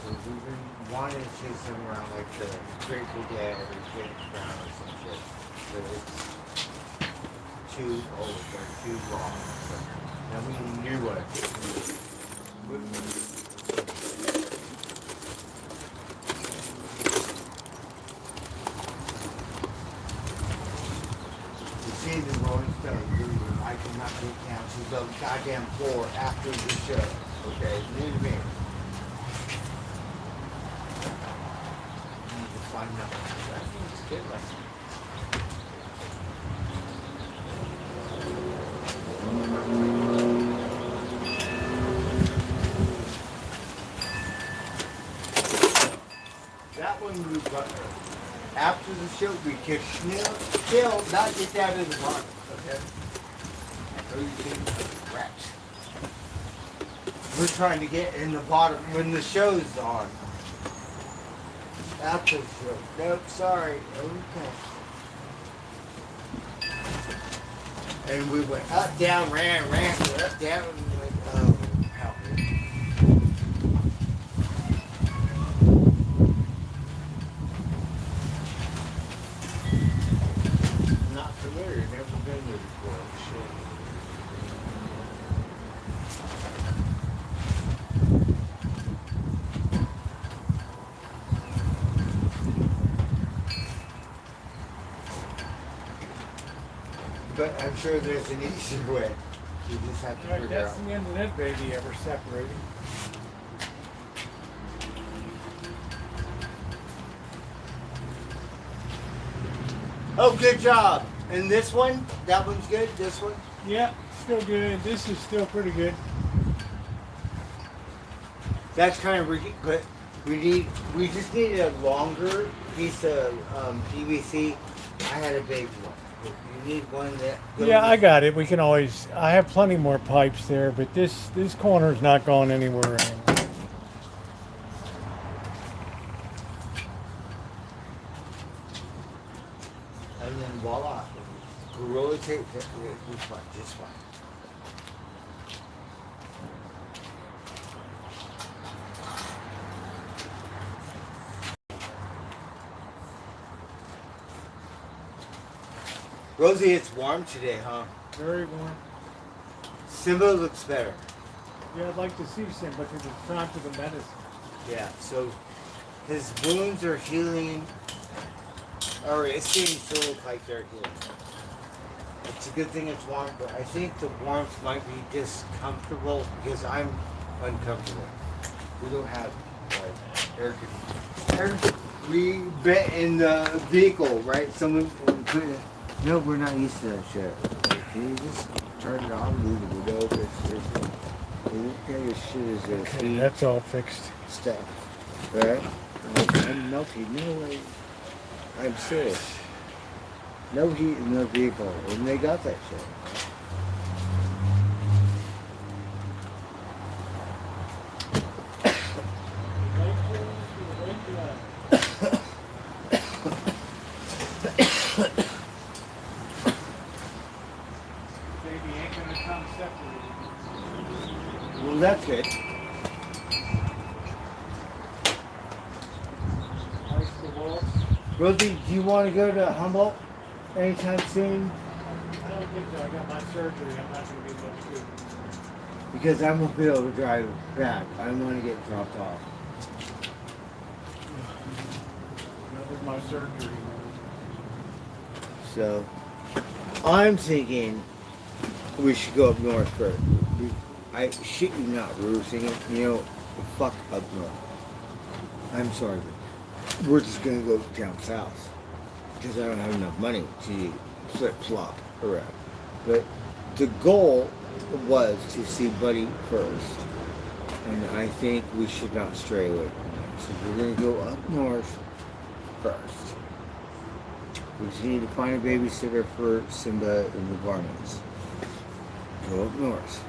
So we've been wanting to chase them around like the Grateful Dead or James Brown or some shit, but it's too old, they're too long, so now we need new ones. See the Rolling Stones, I cannot get down to the goddamn floor after the show. Okay, you need me. I need to find nothing. It's good lesson. That one we got. After the show, we can still not get down in the bottom, okay? So you can rats. We're trying to get in the bottom when the show's on. After the show. Nope, sorry. Okay. And we went up, down, ran, up, down, and went, oh, help me. Not familiar, never been there before. Shit. But I'm sure there's an easier way. You just have to figure That's out. the end of that baby ever separating. Oh, good job. And this one? That one's good? This one? Yeah, still good. This is still pretty good. That's kind of but we just need a longer piece of PVC. I had a big one. You need one that goes. Yeah, I got it. We can always. I have plenty more pipes there, but this corner's not going anywhere anymore. And then voila, Gorilla Tape. Just fine, just fine. Rosie, it's warm today, huh? Very warm. Simba looks better. Yeah, I'd like to see Simba because it's time for the medicine. Yeah, so his wounds are healing, or it's getting to look like they're healing. It's a good thing it's warm, but I think the warmth might be discomfortable because I'm uncomfortable. We don't have like air conditioning. We bet in the vehicle, right? Someone put it. No, we're not used to that shit. Can you just turn it on, leave the window open? Look at your shit is a Okay, that's all fixed. stuff, right? I'm melting. No way. I'm serious. No heat in the vehicle, and they got that shit. Well, that's good. Rosie, do you want to go to Humboldt anytime soon? I don't think so. I got my surgery. I'm not going to be much good. Because I won't be able to drive back. I want to get dropped off. That was my surgery. So, I'm thinking we should go up north first. I shit you not, Rosie. You know, fuck up north. I'm sorry, but we're just gonna go down south because I don't have enough money to flip flop around. But the goal was to see Buddy first, and I think we should not stray away from that. So we're gonna go up north first. We just need to find a babysitter for Simba and the Varmints. Go up north.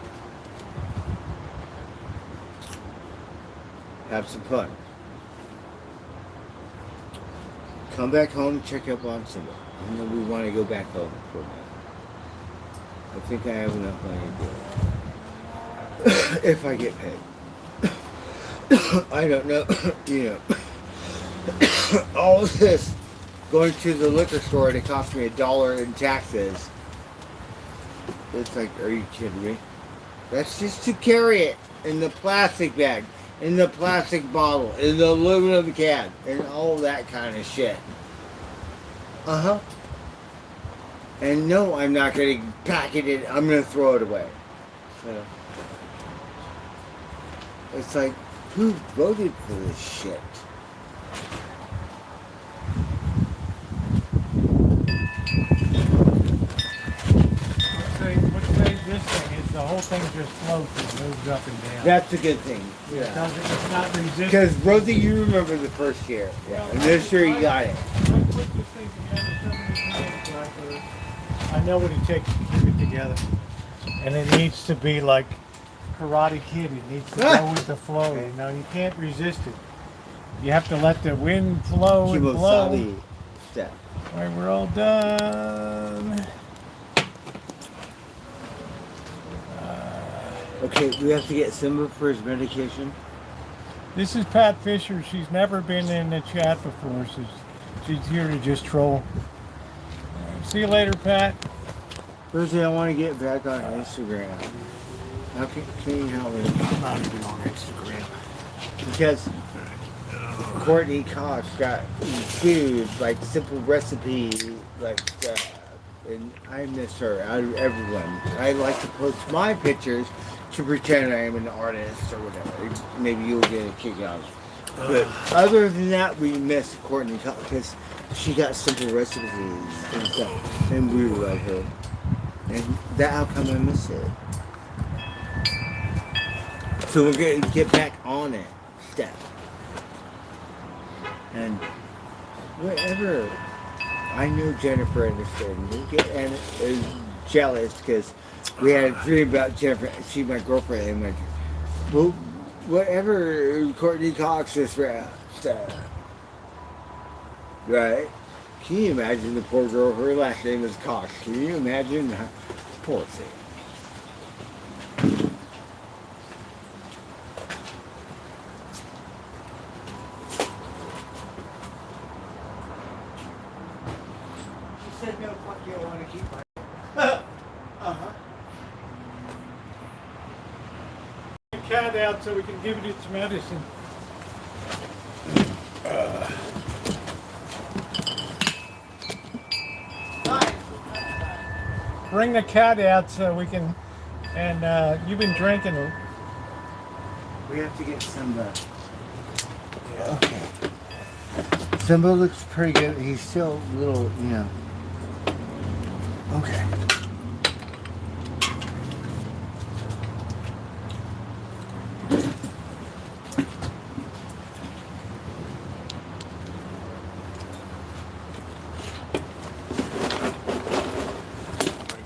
Have some fun. Come back home, check up on Simba. And then we want to go back home for a minute. I think I have enough money to do it. If I get paid. I don't know. You know. All of this going to the liquor store and it cost me $1 in taxes. It's like, are you kidding me? That's just to carry it in the plastic bag, in the plastic bottle, in the aluminum can, and all that kind of shit. Uh-huh. And no, I'm not going to pack it in. I'm going to throw it away. So, it's like, who voted for this shit? This thing is the whole thing just floats and moves up and down. That's a good thing. It doesn't, it's not resistant. Because, Rosie, you remember the first year. Yeah. And this year you got it. I put this thing together so many times, I know what it takes to keep it together. And it needs to be like Karate Kid. It needs to go with the flow. You know, you can't resist it. You have to let the wind flow and blow. Step. All right, we're all done. Okay, we have to get Simba for his medication. This is Pat Fisher. She's never been in the chat before. So she's here to just troll. See you later, Pat. Rosie, I want to get back on Instagram. How can you help me? I'm not even on Instagram. Because Courtney Cox got food, like simple recipe, like stuff. And I miss her out of everyone. I like to post my pictures to pretend I am an artist or whatever. Maybe you'll get a kick out of it. But other than that, we miss Courtney because she got simple recipes and stuff. And we love her. And that how come I miss it. So we're going to get back on it. Step. And whatever. I knew Jennifer understood. And is jealous because we had a dream about Jennifer. She's my girlfriend. And like, well, whatever Courtney Cox is for stuff. Right? Can you imagine the poor girl? Her last name is Cox. Can you imagine? Poor thing. She said no, fuck you, I want to keep my... Uh-huh. The cat out so we can give it its medicine. Bring the cat out so we can, and you've been drinking. We have to get Simba. Okay. Simba looks pretty good. He's still a little, you know. Okay.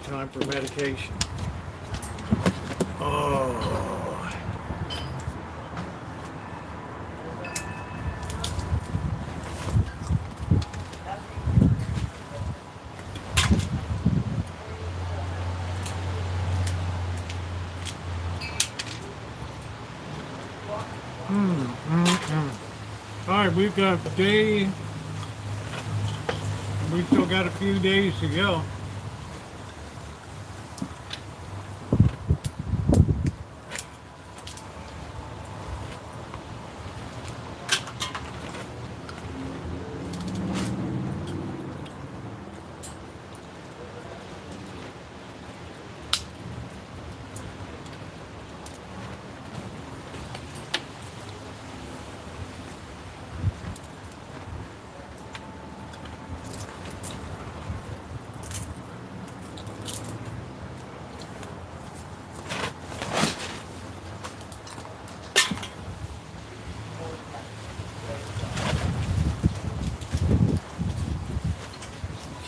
Time for medication. Oh. All right, we've got a day. We've still got a few days to go.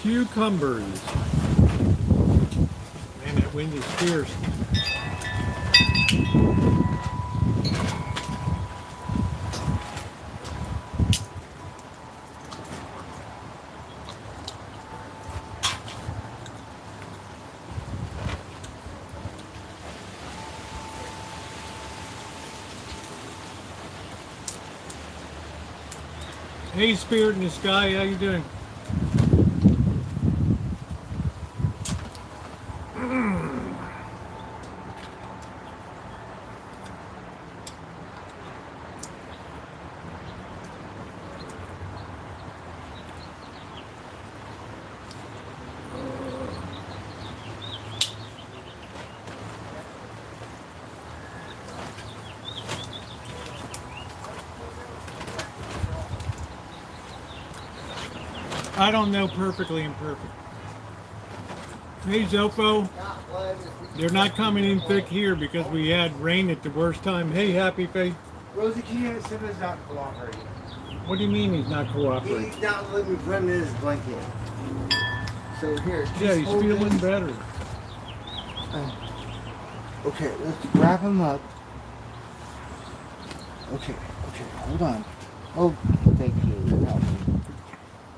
Cucumbers. Man, that wind is fierce. Hey, Spirit in the Sky, how you doing? I don't know perfectly imperfect. Hey Zofo, they're not coming in thick here because we had rain at the worst time. Hey Happy Face. Rosie, can you Simba's not cooperating? What do you mean he's not cooperating? He's not letting me put him in his blanket. So here. Yeah, he's feeling better. Okay, let's wrap him up. Okay, hold on. Oh, thank you. Help me.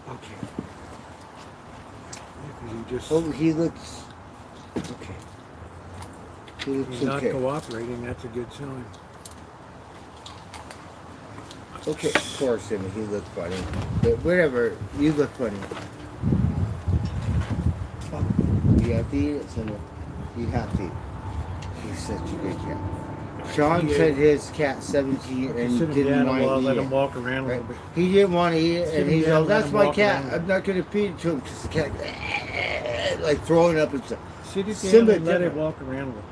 Okay. He just, Oh, he looks... Okay. He looks he's not okay. cooperating, that's a good sign. Okay, poor Simba, he looked funny. But whatever, you look funny. You have to eat it, Simba. You have to eat. He's such a good cat. Sean said his cat 17 and didn't want to eat let it. him walk around a Right? little bit. He didn't want to eat it, and he's like, "That's my cat. around. I'm not going to feed it to him because the cat like throwing up and stuff." Sit it down Simba and let it different. walk around a little bit.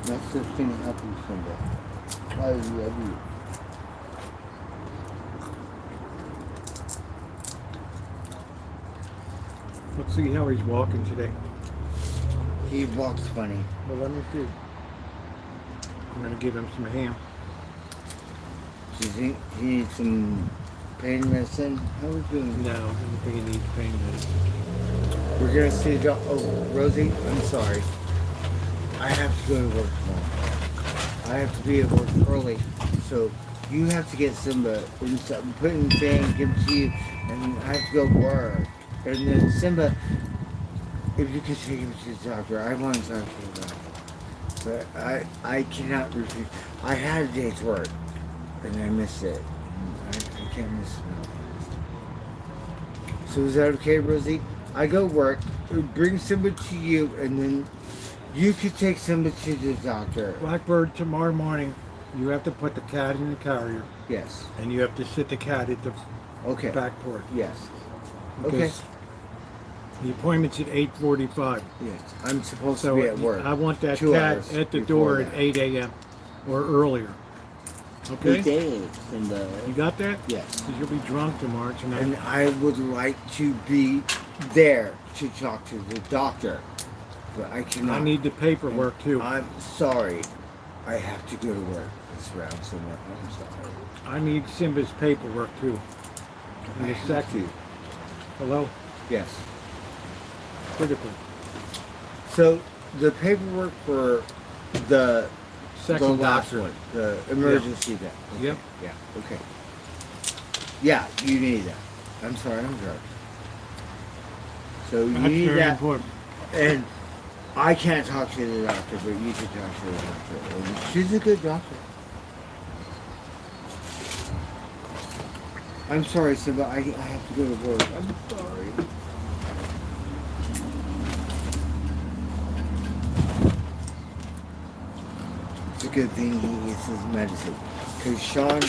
That's the thing that happens, Simba. I love you. Let's see how he's walking today. He walks funny. Well, let me see. I'm gonna give him some ham. Do you think he needs some pain medicine? How are we doing? No, I don't think he needs pain medicine. We're gonna see the. Oh, Rosie, I'm sorry. I have to go to work tomorrow. I have to be at work early, so you have to get Simba in something, put in the thing, give it to you, and I have to go work. And then Simba, if you could take him to the doctor, I want to talk to the doctor. But I cannot refuse. I had a day's work, and I missed it. I can't miss it now. So is that okay, Rosie? I go work, bring Simba to you, and then you could take Simba to the doctor. Blackbird, tomorrow morning, you have to put the cat in the carrier, Yes. and you have to sit the cat at the Okay. back porch. Yes. Okay. Because the appointment's at 8:45. Yes. I'm supposed So to be at work. I want that 2 cat hours at the before door at that. 8 a.m. or earlier. Okay? Good day, Simba. You got that? Yes. Because you'll be drunk tomorrow tonight. And I would like to be there to talk to the doctor, but I cannot. I need the paperwork too. I'm sorry. I have to go to work this round, Simba. I'm sorry. I need Simba's paperwork too. In I a have second. to. Hello? Yes. Critical. So the paperwork for the Second last doctor. one, the emergency death. Okay. Yep. Yeah. Okay. Yeah, you need that. I'm sorry, I'm drunk. So you That's need very that, important. and I can't talk to the doctor, but you can talk to the doctor. And she's a good doctor. I'm sorry, Simba. I have to go to work. I'm sorry. It's a good thing he gets his medicine. Because Sean,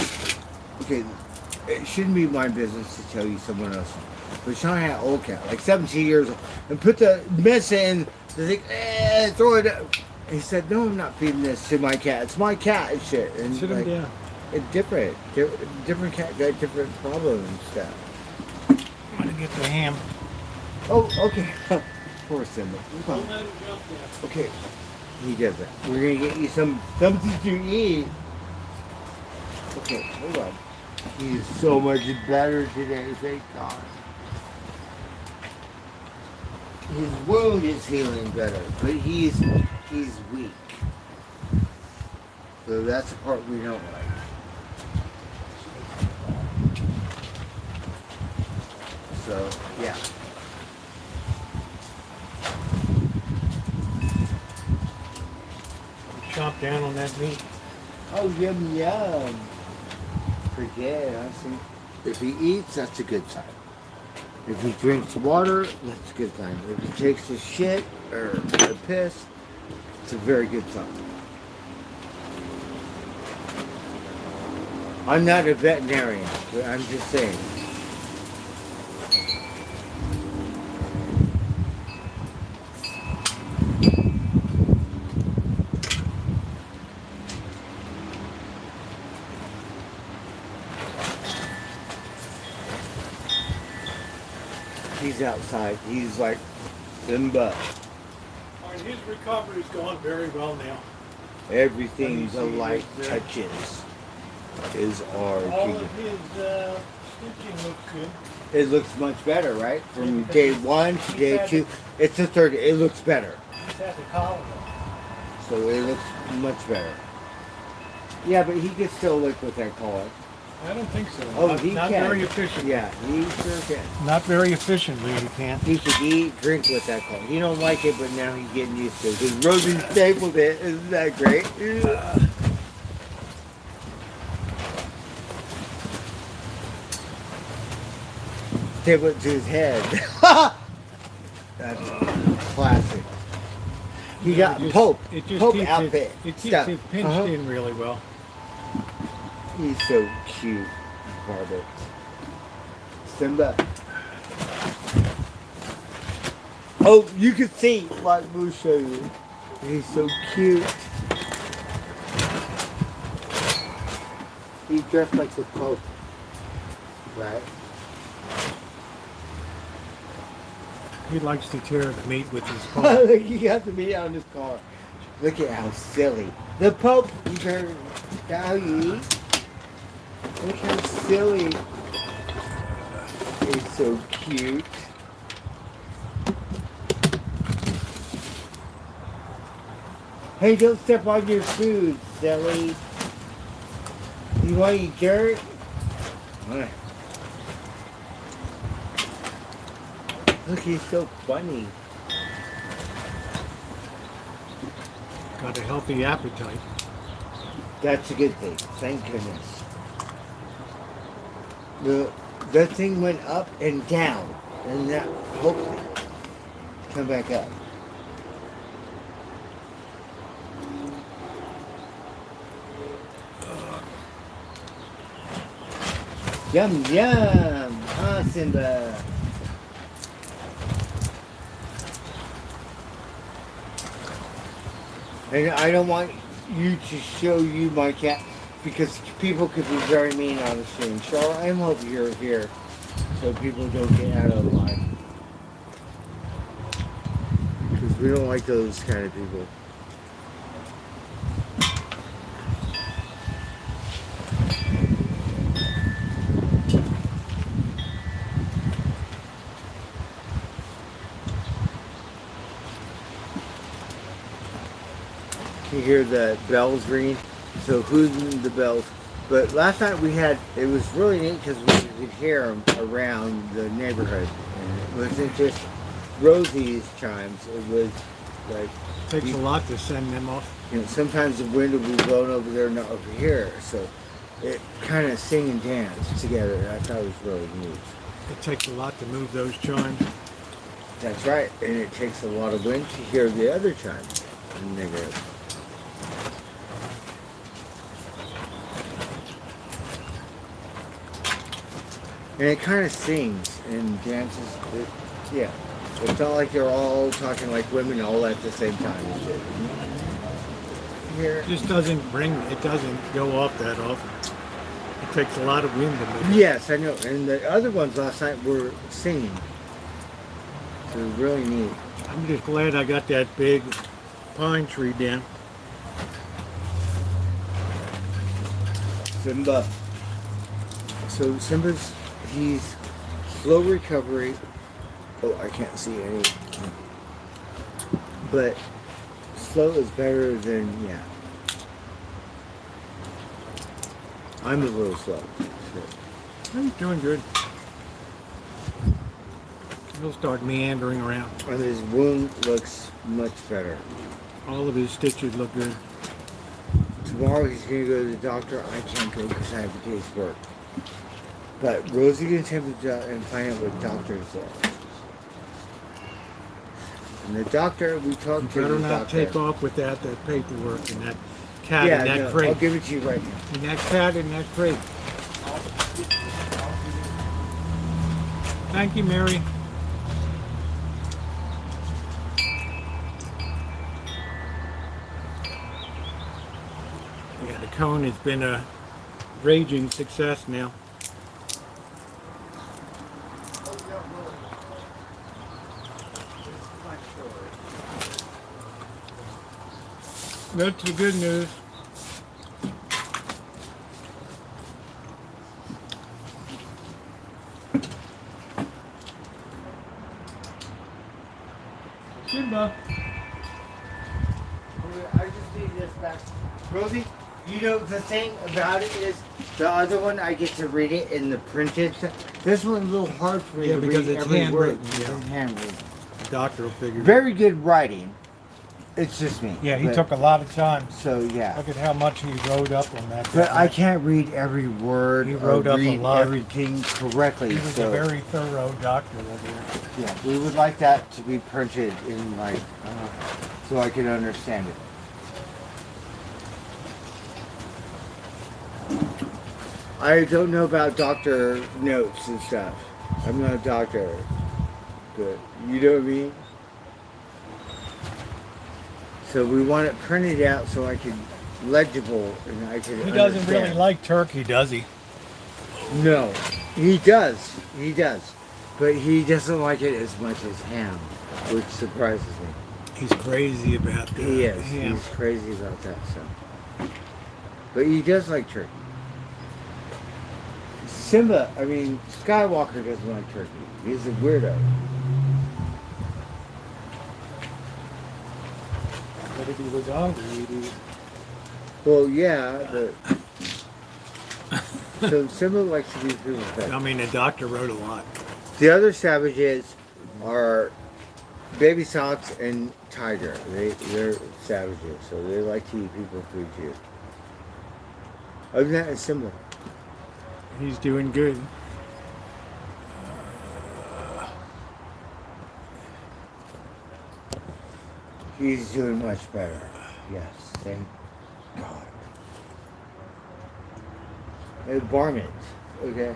okay, it shouldn't be my business to tell you someone else. But Sean had an old cat, like 17 years old, and put the medicine in the thing, throw it up. He said, no, I'm not feeding this to my cat. It's my cat and shit. And Sit him like, down. it's different. Different cat got different problems and stuff. I'm gonna get the ham. Oh, okay. Poor Simba. Don't let him jump there. Okay. He does that. We're gonna get you something to eat. Okay, hold on. He's so much better today, thank God. His wound is healing better, but he's weak. So that's the part we don't like. So yeah. Chomp down on that meat. Oh, yum yum. Forget, I see. If he eats, that's a good sign. If he drinks water, that's a good sign. If he takes a shit or a piss, it's a very good sign. I'm not a veterinarian, but I'm just saying. He's outside. He's like Simba. All right, his recovery's going very well now. Everything the Let me see light his, touches is our All kingdom. of his stitching looks good. It looks much better, right? From day 1 to day 2. It's the third. It looks better. He's had the collar on. So it looks much better. Yeah, but he can still lick with that collar. I don't think so. Oh, not he not can. very efficient. Yeah, he sure can. Not very efficiently, he can't. He should eat, drink with that collar. He don't like it, but now he's getting used to it. Because Rosie stapled it. Isn't that great? Stapled it to his head. That's classic. He got Pope. It just Pope keeps outfit. It keeps stuff. it pinched Uh-huh. in really well. He's so cute, Barbara. Simba. Oh, you can see. Like, we'll show you. He's so cute. He's dressed like the Pope, right? He likes to tear the meat with his paw. Look, you got the meat on his car. Look at how silly. The Pope, you better, how you eat. Look how silly. It's so cute. Hey, don't step on your food, silly. You want to eat dirt? Alright. Look, he's so funny. Got a healthy appetite. That's a good thing. Thank goodness. That thing went up and down, and that hopefully come back up. Yum yum, huh, Simba? And I don't want you to show you my cat because people could be very mean on the stream. Charlotte, I hope you're here so people don't get out of line. Because we don't like those kind of people. You hear the bells ringing, so who's the bells? But last night it was really neat because we could hear them around the neighborhood. And it wasn't just Rosie's chimes, it was like... Takes a lot to send them off. You know, sometimes the wind will be blowing over there, not over here, so it kind of sing and dance together. I thought it was really neat. It takes a lot to move those chimes. That's right, and it takes a lot of wind to hear the other chimes in the neighborhood. And it kind of sings and dances. Yeah. It's not like they're all talking like women all at the same time and shit. Here. It just doesn't go off that often. It takes a lot of wind to move. Yes, I know. And the other ones last night were singing. So it was really neat. I'm just glad I got that big pine tree down. Simba. So he's slow recovery. Oh, I can't see any. But slow is better than, yeah. I'm a little slow. So. He's doing good. He'll start meandering around. And his wound looks much better. All of his stitches look good. Tomorrow he's going to go to the doctor. I can't go because I have a day's work. But Rosie can take the job and find out what doctor says. And the doctor, we talked You to better the not doctor. take off with that paperwork and that cat Yeah, in that no, crate. I'll give it to you right now. And that cat in that crate. Thank you, Mary. Yeah, the cone has been a raging success now. That's the good news. Simba. I just need this back. Rosie, you know the thing about it is the other one I get to read it in the printed. This one's a little hard for me Yeah, to because read it's every word. handwritten, yeah. It's handwritten. The doctor will figure it out. Very good writing. It's just me. Yeah, he but- took a lot of time. So yeah. Look at how much he wrote up on that. But I can't read every word. He or wrote up a read lot. everything correctly. He was so a very thorough doctor over here. yeah, we would like that to be printed in like so I can understand it. I don't know about doctor notes and stuff. I'm not a doctor, but you know what I mean? So we want it printed out so I can legible and I can He doesn't really understand. like turkey, does he? No, he does. He does. But he doesn't like it as much as ham, which surprises me. He's crazy about that. He is. ham. He's crazy about that stuff. But he does like turkey. Skywalker doesn't like turkey. He's a weirdo. But if he was hungry, he'd eat. Well, yeah, but... So Simba likes to be food fed. I mean, the doctor wrote a lot. The other savages are Baby Sox and Tiger. They're savages, so they like to eat people food too. Other than that, it's Simba. He's doing good. He's doing much better. Yes, thank God. Varmint, okay?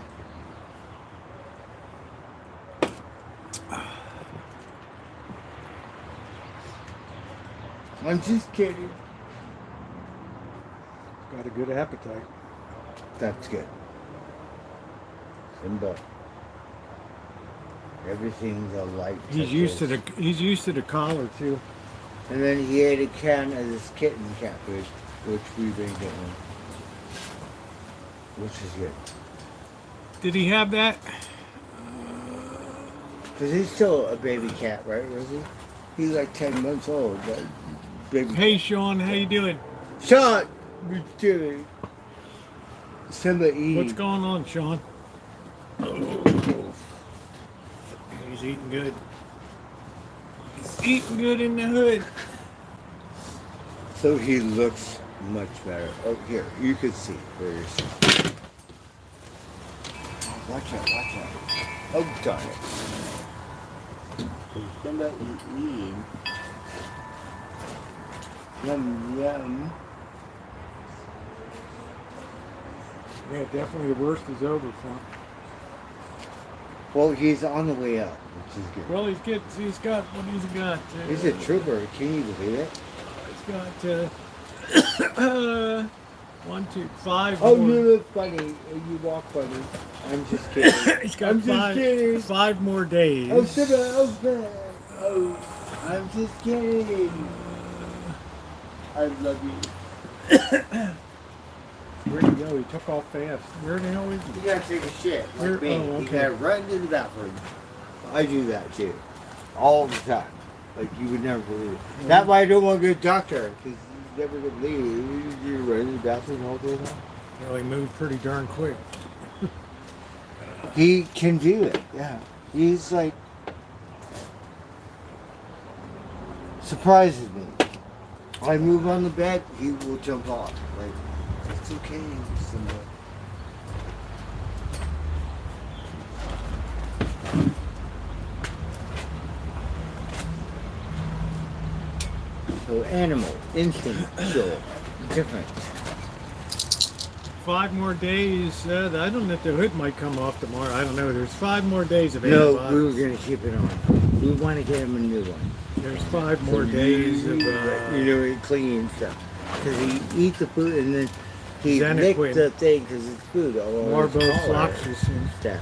I'm just kidding. Got a good appetite. That's good. Simba. Everything's a light. He's used to the collar too. And then he ate a can of this kitten cat food, which we've been getting, which is good. Did he have that? Because he's still a baby cat, right, Rosie? He's like 10 months old. But baby. Hey, Sean, how you doing? Shut! You're kidding. Simba eating. What's going on, Sean? He's eating good. He's eating good in the hood. So he looks much better. Oh, here, you can see for yourself. Watch out, watch out. Oh, darn it. Simba eating. Yum, yum. Yeah, definitely the worst is over for him. Well, he's on the way up, which is good. Well, he's got what he's got. He's a trooper. Can you believe it? He's got 1, 2, 5 Oh, more. you look funny. You walk funny. I'm just kidding. He's got I'm just kidding. 5 more days. Oh, Simba, oh, man. Oh, I'm just kidding. I love you. Where'd he go? He took off fast. Where the hell is he? You gotta take a shit. Where- Like me. oh, You okay. gotta run to the bathroom. I do that too. All the time. Like you would never believe it. That's why I don't want to go to the doctor. Because he's never gonna believe it. You run to the bathroom all day long. Well, he moved pretty darn quick. He can do it. Yeah. He's like surprises me. I move on the bed, he will jump off. Like, it's okay, Simba. So animal, instinctual, different. 5 more days. I don't know if the hood might come off tomorrow. I don't know. There's 5 more days of No, we were antibiotics. gonna keep it on. We want to get him a new one. There's 5 more days of. Clean stuff. Because he eat the food and then he lick Xanaquin. the thing because it's food. Morbo-floxacin. Stuff.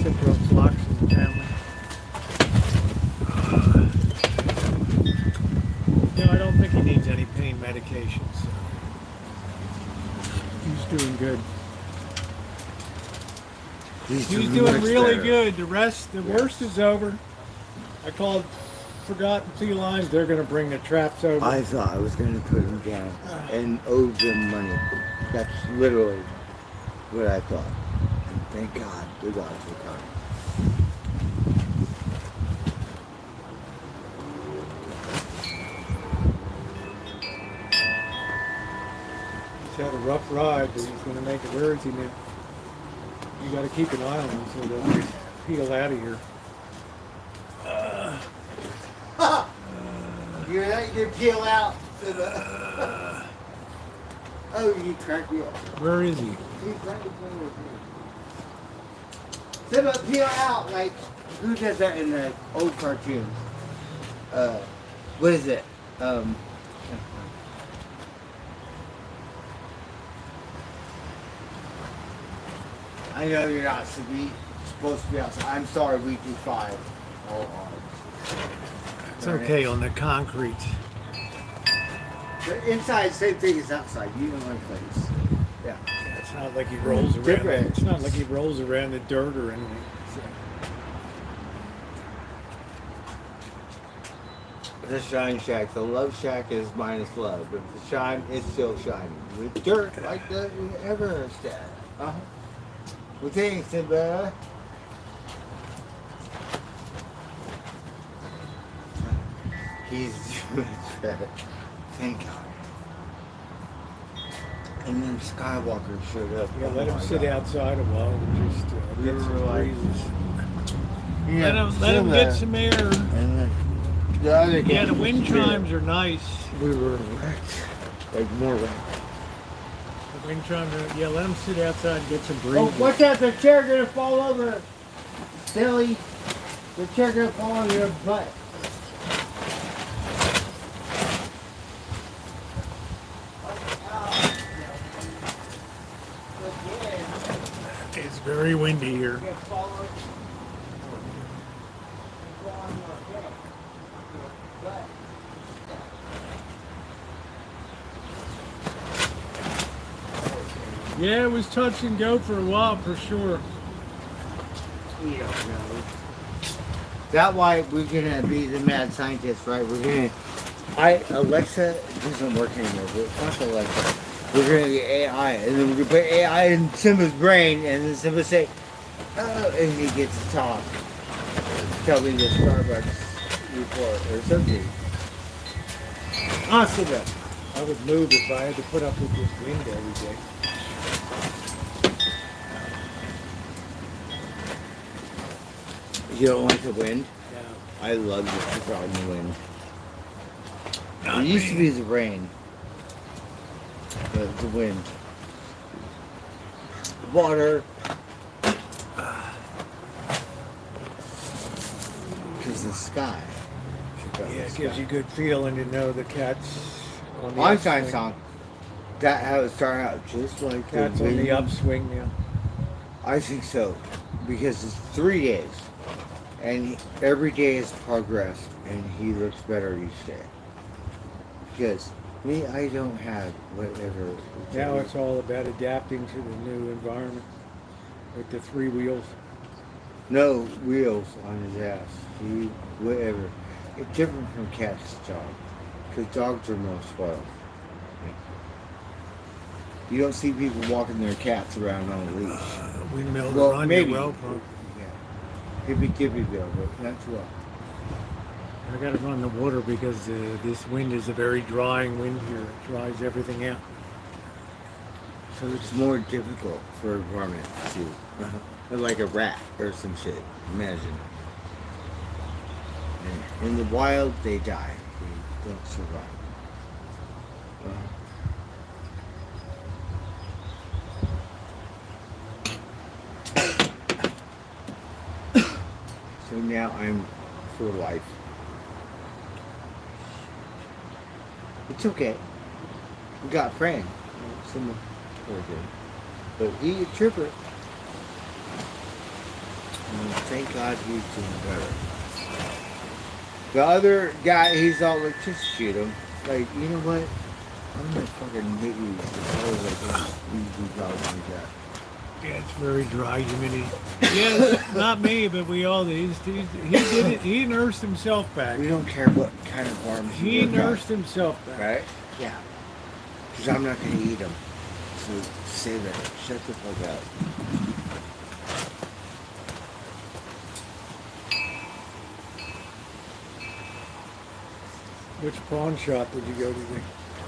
Ciprofloxacin family. No, I don't think he needs any pain medications. So. He's doing good. He's doing much really better. good. The worst is over. I called Forgotten Felines. They're going to bring the traps over. I thought I was going to put him down and owe them money. That's literally what I thought. And thank God the dogs were coming. He's had a rough ride, but he's going to make it. Where is he now? You got to keep an eye on him so they'll peel out of here. You're not going to peel out. Oh, you cracked me up. Where is he? He's right between with me. Simba, peel out. Like, who does that in the old cartoons? What is it? I I know you're not supposed to be outside. I'm sorry, we do 5. All on. It's okay on the concrete. The inside, same thing as outside. You know my place. Yeah. It's not like he rolls around. Different. It's not like he rolls around the dirt or anything. The shine shack. The love shack is minus love, but the shine is still shining. With dirt like the Everest. Uh-huh. Well, thanks, Simba. He's doing better. Thank God. And then Skywalker showed up. Yeah, Oh let him my sit God. outside a while and just We get were some like- breezes. Yeah, Let him get Simba. some air. And then the other Yeah, cat the was wind scared. chimes are nice. We were wrecked. Like more wrecked. The wind chimes are, yeah, let him sit outside and get some Oh, breezes. watch out, the chair gonna fall over. Silly. The chair gonna fall on your butt. It's very windy here. Yeah, it was touch and go for a while for sure. We don't know. That's why we're gonna be the mad scientist, right? We're gonna. Alexa doesn't work anymore, but fuck Alexa. We're gonna get AI, and then we're gonna put AI in Simba's brain, and then Simba say, "Oh," and he gets to talk. Tell me the Starbucks report or something. Ah, Simba. I would move if I had to put up with this wind every day. You don't like the wind? No. I love the out in the wind. Not It used to me. be the rain. The wind. Water. Because the sky. Yeah, it gives you a good feeling to know the cat's on the Einstein upswing. song. That how it started out, just like Cat's the on the wind. upswing now. I think so. Because it's 3 days. And every day is progress. And he looks better each day. Because me, I don't have whatever. Now it's all about adapting to the new environment with the 3 wheels. No wheels on his ass. He, whatever. It's different from cats to dogs. Because dogs are more spoiled. You don't see people walking their cats around on a leash. Windmill Well, run maybe. well pump. Yeah. Hippy bill, but not too well. I got to run the water because this wind is a very drying wind here. It dries everything out. So it's more difficult for a varmint to, like a rat or some shit. Imagine. And in the wild, they die. They don't survive. So now I'm for life. It's okay. We got a friend. Someone but he a tripper. And thank God he's doing better. The other guy, he's all like, just shoot him. Like, you know what? I'm gonna fucking hit you. I was like, you dogs like that. Yeah, it's very dry humidity. Yeah, not me, but we all did. He did it. He nursed himself back. We don't care what kind of farms He you work nursed himself on, back. right? Yeah. Because I'm not gonna eat them. So say that. Shut the fuck up. Which pawn shop did you go to?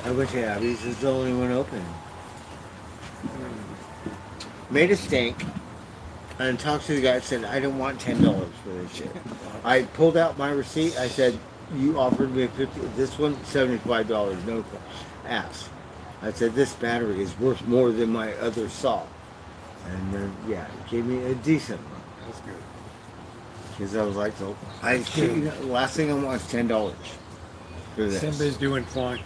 I went to Abby's. It's the only one open. Made a stink. And talked to the guy and said, I don't want $10 for this shit. I pulled out my receipt. I said, you offered me 50. This one, $75. No ass. I said, this battery is worth more than my other saw. And then, yeah, it gave me a decent one. That's good. Because I was like, oh, the last thing I want is $10 for this. Simba's doing fine.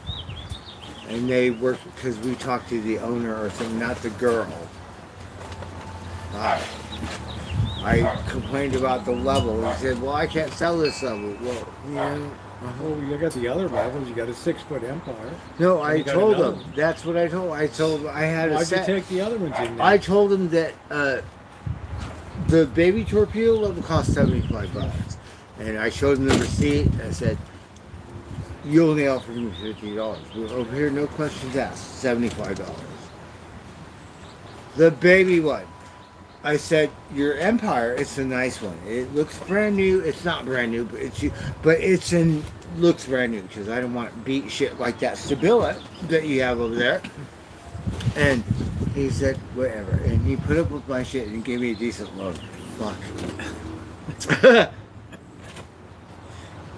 And they work, because we talked to the owner or something, not the girl. I complained about the level. He said, well, I can't sell this level. Well, you know. Oh, you got the other levels. You got a 6-foot Empire. No, And I you got told another him. one. That's what I told. I told him I had a Why'd you set. take the other ones in there? I told him that the baby torpedo level cost $75, and I showed him the receipt. I said, "You only offered me $50. Well, over here, no questions asked. $75. The baby one." I said, "Your Empire, it's a nice one. It looks brand new. It's not brand new, but looks brand new because I don't want beat shit like that Stabila that you have over there." And he said, "Whatever." And he put up with my shit and gave me a decent loan. Fuck.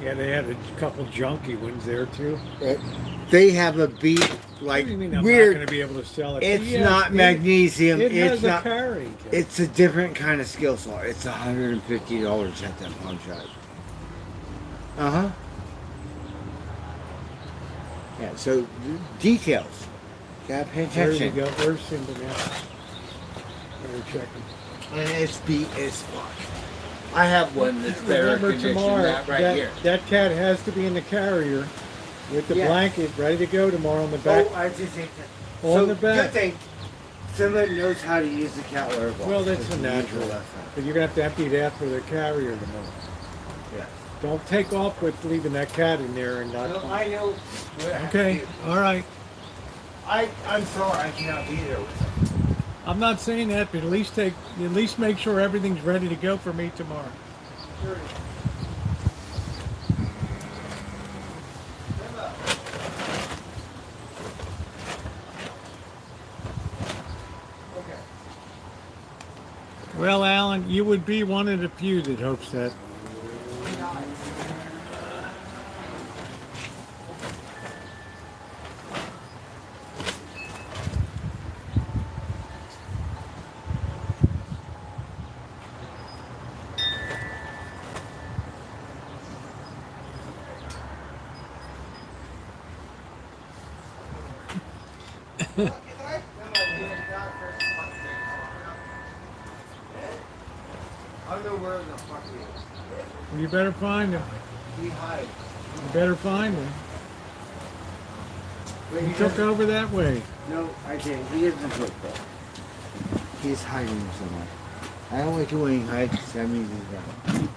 Yeah, they had a couple junky ones there too. They have a beat like What do you mean I'm weird. not going to be able to sell it? It's Yes, not magnesium. It It's has not. a carrying case. It's a different kind of skill saw. It's $150 at that pawn shop. Uh huh. Yeah. So details. Gotta pay There you attention. go. There's Simba now. Better check him. And it's beat as fuck. I have one that's better Remember condition tomorrow, than that right here. that cat has to be in the carrier with the Yeah. blanket ready to go tomorrow on the back. Oh, I just ate that. On So, the back. Good thing somebody knows how to use the cat litter box. Well, that's a Because natural. we use it last But you're going to have to empty that for the carrier tomorrow. time. Yeah. Don't take off with leaving that cat in there and not. No, I know. what I have to Okay, do. all right. I'm sorry I cannot be there with them. I'm not saying that, but at least make sure everything's ready to go for me tomorrow. Well, Alan, you would be one of the few that hopes that. I don't know where the fuck he is. You better find him. He hides. You better find him. But He took over that way. No, I didn't. He doesn't look though. He's hiding somewhere. I don't like it when he hides because that means he's gone.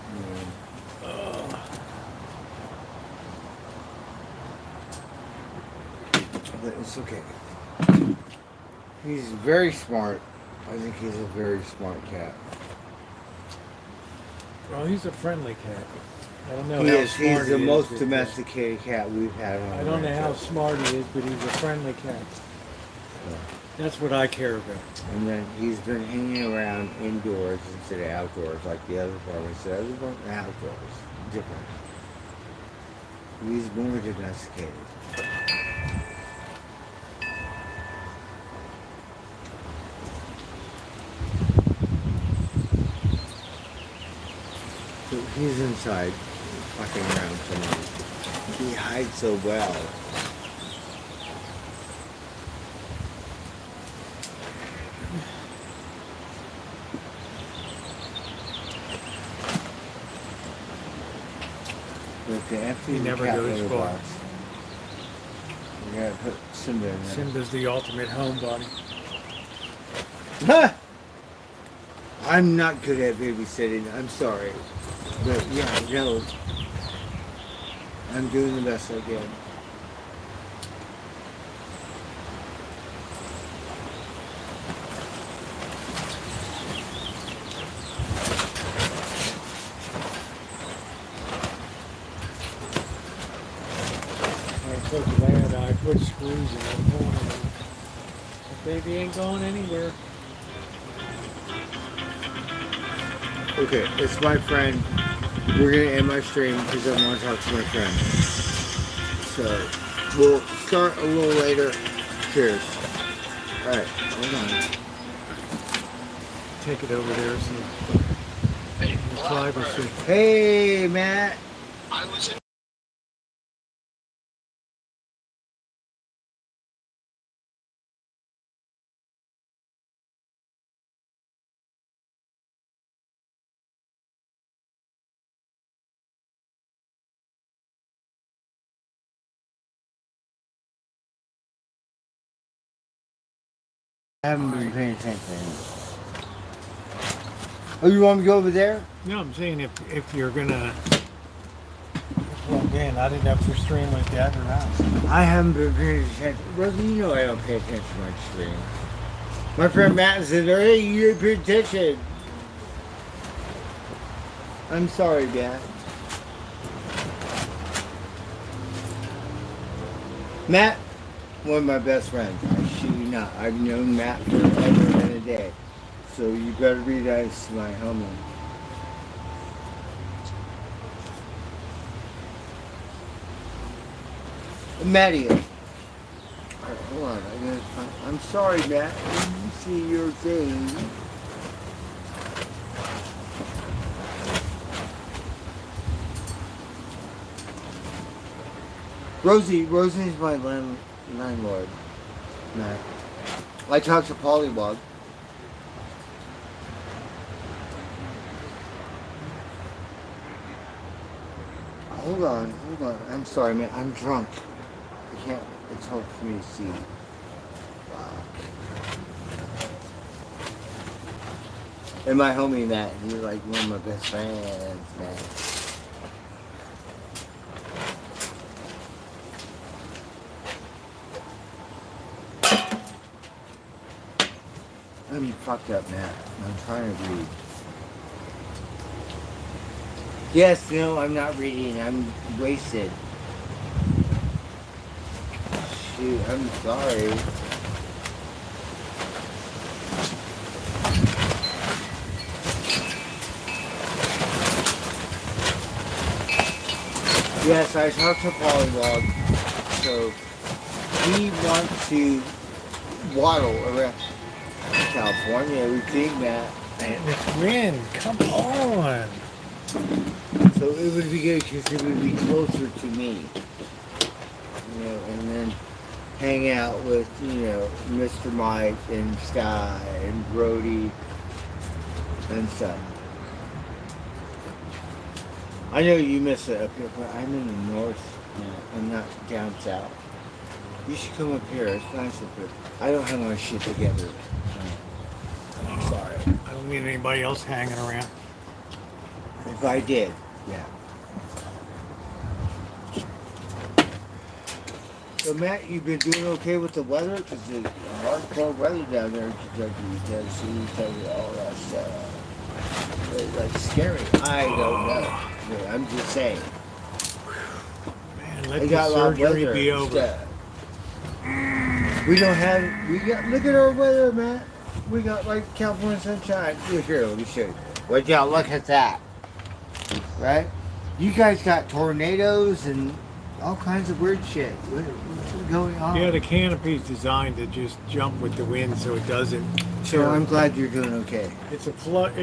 But it's okay. He's very smart. I think he's a very smart cat. Well, he's a friendly cat. I don't know He how is. smart He's he the is, most but, domesticated cat we've had on. I don't know how Rancho. smart he is, but he's a friendly cat. That's what I care about. And then he's been hanging around indoors instead of outdoors, like the other farmers said. Everyone outdoors, different. He's more domesticated. So he's inside, fucking around somewhere. He hides so well. But to empty He the never cat goes litter far. box, we gotta put Simba in there. Simba's the ultimate homebody. I'm not good at babysitting. I'm sorry, but yeah, no, I'm doing the best I can. I'm so glad I put screws in that corner. That baby ain't going anywhere. Okay, it's my friend. We're gonna end my stream because I want to talk to my friend. So we'll start a little later. Cheers. All right, hold on. Take it over there so the privacy. Hey, Matt. I was in I haven't been paying attention. Oh, you want me to go over there? No, I'm saying if you're gonna plug in, I didn't know if you're streaming with that or not. I haven't been paying attention. Rosie, you know I don't pay attention to my stream. My friend Matt said, hey, you didn't pay attention. I'm sorry, Matt. Matt, one of my best friends. I shit you not. I've known Matt forever and a day. So you better be nice to my homie. Matty. Alright, hold on. I'm sorry, Matt. You see your thing. Rosie's my landlord, Matt. I talked to Pollywog. Hold on. I'm sorry, man. I'm drunk. I can't. It's hard for me to see. Fuck. And my homie Matt, he's like one of my best friends, man. I'm fucked up, Matt. I'm trying to read. Yes, no, I'm not reading. I'm wasted. Shoot, I'm sorry. Yes, I talked to Pollywog. So he wants to waddle around California. We think that. Man, this wind, come on. So it would be good because it would be closer to me. You know, and then hang out with, you know, Mr. Mike and Sky and Brody and stuff. I know you miss it up here, but I'm in the north now. I'm not down south. You should come up here. It's nice up here. I don't have my shit together. I'm sorry. I don't need anybody else hanging around. If I did, yeah. So Matt, you've been doing okay with the weather? Because the hardcore weather down there in Kentucky, Tennessee, all that stuff. It's like scary. I don't know. I'm just saying. Man, let They the got a lot of surgery weather be and over. stuff. Look at our weather, Matt. We got like California sunshine. Here, let me show you. Watch out, look at that. Right? You guys got tornadoes and all kinds of weird shit. What's going on? Yeah, the canopy's designed to just jump with the wind so it doesn't. So I'm glad you're doing okay. It's a flood.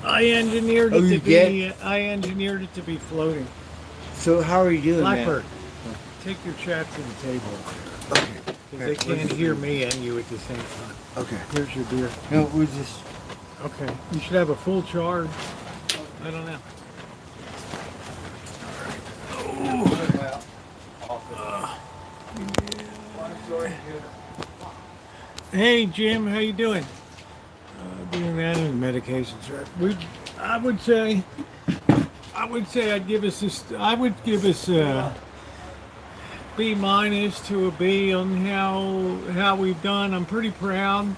I engineered it to be. I engineered it to be floating. So how are you doing, Blackbird, take your chat to the table. Okay. Because they can't hear me and you at the same time. Okay. Here's your beer. No, we're just. Okay. You should have a full charge. I don't know. Hey Jim, how you doing? Doing that and medications, right? I would say I'd give us this. I would give us a B- to a B on how we've done. I'm pretty proud.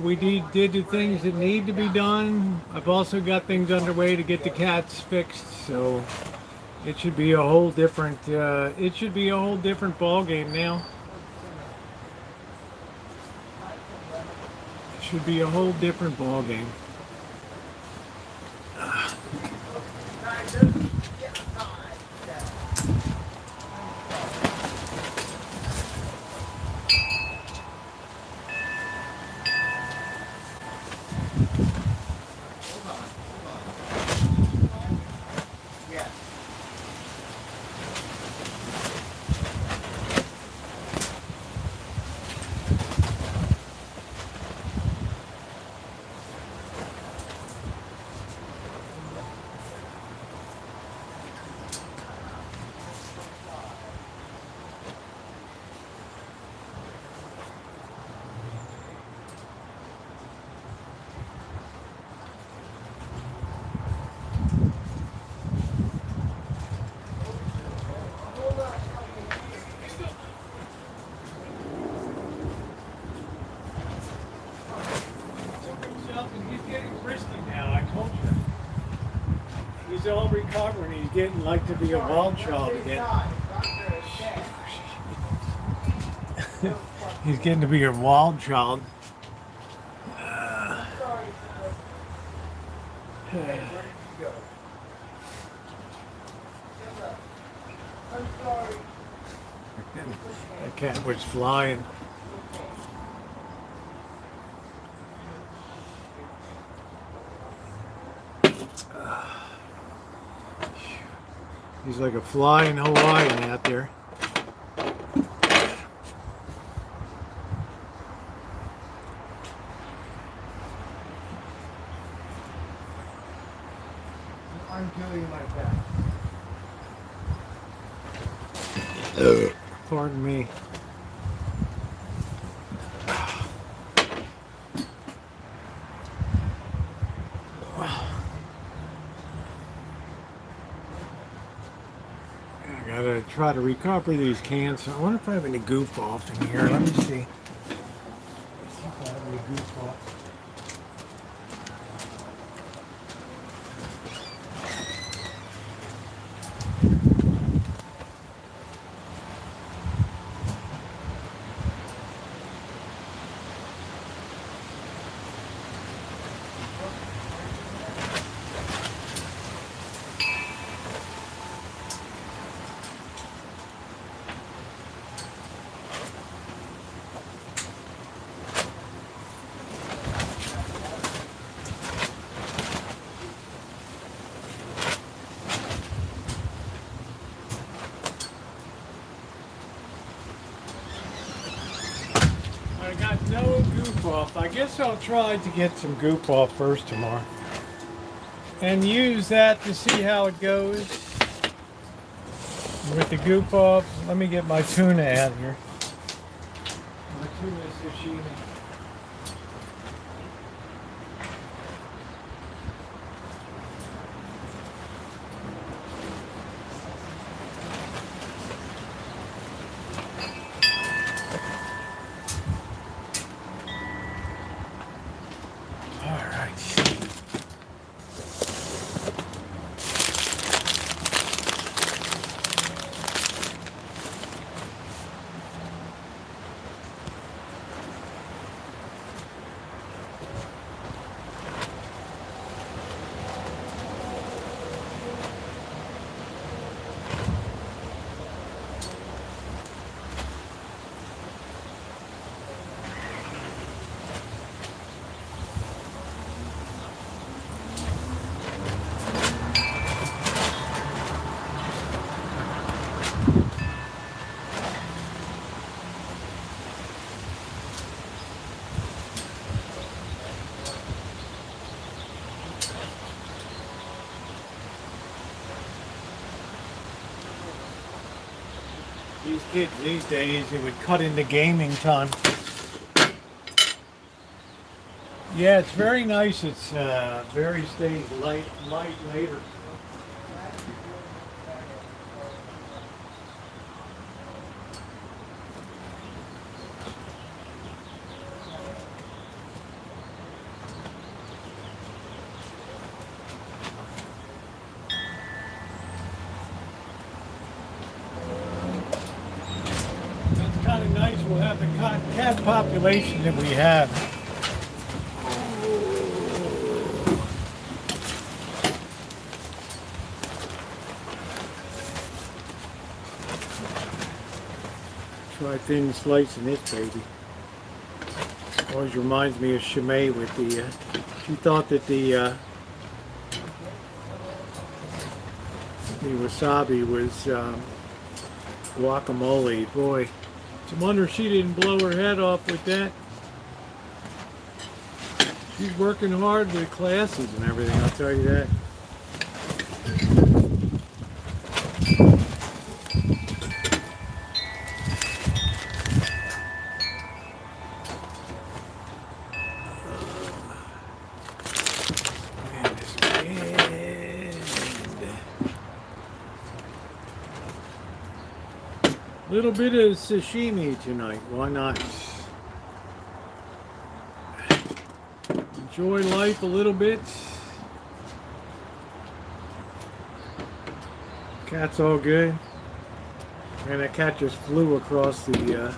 We did the things that need to be done. I've also got things underway to get the cats fixed, so it should be a whole different. It should be a whole different ball game now. It should be a whole different ball game. He's all recovering. He's getting like to be a wild child again. He's getting to be a wild child. That cat was flying. He's like a fly in Hawaii out there. I'm killing my cat. Pardon me. I gotta try to recover these cans. I wonder if I have any goof off in here. Let me see. Let's see if I have any goof off. I got no goof off. I guess I'll try to get some goof off first tomorrow. And use that to see how it goes. With the goof off, let me get my tuna out here. My tuna sashimi. These kids these days, it would cut into gaming time. Yeah, it's very nice. It's very stays light later. Kind of nice. We'll have the cat population that we have. Try thin slicing this baby. Always reminds me of Shimei with the. She thought that the wasabi was guacamole. Boy. It's a wonder she didn't blow her head off with that. She's working hard with classes and everything, I'll tell you that. Little bit of sashimi tonight, why not? Enjoy life a little bit. Cat's all good. And that cat just flew across there.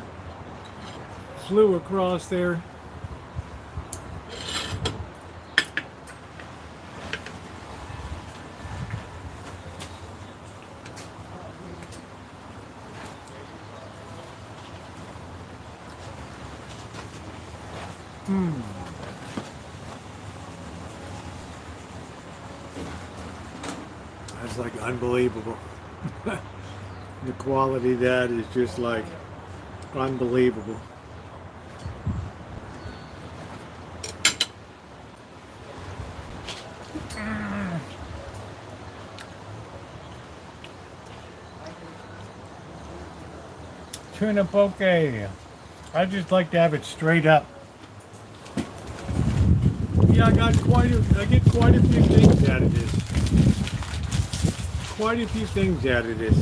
That's like unbelievable. The quality of that is just like unbelievable. Tuna poke. I just like to have it straight up. Yeah, I get quite a few things out of this. Quite a few things out of this.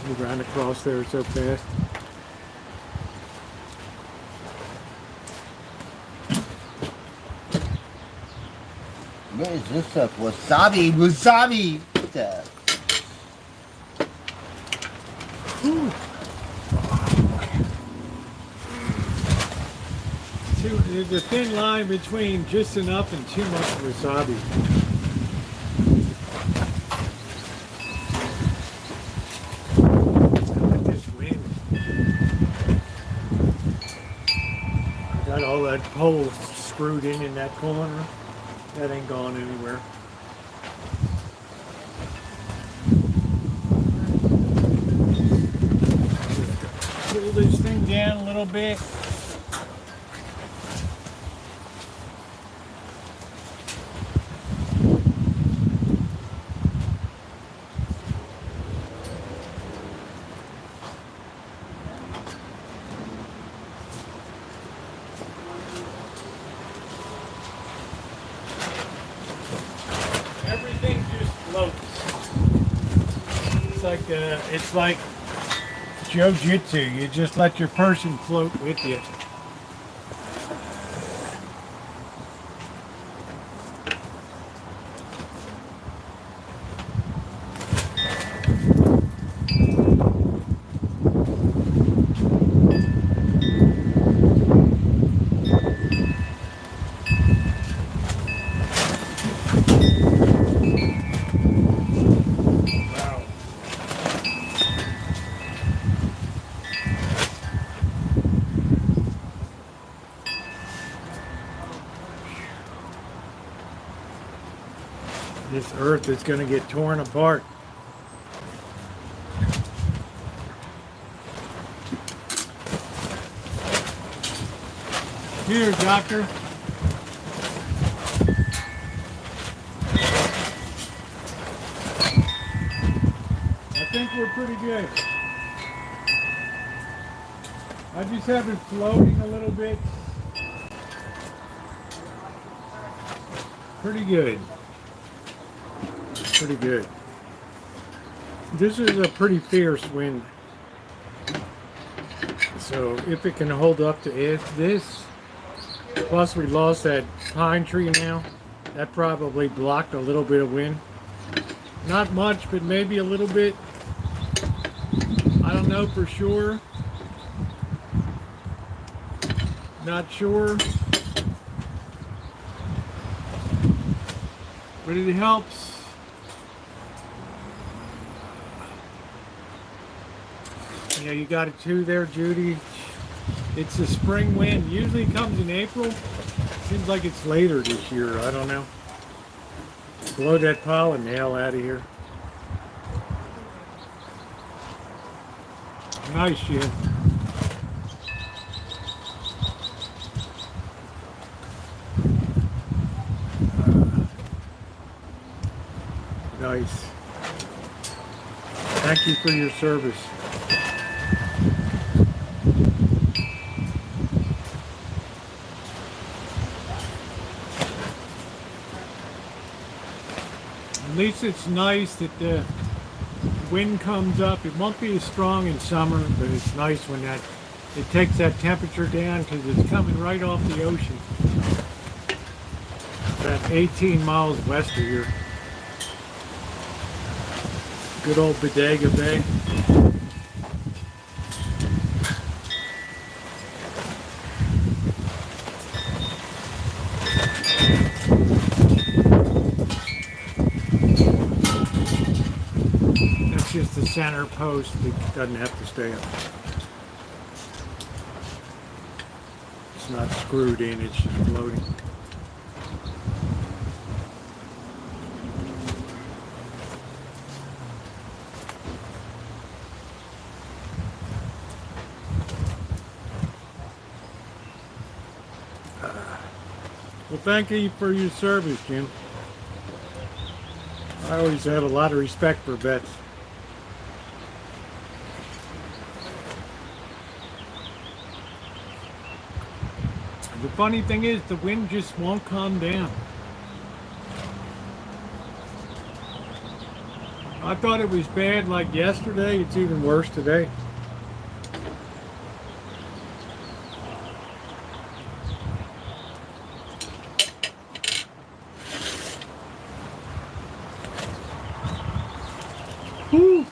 You ran across there so fast. What is this stuff? Wasabi! Wasabi! What the? There's a thin line between just enough and too much wasabi. This wind. I got all that pole screwed in that corner. That ain't gone anywhere. Pull this thing down a little bit. Everything just floats. It's like jiu-jitsu. You just let your person float with you. This earth is going to get torn apart. Here, doctor. I think we're pretty good. I just have it floating a little bit. Pretty good. Pretty good. This is a pretty fierce wind. So if it can hold up to this, plus we lost that pine tree now, that probably blocked a little bit of wind. Not much, but maybe a little bit. I don't know for sure. Not sure. But it helps. Yeah, you got it too there, Judy. It's a spring wind. Usually it comes in April. Seems like it's later this year. I don't know. Blow that pollen the hell out of here. Nice, Jim. Nice. Thank you for your service. At least it's nice that the wind comes up. It won't be as strong in summer, but it's nice when it takes that temperature down because it's coming right off the ocean. About 18 miles west of here. Good old Bodega Bay. That's just the center post. It doesn't have to stay up. It's not screwed in, it's just floating. Well, thank you for your service, Jim. I always have a lot of respect for vets. The funny thing is, the wind just won't calm down. I thought it was bad like yesterday. It's even worse today. Whew.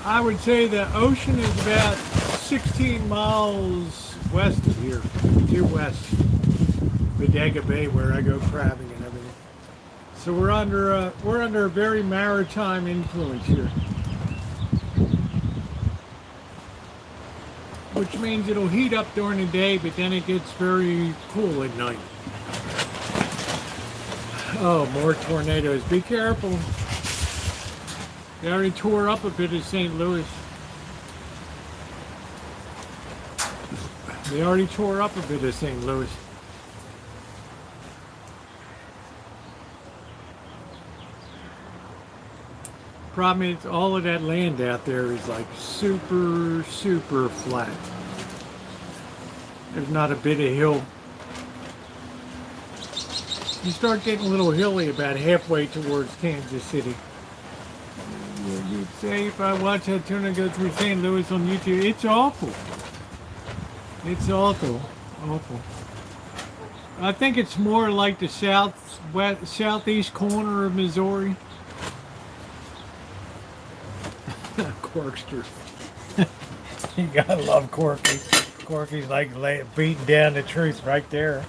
I would say the ocean is about 16 miles west of here, due west, Bodega Bay, where I go crabbing and everything. So we're under a very maritime influence here, which means it'll heat up during the day, but then it gets very cool at night. Oh, more tornadoes! Be careful. They already tore up a bit of St. Louis. They already tore up a bit of St. Louis. Problem is, all of that land out there is like super, super flat. There's not a bit of hill. You start getting a little hilly about halfway towards Kansas City. You'd say if I watch that tuna go through St. Louis on YouTube, it's awful. It's awful, awful. I think it's more like the southeast corner of Missouri. Corkster. You gotta love Corky. Corky's like beating down the truth right there.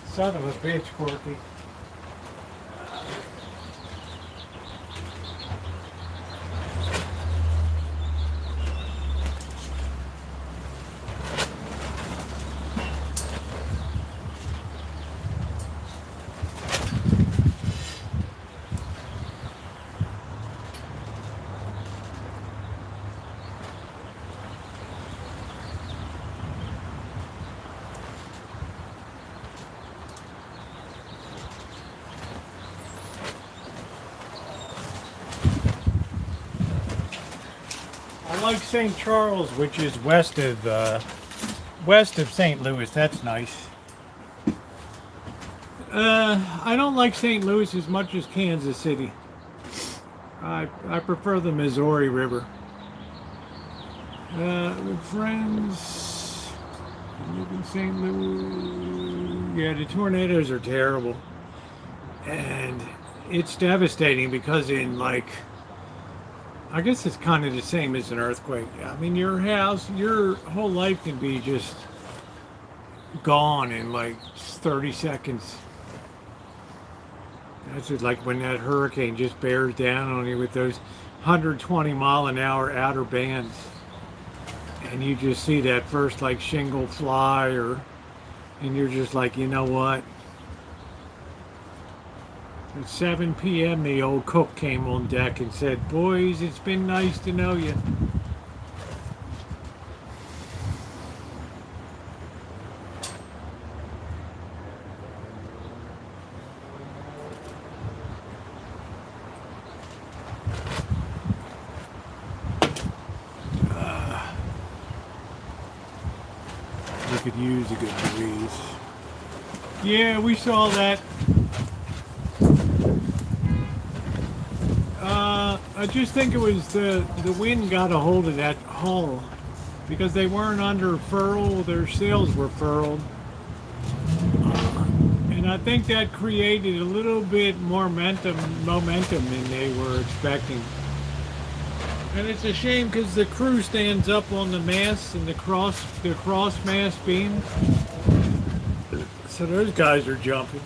Son of a bitch, Corky. I like St. Charles, which is west of St. Louis. That's nice. I don't like St. Louis as much as Kansas City. I prefer the Missouri River. With friends, I live in St. Louis. Yeah, the tornadoes are terrible, and it's devastating because in like, I guess it's kind of the same as an earthquake. I mean, your house, your whole life can be just gone in like 30 seconds. That's just like when that hurricane just bears down on you with those 120 mile an hour outer bands. And you just see that first like shingle fly, and you're just like, you know what? At 7 p.m. the old cook came on deck and said, "Boys, it's been nice to know you." could use a good breeze. Yeah, we saw that. I just think it was the wind got a hold of that hull because they weren't under furl, their sails were furled. And I think that created a little bit more momentum than they were expecting. And it's a shame because the crew stands up on the masts and the cross mast beams. So those guys are jumping.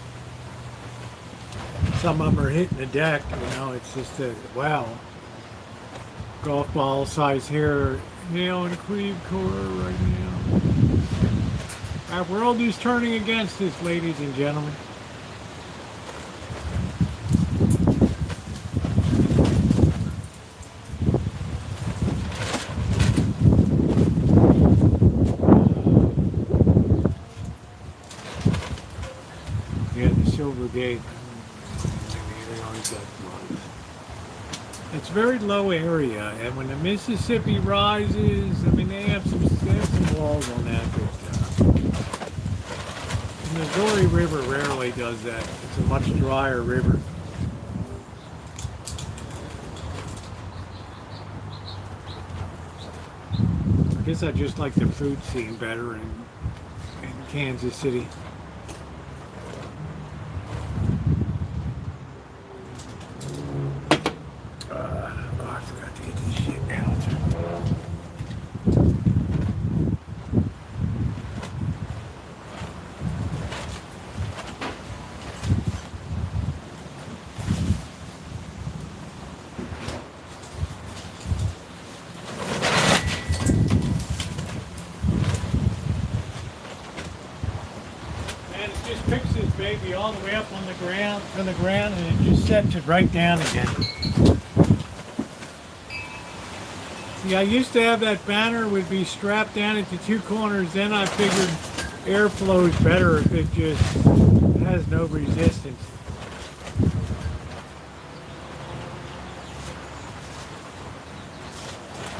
Some of them are hitting the deck, you know, it's just a, wow. Golf ball size hair, nail in a cleave core right now. Our world is turning against us, ladies and gentlemen. Yeah, the Silver Gate. It's a very low area, and when the Mississippi rises, I mean, they have some walls on that. But, the Missouri River rarely does that. It's a much drier river. I guess I just like the food scene better in Kansas City. I forgot to get this shit out. And it just picks this baby all the way up on the ground, and it just sets it right down again. See, I used to have that banner would be strapped down at the two corners. Then I figured airflow is better if it just has no resistance.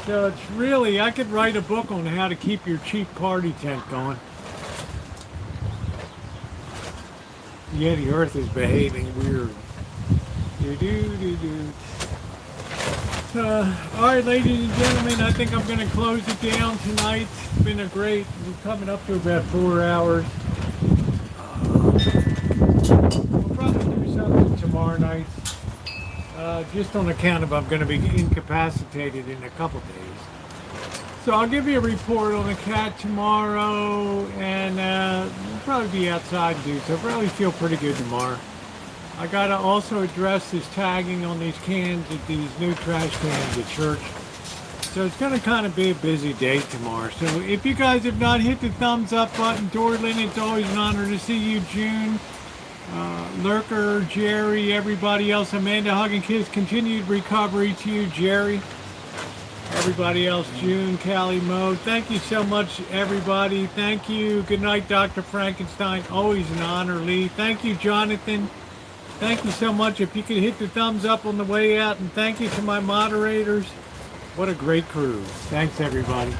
So it's really, I could write a book on how to keep your cheap party tent going. Yeah, the earth is behaving weird. Do-do-do-do. All right, ladies and gentlemen, I think I'm going to close it down tonight. It's been a great, we're coming up to about 4 hours. We'll probably do something tomorrow night, just on account of I'm going to be incapacitated in a couple days. So I'll give you a report on the cat tomorrow, and we'll probably be outside and do so. I'll probably feel pretty good tomorrow. I gotta also address this tagging on these cans at these new trash cans at church. So it's gonna kind of be a busy day tomorrow. So if you guys have not hit the thumbs up button, Dorlin, it's always an honor to see you, June, Lurker, Jerry, everybody else, Amanda, hug and kiss, continued recovery to you, Jerry. Everybody else, June, Callie, Mo, thank you so much, everybody. Thank you. Good night, Dr. Frankenstein. Always an honor, Lee. Thank you, Jonathan. Thank you so much. If you could hit the thumbs up on the way out, and thank you to my moderators. What a great crew. Thanks, everybody.